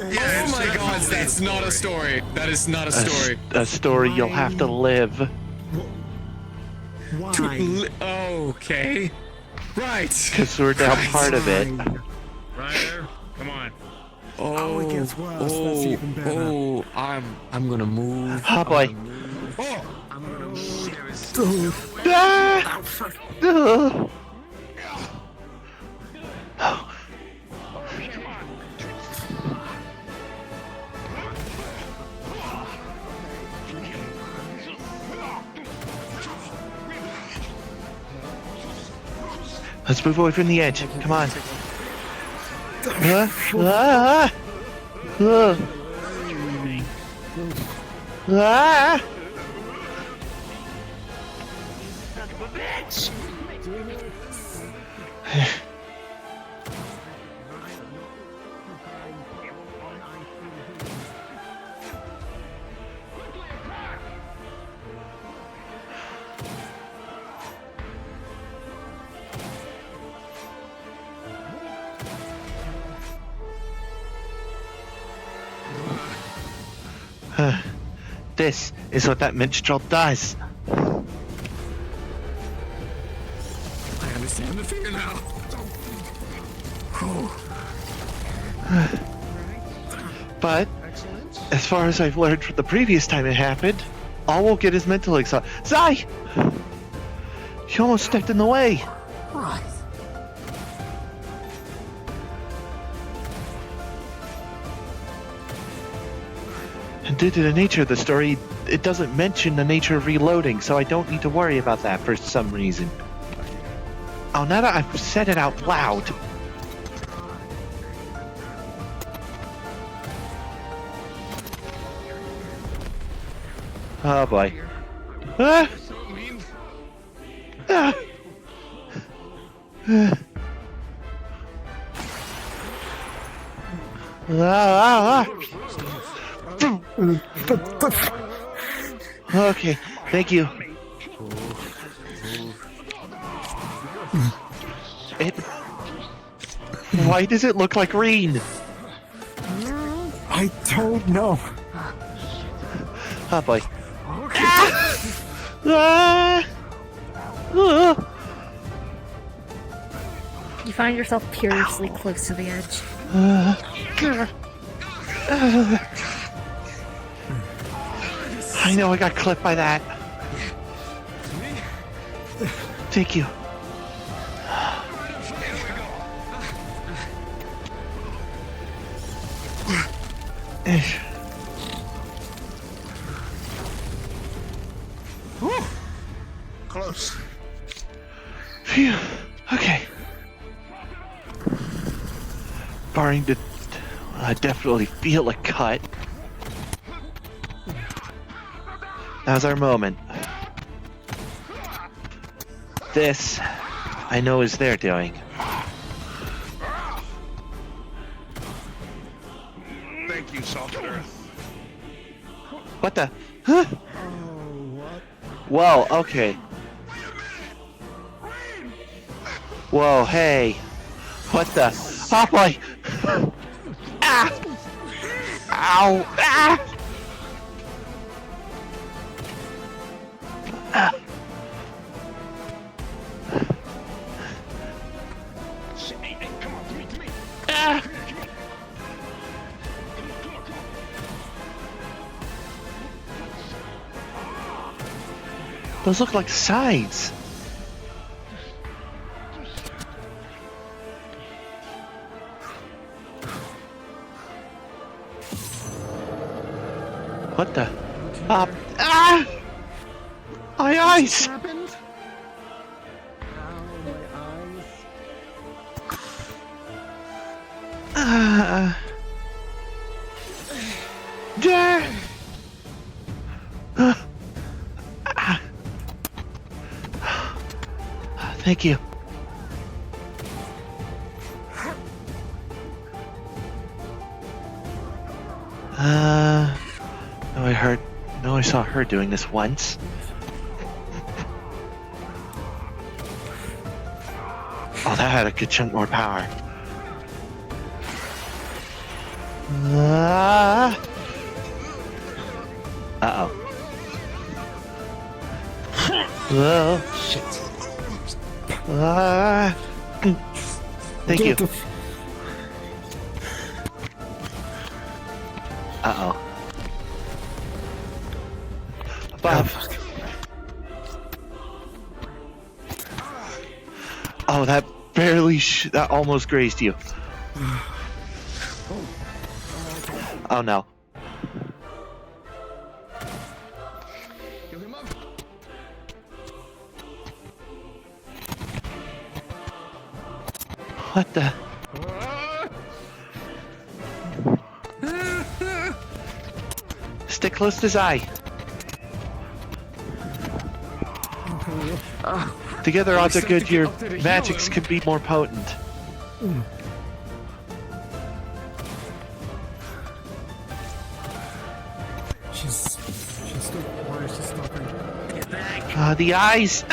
Oh my god, that's not a story. That is not a story. A story you'll have to live. Okay. Right. Because we're now part of it. Ryder, come on. Oh, it gets worse. That's even better. I'm gonna move. Oh boy. I'm gonna move. There is. Ah! Ugh. Let's move away from the edge. Come on. This is what that minstrel does. I understand the fear now. But, as far as I've learned from the previous time it happened, all we'll get is mental exhaustion. Zai! You almost stepped in the way. Right. And due to the nature of the story, it doesn't mention the nature of reloading, so I don't need to worry about that for some reason. Oh, now that I've said it out loud. Oh boy. Ah! Ah! Ah! Okay, thank you. Why does it look like green? I don't know. Oh boy. Ah! Ah! Ah! You find yourself perilously close to the edge. I know I got clipped by that. Thank you. Close. Phew. Okay. Barring the... I definitely feel a cut. Now's our moment. This, I know is their doing. Thank you, Salted Earth. What the? Huh? Whoa, okay. Whoa, hey. What the? Oh boy! Ah! Ow! Ah! Ah! Ah! Those look like sides. What the? Ah! My eyes! Happened? Yeah. Thank you. No, I saw her doing this once. Oh, that had a good chunk more power. Uh-oh. Whoa. Shit. Thank you. Uh-oh. Bob. Oh, that barely, that almost grazed you. Oh no. What the? Stick close to his eye. Together odds are good, your magics can be more potent. She's still, where is she stopping? The eyes!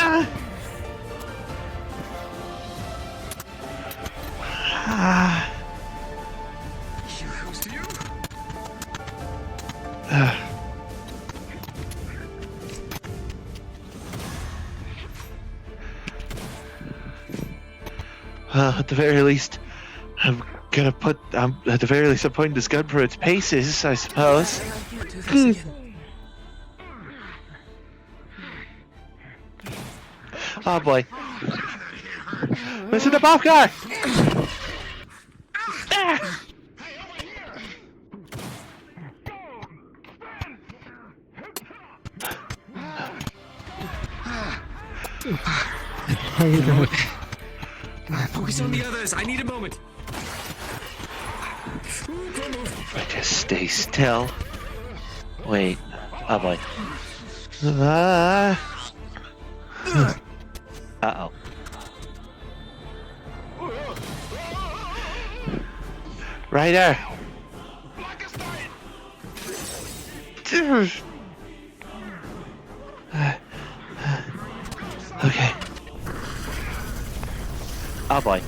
At the very least, I'm putting this gun for its paces, I suppose. Oh boy. Listen to Bob guy! Focus on the others. I need a moment. Just stay still. Wait. Oh boy. Uh-oh. Right there. Okay. Oh boy.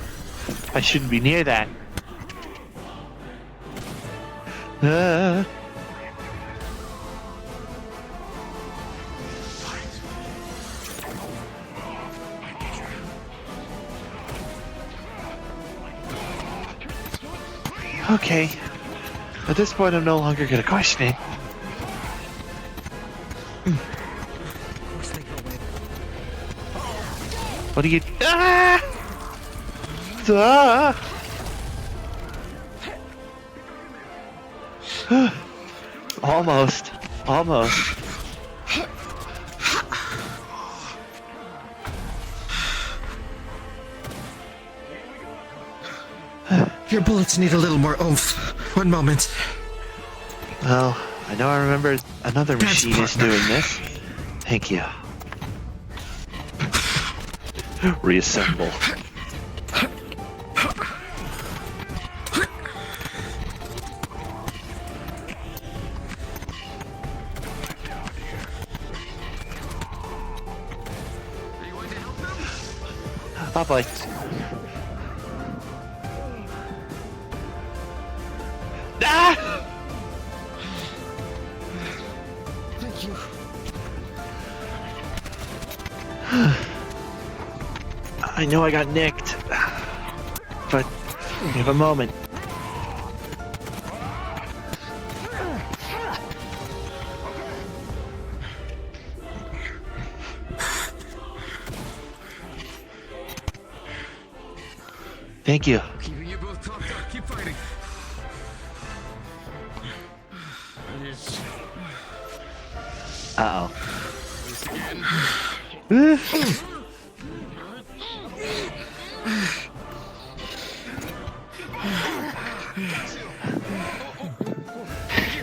I shouldn't be near that. Okay. At this point, I'm no longer gonna question it. What are you? Almost. Almost. Your bullets need a little more oomph. One moment. Well, I know I remember another machinist doing this. Thank you. Reassemble. Oh boy. Ah! Thank you. I know I got nicked, but we have a moment. Thank you. Keeping you both topped up. Keep fighting. Uh-oh.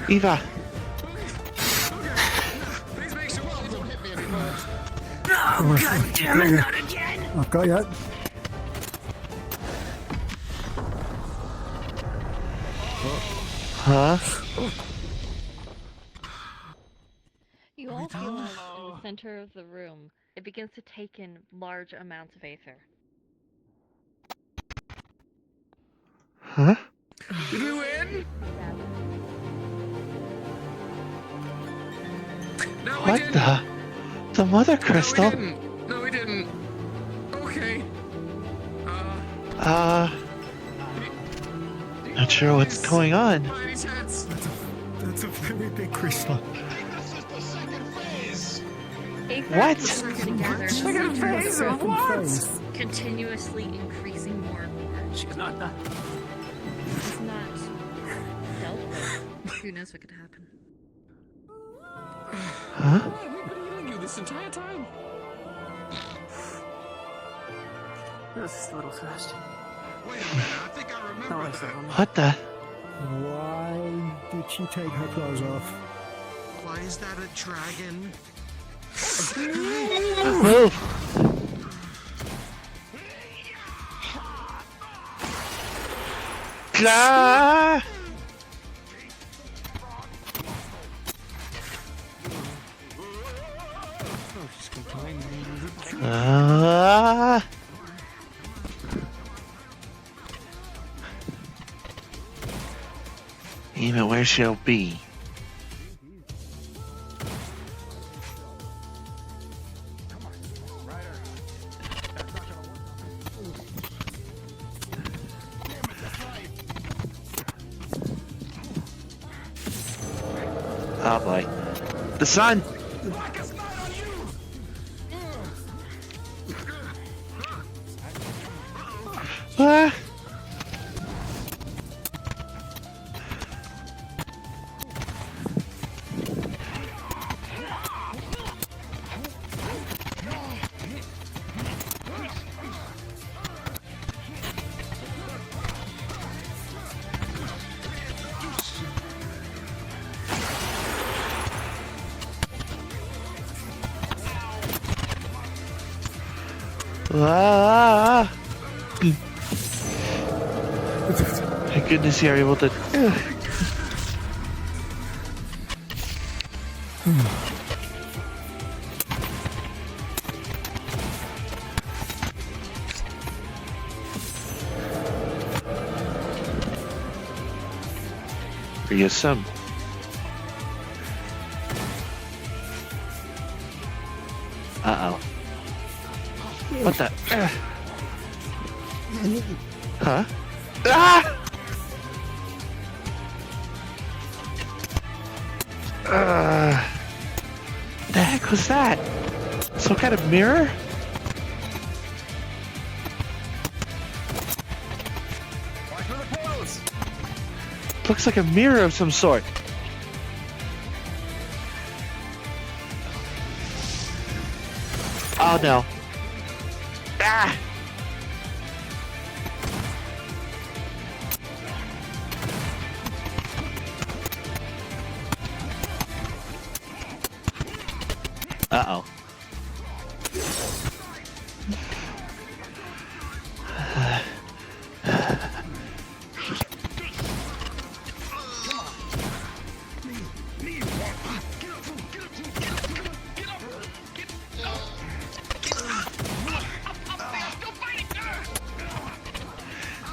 Eva. Oh, God damn it, not again! I've got you. Huh? You all feel in the center of the room. It begins to take in large amounts of aether. Huh? Did we win? No, we What didn't. the Mother Crystal? No, we didn't. Okay. Not sure what's going on. That's a very big crystal. This is the second phase. What? Together, Second phase of what? continuously increasing more and more. She's not done. It's not dealt with. Who knows what could happen? Huh? We've been eating you this entire time. That was just a little fast. Wait a minute, I think I remember that. What the? Why did she take her clothes off? Why is that a dragon? Move! Ah! Ah! Even where she'll be. Oh boy. The sun! Ah! Ah! Thank goodness you're able to. Reassemble. Uh oh. What the? Huh? Ah! The heck was that? Some kind of mirror? Looks like a mirror of some sort. Oh no. Ah! Uh-oh.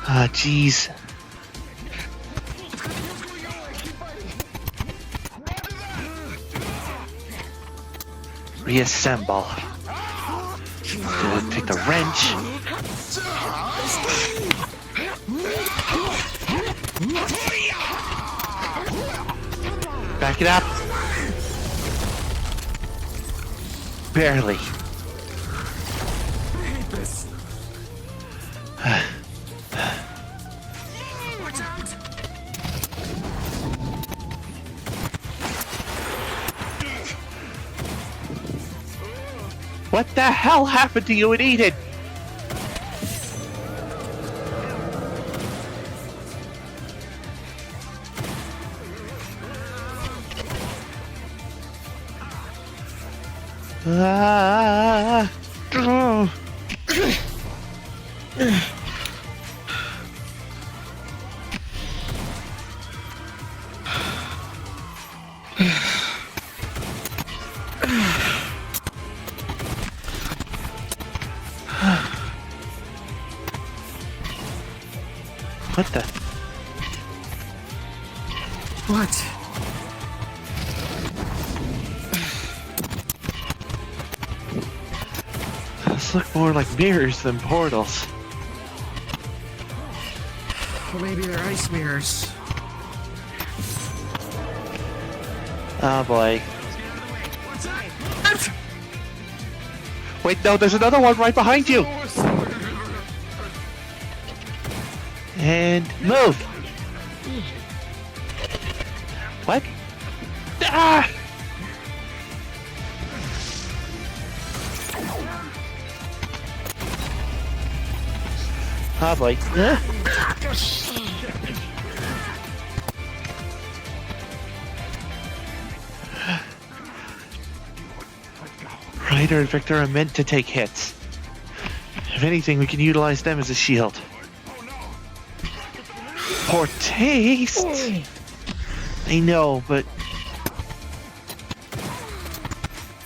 Ah, jeez. Reassemble. Take the wrench. Back it up. Barely. What the hell happened to you and Eden? Ah! What the? What? Those look more like mirrors than portals. Well, maybe they're ice mirrors. Oh boy. Wait, no, there's another one right behind you! And move! What? Ah! Oh boy. Ryder and Victor are meant to take hits. If anything, we can utilize them as a shield. Poor taste! I know, but...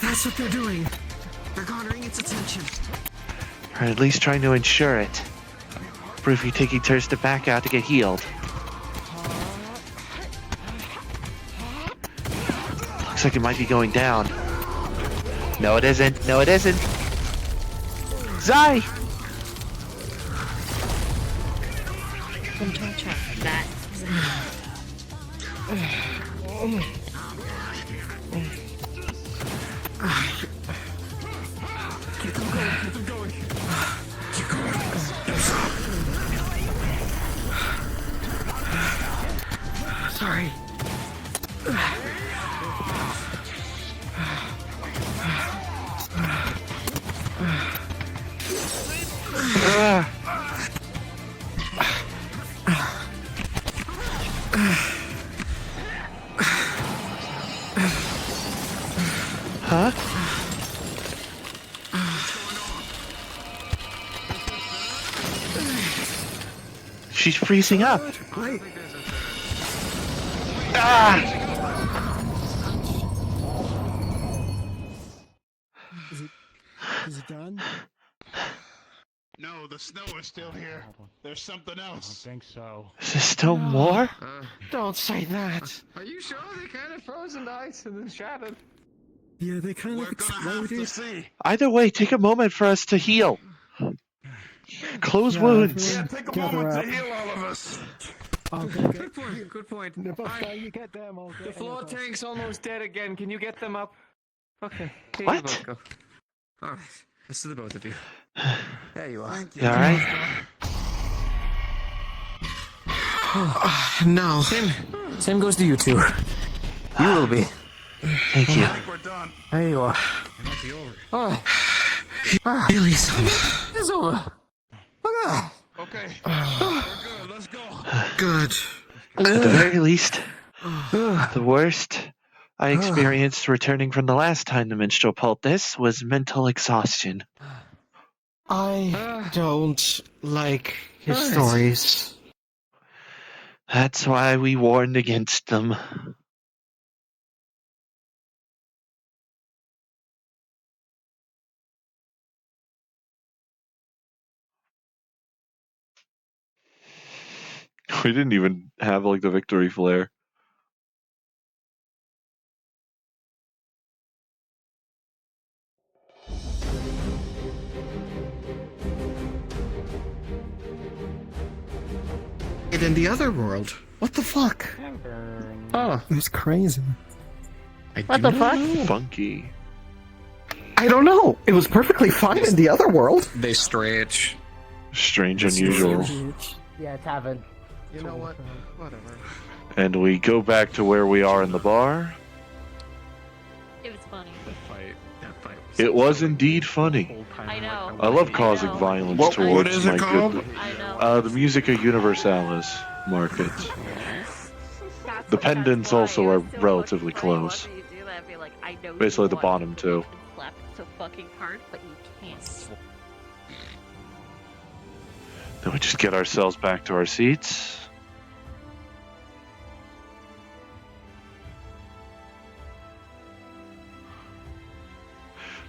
That's what they're doing. They're garnering its attention. Or at least trying to ensure it. Briefly taking turns to back out to get healed. Looks like it might be going down. No, it isn't. No, it isn't. Zai! Don't try that. Keep them going, keep them going. Keep going. Sorry. Huh? She's freezing up. Ah! Is it done? No, the snow is still here. There's something else. I think so. Is there still more? Don't say that. Are you sure they kind of frozen to ice and then shattered? Yeah, they kind of exploded. Either way, take a moment for us to heal. Close wounds. Yeah, take a moment to heal all of us. Good point. Good point. You get them, The floor tank's almost dead again. Can you get them up? Okay. Here What? You both go. All right. This is the both of you. There you are. You alright? No. Same goes to you two. You will be. Thank you. We're done. There you are. It might be over. Oh. Really, son. It's over. Look at that. Okay. We're good. Let's go. Good. At the very least, the worst I experienced returning from the last time the Minstrel pulled this was mental exhaustion. I don't like his stories. That's why we warned against them. We didn't even have like the victory flare. And in the other world, what the fuck? Oh. It was crazy. What the fuck? Funky. I don't know. It was perfectly fine in the other world. They stretch. Strange, unusual. Yeah, tavern. You know what? Whatever. And we go back to where we are in the bar. It was funny. That fight was It was indeed funny. I know. I love causing violence What towards is it my called? good. I know. The Musica Universalis market. The pendants also are relatively close. Whenever you do that, be like, I know Basically you the want bottom to two. slap it so fucking hard, but you can't. Then we just get ourselves back to our seats.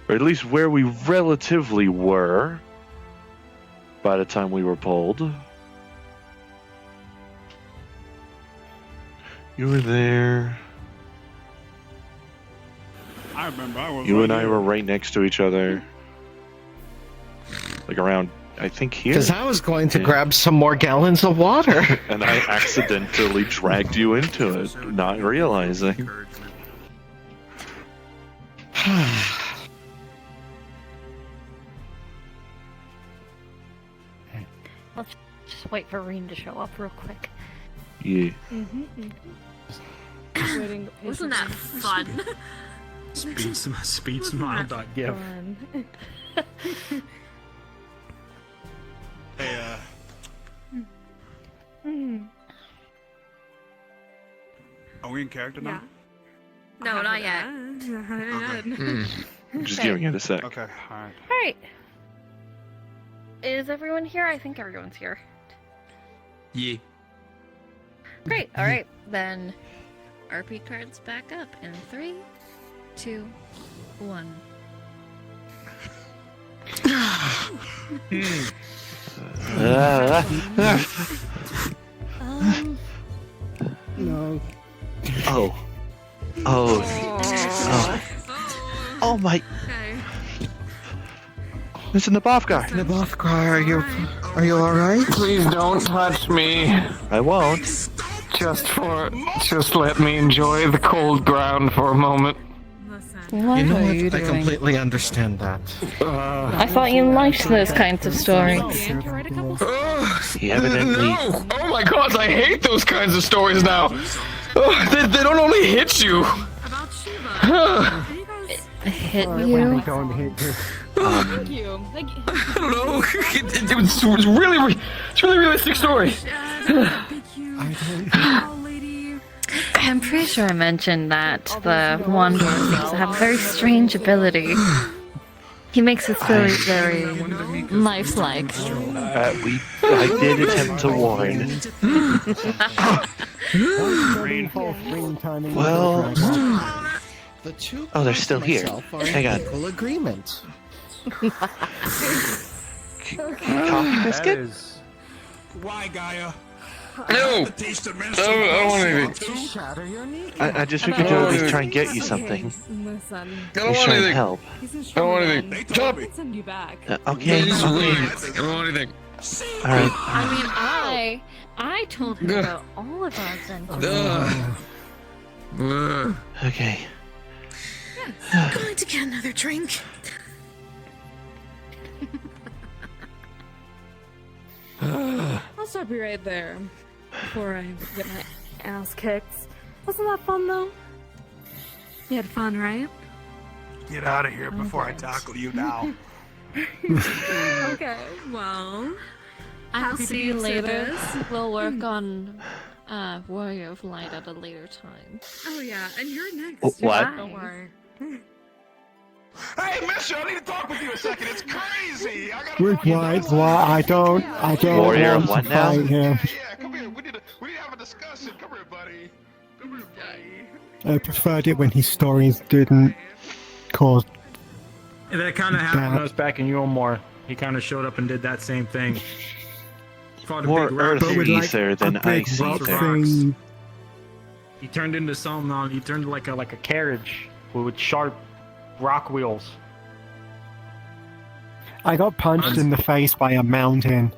Or at least where we relatively were by the time we were pulled. You were there. I remember I was. You right and I here. were right next to each other. Like around, I think here. Because I was going to grab some more gallons of water. And I accidentally dragged you into it, not realizing. wait for Reen to show up real quick. Yeah. Wasn't that fun? Speed smile dot gif. Hey, are we in character now? No, not yet. I'm just giving it a sec. Okay, alright. Alright. Is everyone here? I think everyone's here. Yeah. Great. Alright, then RP cards back up in 3, 2, 1. No. Oh my! It's in the Bafgar. Nabafgar, are you all right? Please don't touch me. I won't. Just let me enjoy the cold ground for a moment. You know what? I completely understand that. I thought you liked those kinds of stories. He evidently. No! Oh my god, I hate those kinds of stories now. They don't only hit you. Hit When you? they don't hit you. Thank you. I don't know. It was really, it's really realistic story. I'm pretty sure I mentioned that the Wanderer seems to have a very strange ability. He makes his stories very lifelike. I did attempt to warn. Well. The two Oh, they're still here. Hang on. equal agreement. Coffee biscuit? Why, Gaia? No! I don't want anything. I just figured to at least try and get you something. Listen. I don't want anything. Help. He's I don't want anything. Shut up! I can send you back. Okay. I don't want anything. Alright. I mean, I told him about all of our adventures. Okay. I'm going to get another drink. I'll stop you right there before I get my ass kicked. Wasn't that fun though? You had fun, right? Get out of here before I tackle you now. Okay, well, I'll see you later. this. We'll work on Warrior of Light at a later time. Oh yeah, and you're next. What? Don't worry. Hey, mister, I need to talk with you a second. It's crazy. I gotta With what? I don't Warrior want of what to now? fight him. Yeah, come here. We need to have a discussion. Come here, buddy. Come here, buddy. I preferred it when his stories didn't cause. That kind of happened to us back in Yulmore. He kind of showed up and did that same thing. Fought a More big rock. earth ether than ice ether. He turned into something on. He turned like a carriage with sharp rock wheels. I got punched in the face by a mountain.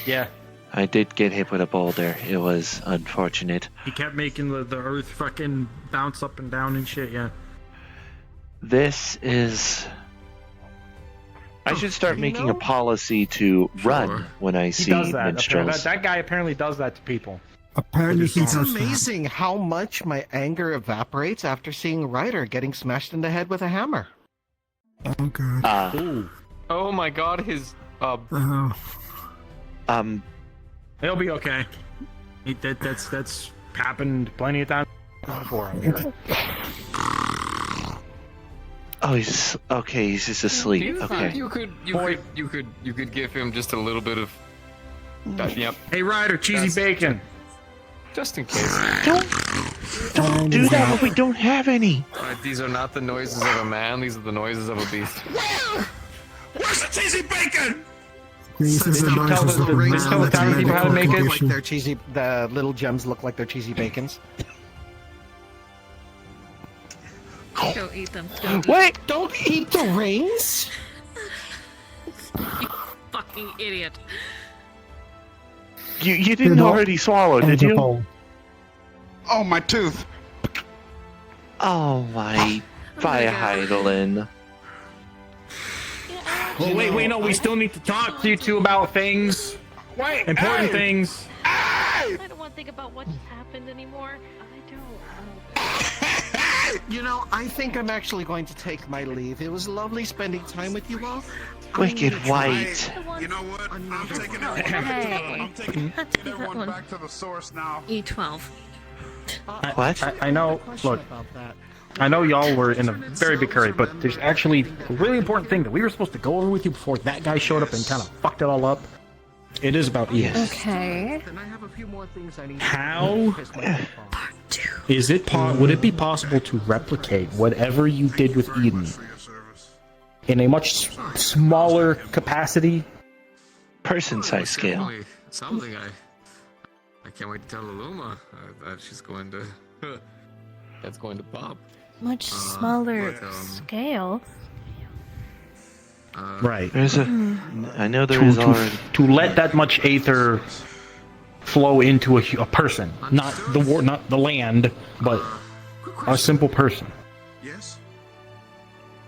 Yeah. I did get hit with a boulder. It was unfortunate. He kept making the earth fucking bounce up and down and shit, yeah. This is... I should start making a policy to run when I He see does that. minstrels. That guy apparently does that to people. Apparently he It's does amazing how much my anger evaporates after seeing Ryder getting smashed in the head with a hammer. that. Oh god. Oh my god, his He'll be okay. That's happened plenty of times before. I'm sure. Oh, he's okay. He's just Do asleep. you Okay. think you could give him just a little bit of yep. Hey Ryder, cheesy bacon. Just in case. Don't do that when we don't have any. These are not the noises of a man, these are the noises of a beast. Where's the cheesy bacon? These are the noises of a man tell the with a town people how to medical make it. Like condition. their cheesy, the little gems look like they're cheesy bacons. Go eat them. Wait! Don't eat the rings! You fucking idiot. You didn't already swallow, did you? Edible. Oh, my tooth. Oh my Fire Heidelin. Well, wait, no, we still need to talk to you two about things. Wait, Important things. I don't want to think about what just happened anymore. You know, I think I'm actually going to take my leave. It was lovely spending time with you all. Wicked White. You know what? I'm taking everyone back to the source now. E12. What? I know. Look, I know y'all were in a very big hurry, but there's actually a really important thing that we were supposed to go over with you before that guy showed up and kind of fucked it all up. It is about Eden. Okay. How is it? Would it be possible to replicate whatever you did with Eden in a much smaller capacity? Person-size scale. Something I can't wait to tell Luma that she's going to. That's going to pop. Much smaller scale. Right. There's a. I know there is already. To let that much aether flow into a person, not the land, but a simple person. Yes.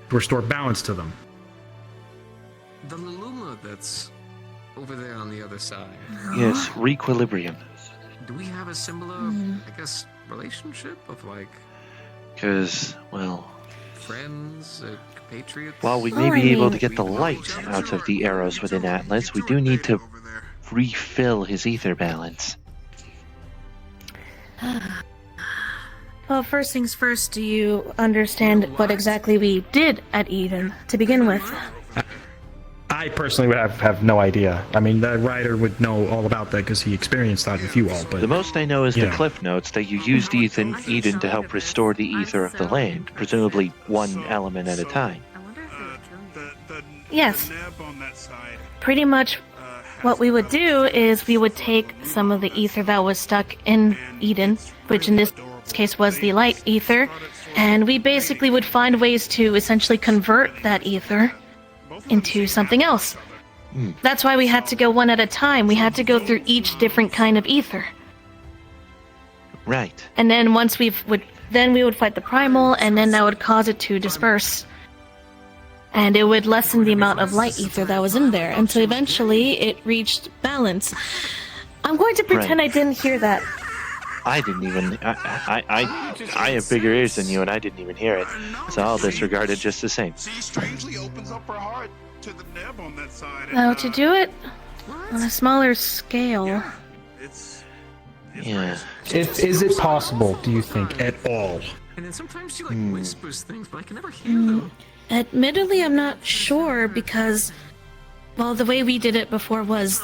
To restore balance to them. The Luma that's over there on the other side. Yes, reequilibrium. Do we have a similar, I guess, relationship of like? Because, well, friends, compatriots. while we may be able to get the light out of the arrows within Atlas, we do need to refill his ether balance. Well, first things first, do you understand what exactly we did at Eden to begin with? I personally would have no idea. I mean, the writer would know all about that because he experienced that with you all. But the most I know is the yeah. cliff notes that you used Eden to help restore the ether of the land, presumably one element at a time. Yes. Pretty much what we would do is we would take some of the ether that was stuck in Eden, which in this case was the light ether, and we basically would find ways to essentially convert that ether into something else. That's why we had to go one at a time. We had to go through each different kind of ether. Right. And then once we would fight the primal, and then that would cause it to disperse. And it would lessen the amount of light ether that was in there until eventually it reached balance. I'm going to pretend I didn't hear that. I didn't even. I have bigger ears than you, and I didn't even hear it. So I'll disregard it just the same. She strangely opens up her heart to the neb on that side. Now, to do it on a smaller scale. Yeah. Is it possible, do you think, at all? And then sometimes she like whispers things, but I can never hear them. Admittedly, I'm not sure because, well, the way we did it before was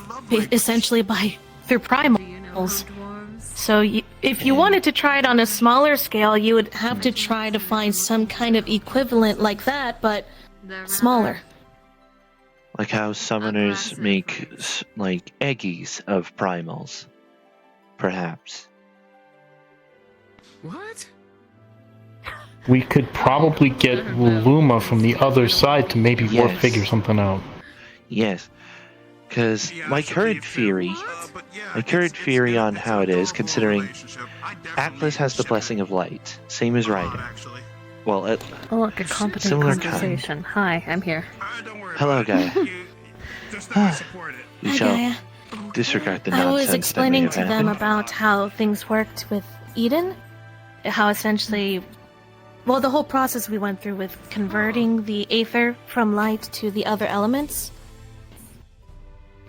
essentially through primals. So if you wanted to try it on a smaller scale, you would have to try to find some kind of equivalent like that, but smaller. Like how summoners make, like, eggies of primals. Perhaps. What? We could probably get Luma from the other side to maybe figure something out. Yes. Because my current theory on how it is, considering Atlas has the blessing of light, same as Ryder. Well, Oh, look, a competent similar conversation. Hi, I'm here. Hello, Gaia. We shall disregard the nonsense. I was explaining that may to have them happened. about how things worked with Eden, how essentially, well, the whole process we went through with converting the aether from light to the other elements.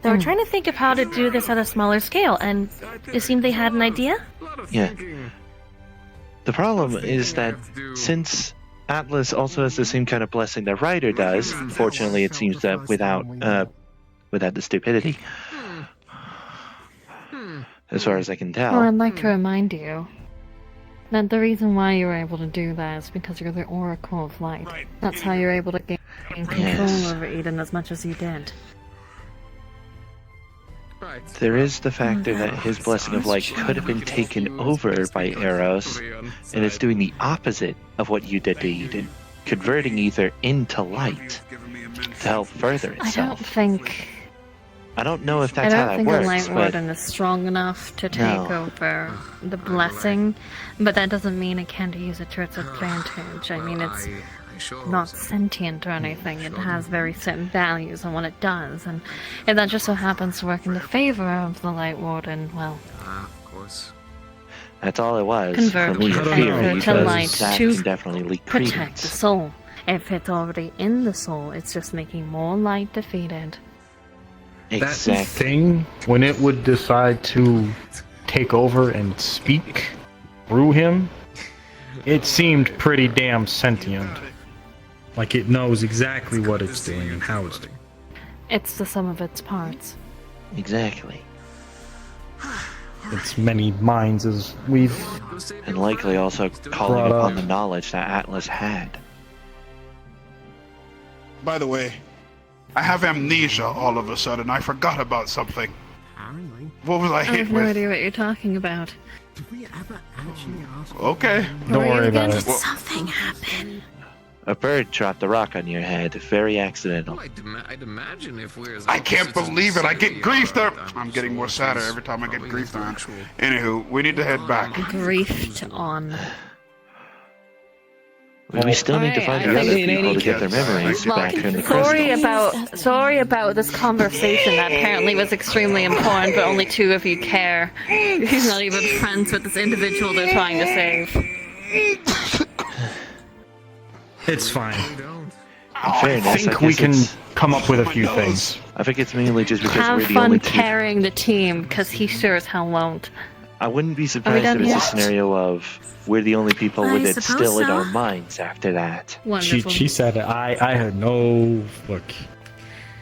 They were trying to think of how to do this at a smaller scale, and it seemed they had an idea. Yeah. The problem is that since Atlas also has the same kind of blessing that Ryder does, fortunately it seems that without the stupidity. As far as I can tell. Well, I'd like to remind you that the reason why you were able to do that is because you're the Oracle of Light. That's how you're able to gain control over Eden as much as you did. There is the factor that his blessing of light could have been taken over by Eros, and it's doing the opposite of what you did to Eden, converting ether into light to help further itself. I don't know if that's how that works. I don't think the Light Warden is strong enough to take over the blessing, but that doesn't mean it can't use it to its advantage. I mean, it's not sentient or anything. It has very certain values on what it does, and if that just so happens to work in the favor of the Light Warden, well, Of course. That's all it was. convert From your theory, ether to because light that to can definitely leak protect the credence. soul. If it's already in the soul, it's just making more light defeated. That thing, when it would decide to take over and speak through him, it seemed pretty damn sentient. Like it knows exactly what it's doing and how it's doing. It's the sum of its parts. Exactly. It's many minds as we've... And likely also calling Brought upon up. the knowledge that Atlas had. By the way, I have amnesia all of a sudden. I forgot about something. Apparently. What was I I hit have no with? idea what you're talking about. Did we ever actually ask? Okay. Don't worry about it. Something happened. A bird dropped a rock on your head. Very accidental. I'd imagine if we're as I can't opposites as we believe it. I say get we griefed are, there. I'm getting more sadder every time I get probably griefed on. intellectual. Anywho, we need to head back. Griefed on. We still need to find the I other think- people to get their memories back in the crystal. Sorry about this conversation that apparently was extremely important, but only two of you care. He's not even friends with this individual they're trying to save. It's fine. In I fairness, think we guess can it's- come up with a few things. I think it's mainly just because Have we're the fun only two. carrying the team, because he sure as hell won't. I wouldn't be surprised done if it's yet? a scenario of we're the only people with I it suppose still in so. our minds after that. She said it. I had no... Look.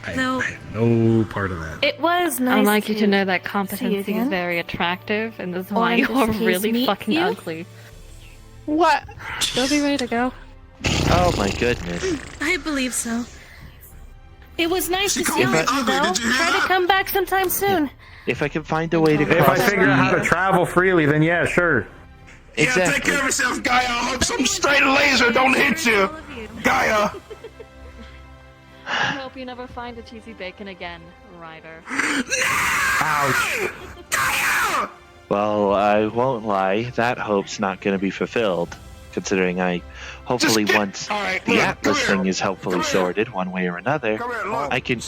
I Though- had no part of that. It was nice. I'd like you to know that competency is again. very attractive, and this is Or why in you this are case, really meet fucking you? ugly. What? Go be ready to go. Oh my goodness. I believe so. It was nice to called see you, me though. ugly, did you hear Try to that? come back sometime soon. If I can find a way to If I cross figure out how to the... travel freely, then yeah, sure. Yeah, take Exactly. care of yourself, Gaia. I hope some straight laser don't hit you. Gaia. I hope you never find a cheesy bacon again, Ryder. Ouch. Well, I won't lie. That hope's not going to be fulfilled, considering I... Hopefully once the Atlas thing is helpfully sorted one way or another, I can...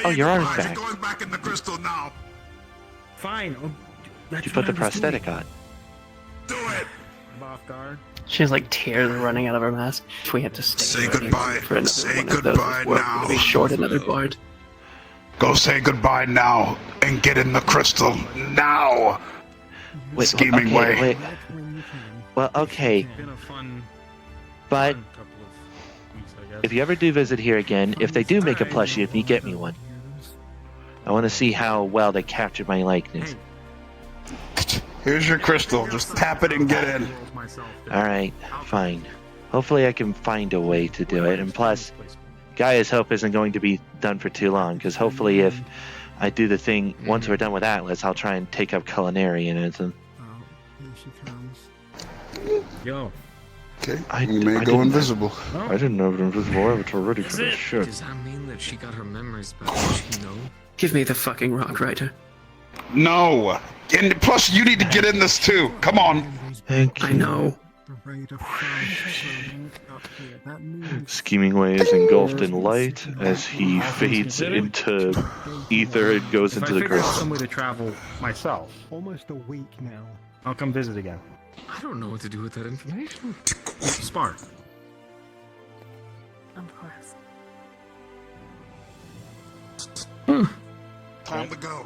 Oh, your arm's back. Going back in the crystal now. Fine. You put the prosthetic on. I'm off guard. She has like tears running out of her mask. If we had to stay Say goodbye. for another Say one of those, goodbye we're now. gonna be short another board. Go say goodbye now and get in the crystal now. Wait, Scheming okay, way. wait. Well, okay. But if you ever do visit here again, if they do make a plushie of me, get me one. I want to see how well they captured my likeness. Here's your crystal. Just tap it and get in. Alright, fine. Hopefully I can find a way to do it. And plus, Gaia's hope isn't going to be done for too long, because hopefully if I do the thing, once we're done with Atlas, I'll try and take up culinary and it's... Here she comes. Yo. Okay, you may go invisible. I didn't know it was invisible. I was ready for this shit. Does that mean that she got her memories back? Does she know? Give me the fucking rock, Ryder. No. And plus, you need to get in this too. Come on. Thank you. I know. The rate of flight up here. That means Schemingway is engulfed in light as he fades into ether and goes If I into the figure out crystal. some way to travel myself, Almost a week now. I'll come visit again. I don't know what to do with that information. Spark. Of course. Time to go.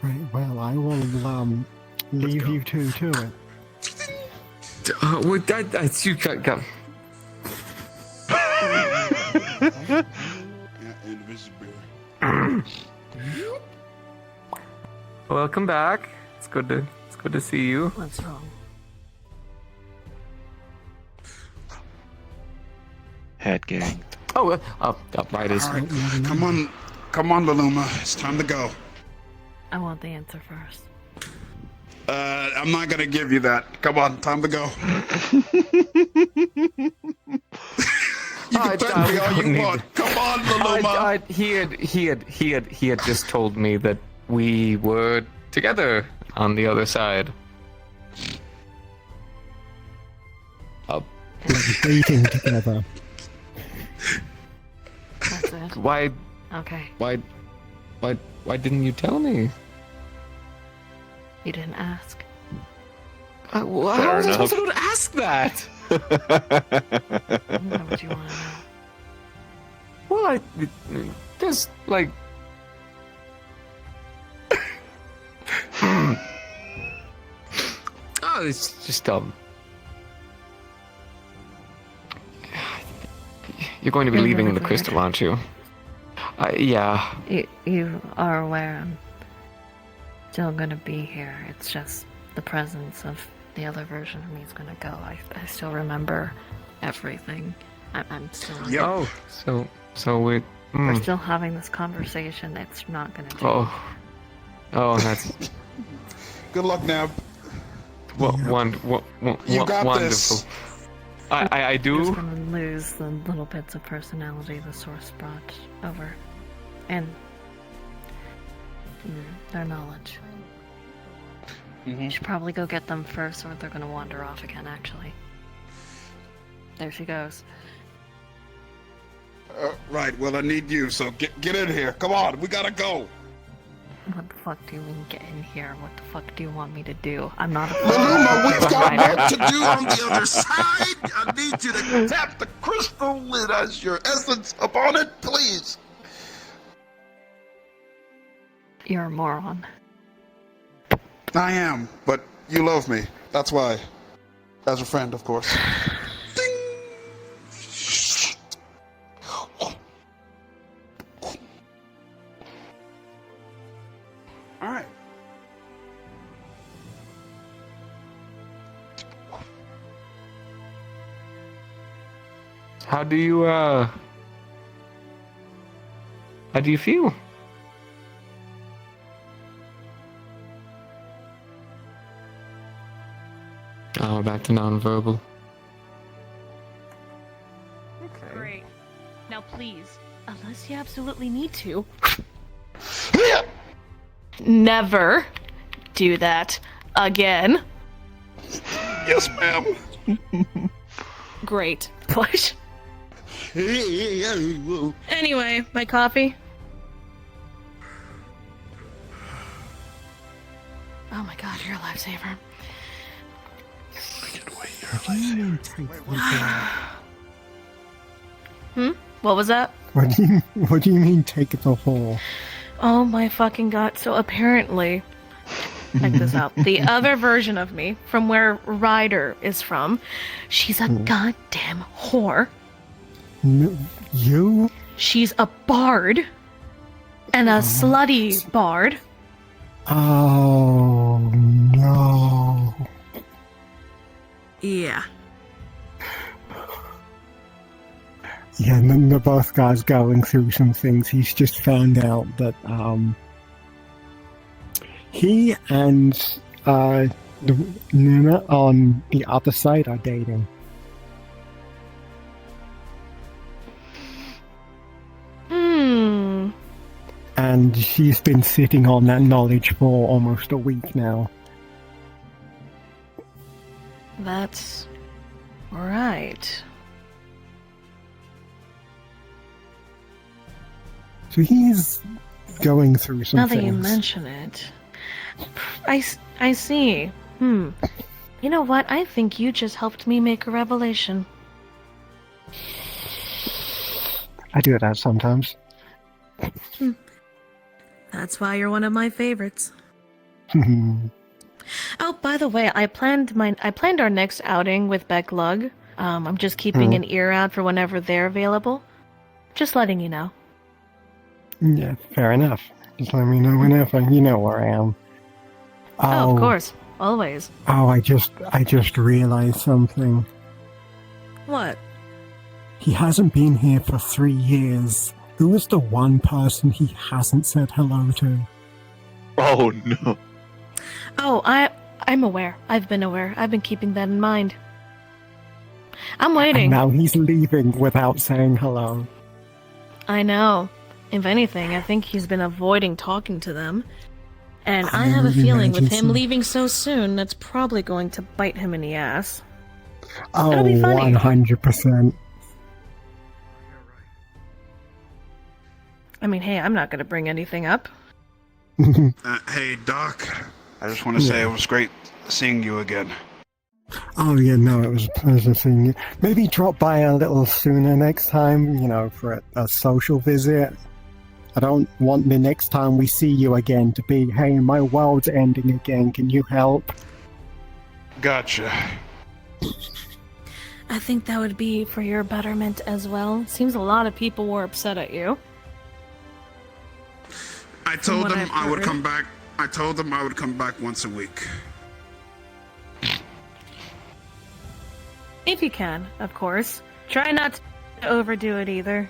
Right, well, I will leave you two to it. Well, that's you got. Welcome back. It's good to see you. What's wrong? Hat gang. Oh, right is. All right, come on, Laluma. It's time to go. I want the answer first. I'm not gonna give you that. Come on, time to go. You can thank me all you want. Come on, Laluma. He had just told me that we were together on the other side. like dating together. That's it. Why? Okay. Why didn't you tell me? You didn't ask. Well, Fair how was I enough. supposed to ask that? I know what you want to know. Well, just like. Oh, it's just You're going to be You're leaving really the crystal, aren't you? Yeah. You are aware I'm still gonna be here. It's just the presence of the other version of me is gonna go. I still remember everything. I'm still. Yep. Oh, so we're. We're still having this conversation. It's not gonna change. Oh, that's. Good luck, Nab. Well, You got wonderful. this. I I'm do. just gonna lose the little bits of personality the source brought over, and their knowledge. You should probably go get them first, or they're gonna wander off again. Actually, there she goes. Right. Well, I need you. So get in here. Come on. We gotta go. What the fuck do you mean get in here? What the fuck do you want me to do? I'm not a Maluma, we've got rider. work to do on the other side. I need you to tap the crystal lid as your essence upon it, please. You're a moron. I am, but you love me. That's why. As a friend, of course. All right. How do you feel? Oh, back to nonverbal. Great. Now please, unless you absolutely need to, never do that again. Yes, ma'am. Great. Push. Anyway, my coffee. Oh my god, you're a lifesaver. What was that? What do you mean take the whole? Oh my fucking god. So apparently, check this out. The other version of me, from where Ryder is from, she's a goddamn whore. You? She's a bard. And a slutty bard. Oh no. Yeah. Yeah, and then the both guys going through some things. He's just found out that he and Nuna on the other side are dating. And she's been sitting on that knowledge for almost a week now. That's right. So he's going through some Now that things. you mention it, I see. You know what? I think you just helped me make a revelation. I do that sometimes. That's why you're one of my favorites. Oh, by the way, I planned our next outing with Beck Lug. I'm just keeping an ear out for whenever they're available. Just letting you know. Yeah, fair enough. Just let me know whenever. You know where I am. Oh, of course. Always. Oh, I just realized something. What? He hasn't been here for 3 years. Who is the one person he hasn't said hello to? Oh no. Oh, I'm aware. I've been aware. I've been keeping that in mind. I'm waiting. And now he's leaving without saying hello. I know. If anything, I think he's been avoiding talking to them. And I have a feeling with him leaving so soon, that's probably going to bite him in the ass. Oh, It'll be funny. 100%. I mean, hey, I'm not going to bring anything up. Hey, Doc. I just want to say it was great seeing you again. Oh, yeah, no, it was a pleasure seeing you. Maybe drop by a little sooner next time, for a social visit. I don't want the next time we see you again to be, hey, my world's ending again, can you help? Gotcha. I think that would be for your betterment as well. Seems a lot of people were upset at you. I told them I would come back. I told them I would come back once a week. If you can, of course. Try not to overdo it either.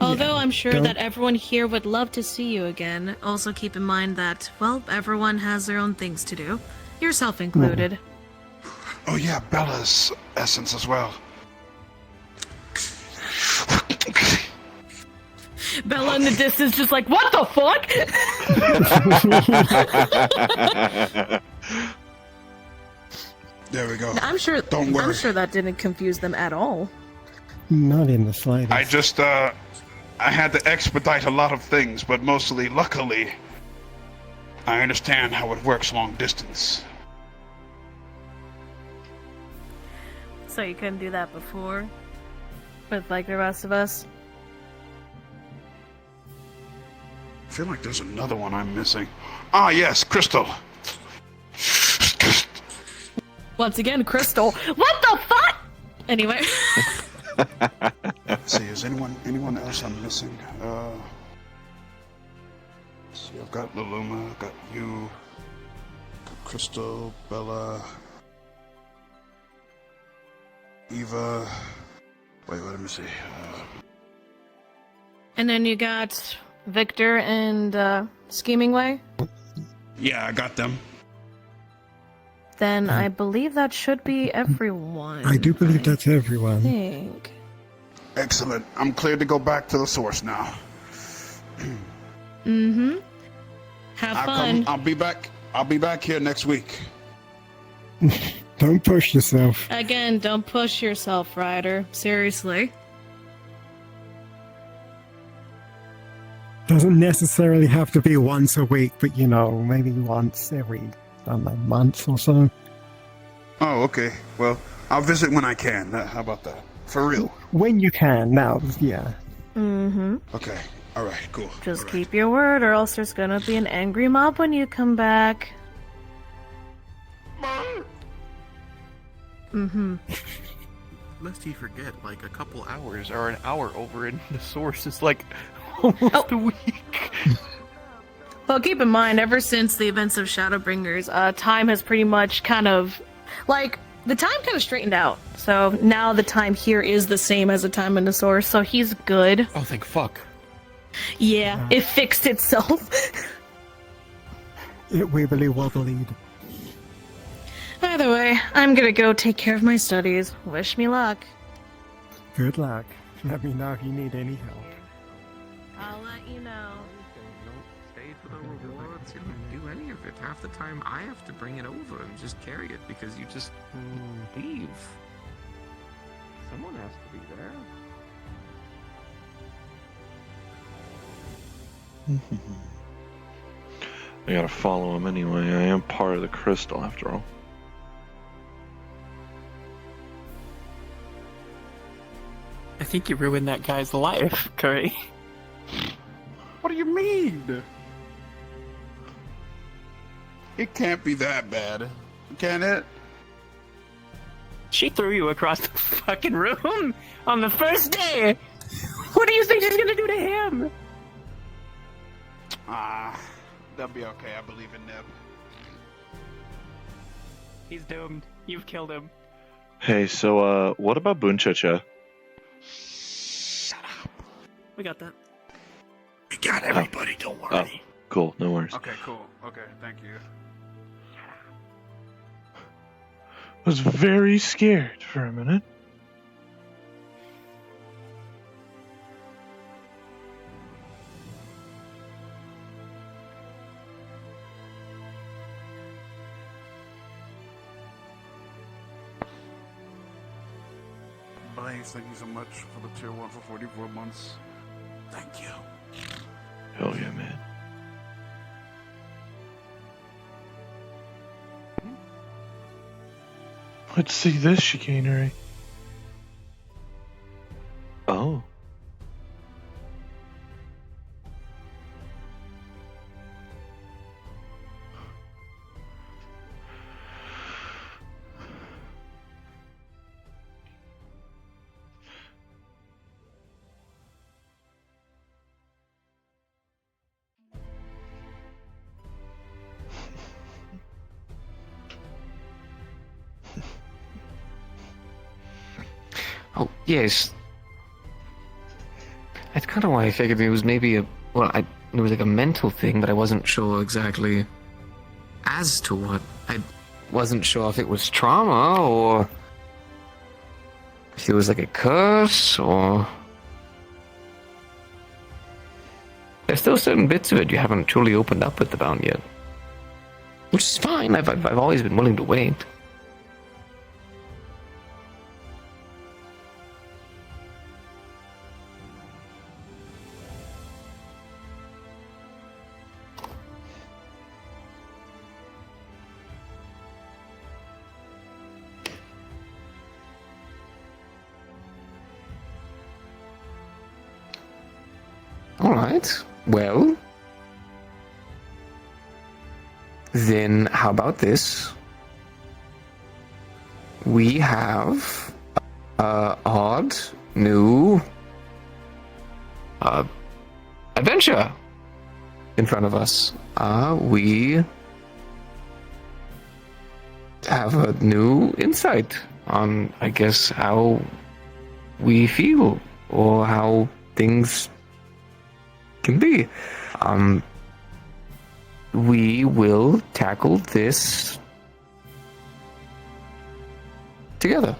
Although I'm sure that everyone here would love to see you again, also keep in mind that, well, everyone has their own things to do. Yourself included. Oh yeah, Bella's essence as well. Bella in the distance just like, what the fuck? There we go. I'm sure. Don't worry. I'm sure that didn't confuse them at all. Not in the slightest. I just, I had to expedite a lot of things, but mostly, luckily, I understand how it works long distance. So you couldn't do that before? With, like, the rest of us? I feel like there's another one I'm missing. Ah, yes, Crystal. Once again, Crystal. What the fuck? Anyway. Let's see, is anyone else I'm missing? Let's see, I've got Luluma, I've got you, got Crystal, Bella, Eva. Wait, let me see. And then you got Victor and Schemingway. Yeah, I got them. Then I believe that should be everyone. I do believe that's everyone. I think. Excellent. I'm cleared to go back to the source now. Mm-hmm. Have fun. I'll be back. I'll be back here next week. Don't push yourself. Again, don't push yourself, Ryder. Seriously. Doesn't necessarily have to be once a week, but maybe once every, I don't know, month or so. Oh, okay. Well, I'll visit when I can. How about that? For real. When you can, now, yeah. Mm-hmm. Okay. All right, cool. Just keep your word, or else there's gonna be an angry mob when you come back. Mm-hmm. Lest you forget, like a couple hours or an hour over in the source is like almost a week. Well, keep in mind, ever since the events of Shadowbringers, time has pretty much kind of, like, the time kind of straightened out. So now the time here is the same as the time in the source, so he's good. Oh, thank fuck. Yeah, it fixed itself. It wibbly wobbly. Either way, I'm gonna go take care of my studies. Wish me luck. Good luck. Let me know if you need any help. I'll let you know. Don't stay for the rewards. You don't do any of it. Half the time I have to bring it over and just carry it because you just leave. Someone has to be there. I gotta follow him anyway. I am part of the crystal after all. I think you ruined that guy's life, Curry. What do you mean? It can't be that bad, can it? She threw you across the fucking room on the first day. What do you think she's gonna do to him? That'll be okay. I believe in Neb. He's doomed. You've killed him. Hey, so what about Bunchacha? We got that. We got everybody. Don't worry. Oh, cool. No worries. Okay, cool. Okay, thank you. I was very scared for a minute. Blaze, thank you so much for the tier 1 for 44 months. Thank you. Hell yeah, man. Let's see this chicanery. Oh. Oh, yes. That's kind of why I figured it was maybe it was like a mental thing, but I wasn't sure exactly as to what. I wasn't sure if it was trauma or if it was like a curse or. There's still certain bits of it you haven't truly opened up with the Bound yet, which is fine. I've always been willing to wait. Alright, well, then how about this? We have a odd new adventure in front of us. We have a new insight on, I guess, how we feel or how things can be. We will tackle this together.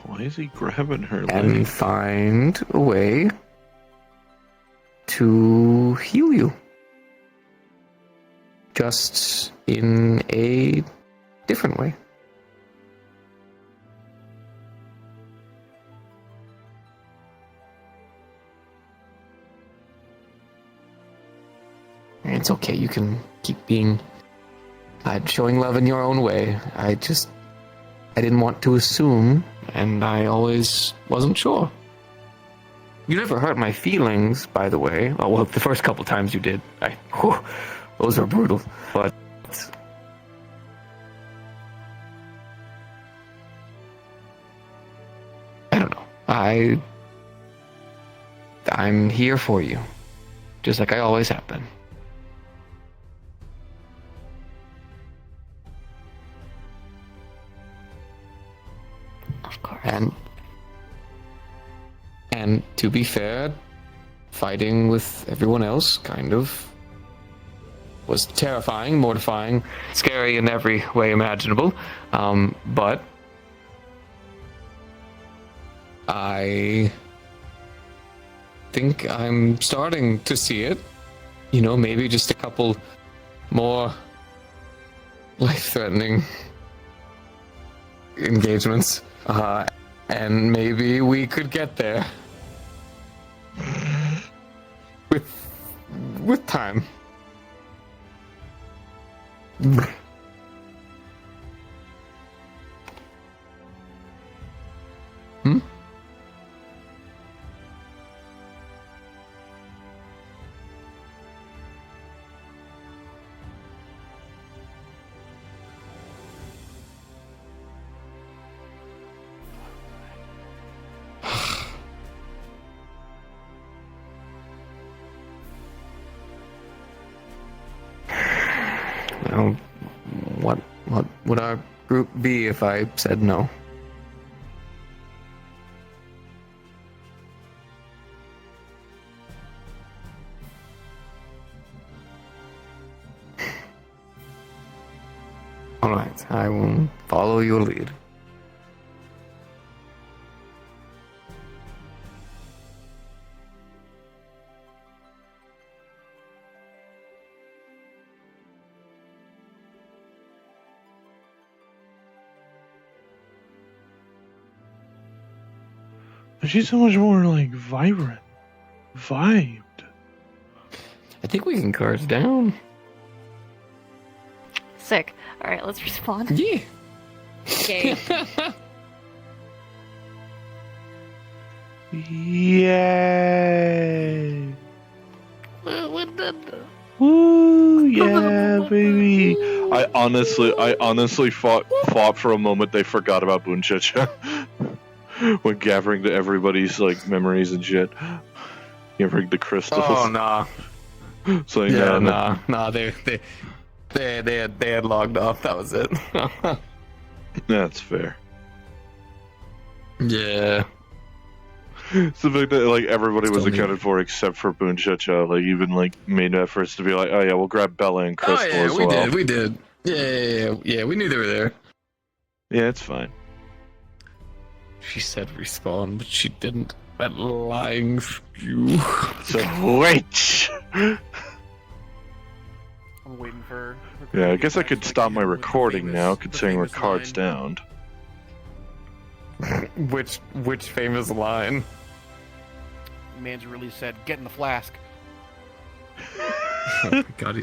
Why is he grabbing her and leg? Find a way to heal you. Just in a different way. It's okay, you can keep being showing love in your own way. I didn't want to assume, and I always wasn't sure. You never hurt my feelings, by the way. Oh, well, the first couple times you did. Those were brutal. But I don't know. I'm here for you, just like I always have been. Of course. And to be fair, fighting with everyone else kind of was terrifying, mortifying, scary in every way imaginable. But I think I'm starting to see it. You know, maybe just a couple more life-threatening engagements. And maybe we could get there. With time. Hmm? Well, what would our group be if I said no? All right, I will follow your lead. But she's so much more like vibrant, vibed. I think we can carve down. Sick. All right, let's respond. Yeah. Okay. Yay! What the? Woo! Yeah, baby. I honestly thought for a moment they forgot about Bunchacha when gathering to everybody's like memories and shit. Gathering the crystals. Oh nah. So Yeah, no. nah. They had logged off. That was it. That's fair. Yeah. It's the fact that like everybody was Still need- accounted for except for Bunchacha. Like even like made efforts to be like, oh yeah, we'll grab Bella and Crystal Oh yeah, as well. we did. Yeah. We knew they were there. Yeah, it's fine. She said respawn, but she didn't. That lying you. So wait. I'm waiting for. Yeah, I guess I could stop my recording now, considering record's down. Which famous line? Man's really said, "Get in the flask." Oh my God,